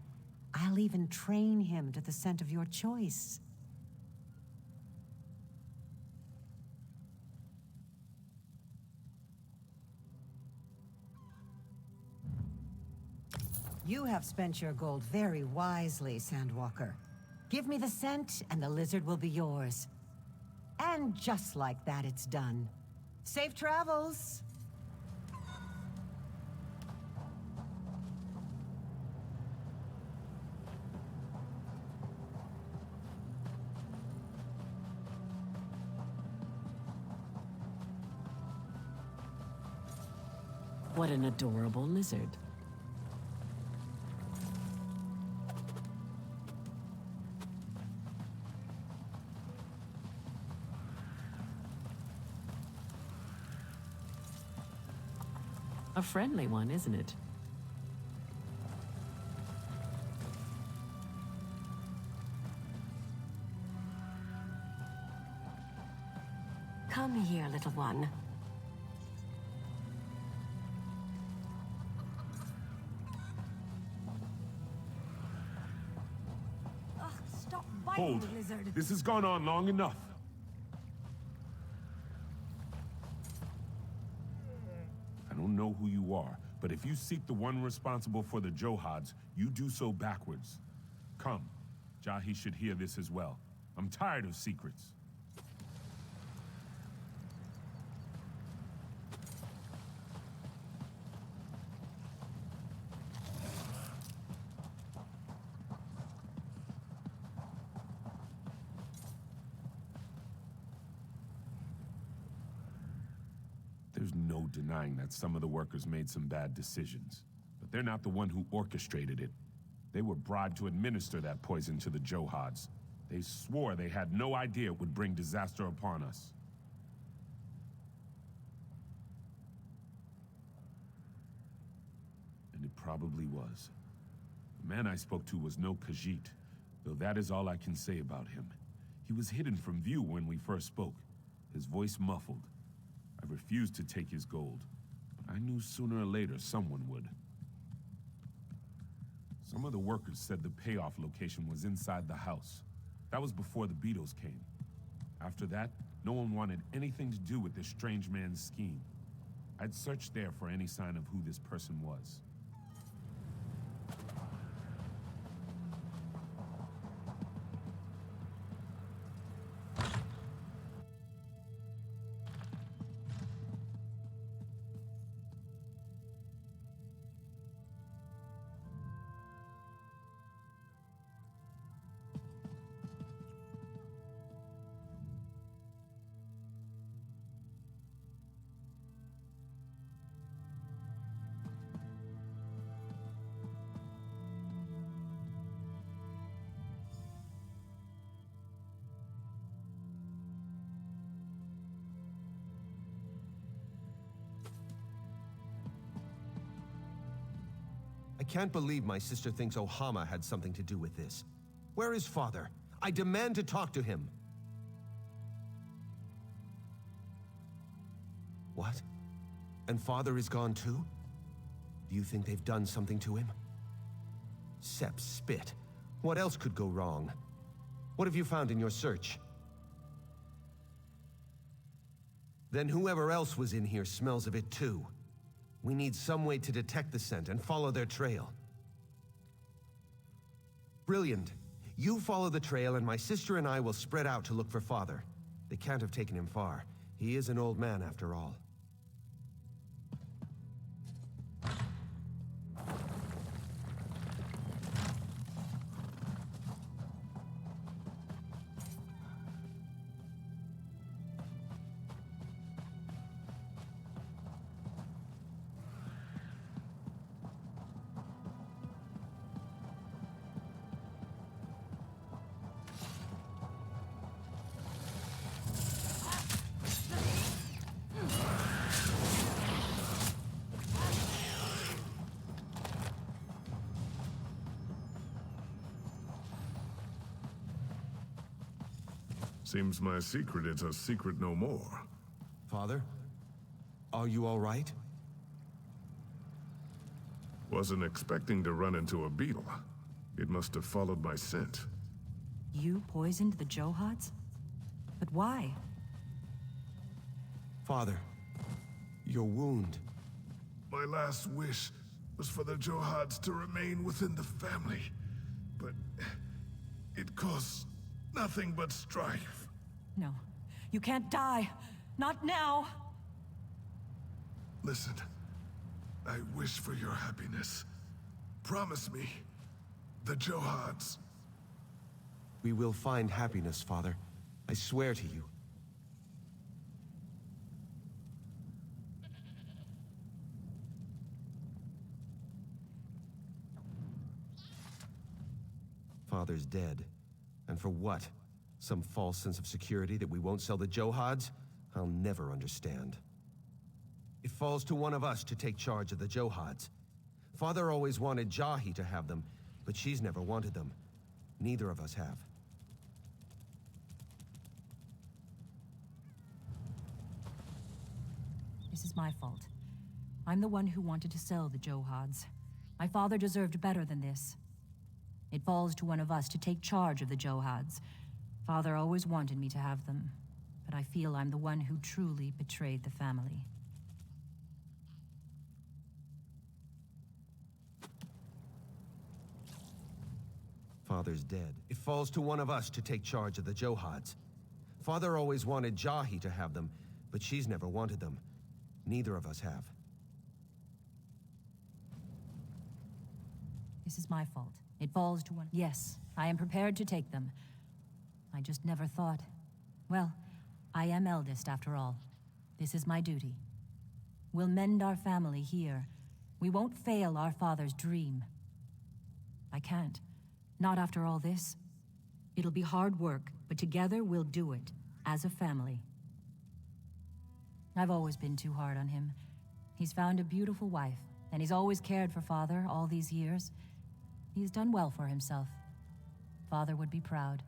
I'll even train him to the scent of your choice. You have spent your gold very wisely, Sandwalker. Give me the scent, and the lizard will be yours. And just like that, it's done. Safe travels! What an adorable lizard. A friendly one, isn't it? Come here, little one. Hold. Lizard. This has gone on long enough. I don't know who you are, but if you seek the one responsible for the Johads, you do so backwards. Come. Jahi should hear this as well. I'm tired of secrets. There's no denying that some of the workers made some bad decisions. But they're not the one who orchestrated it. They were bribed to administer that poison to the Johads. They swore they had no idea it would bring disaster upon us. And it probably was. The man I spoke to was no Khajiit, though that is all I can say about him. He was hidden from view when we first spoke, his voice muffled. I refused to take his gold, but I knew sooner or later someone would. Some of the workers said the payoff location was inside the house. That was before the beetles came. After that, no one wanted anything to do with this strange man's scheme. I'd searched there for any sign of who this person was. I can't believe my sister thinks Ohama had something to do with this. Where is Father? I demand to talk to him. What? And Father is gone too? Do you think they've done something to him? Sepp spit. What else could go wrong? What have you found in your search? Then whoever else was in here smells of it too. We need some way to detect the scent and follow their trail. Brilliant. You follow the trail and my sister and I will spread out to look for Father. They can't have taken him far. He is an old man after all. Seems my secret is a secret no more. Father? Are you all right? Wasn't expecting to run into a beetle. It must have followed my scent. You poisoned the Johads? But why? Father, your wound. My last wish was for the Johads to remain within the family. But it caused nothing but strife. No. You can't die. Not now. Listen, I wish for your happiness. Promise me, the Johads. We will find happiness, Father. I swear to you. Father's dead. And for what? Some false sense of security that we won't sell the Johads? I'll never understand. It falls to one of us to take charge of the Johads. Father always wanted Jahi to have them, but she's never wanted them. Neither of us have. This is my fault. I'm the one who wanted to sell the Johads. My father deserved better than this. It falls to one of us to take charge of the Johads. Father always wanted me to have them, but I feel I'm the one who truly betrayed the family. Father's dead. It falls to one of us to take charge of the Johads. Father always wanted Jahi to have them, but she's never wanted them. Neither of us have. This is my fault. It falls to one... Yes, I am prepared to take them. I just never thought... Well, I am eldest after all. This is my duty. We'll mend our family here. We won't fail our father's dream. I can't. Not after all this. It'll be hard work, but together we'll do it, as a family. I've always been too hard on him. He's found a beautiful wife, and he's always cared for Father all these years. He's done well for himself. Father would be proud.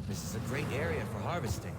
This is a great area for harvesting.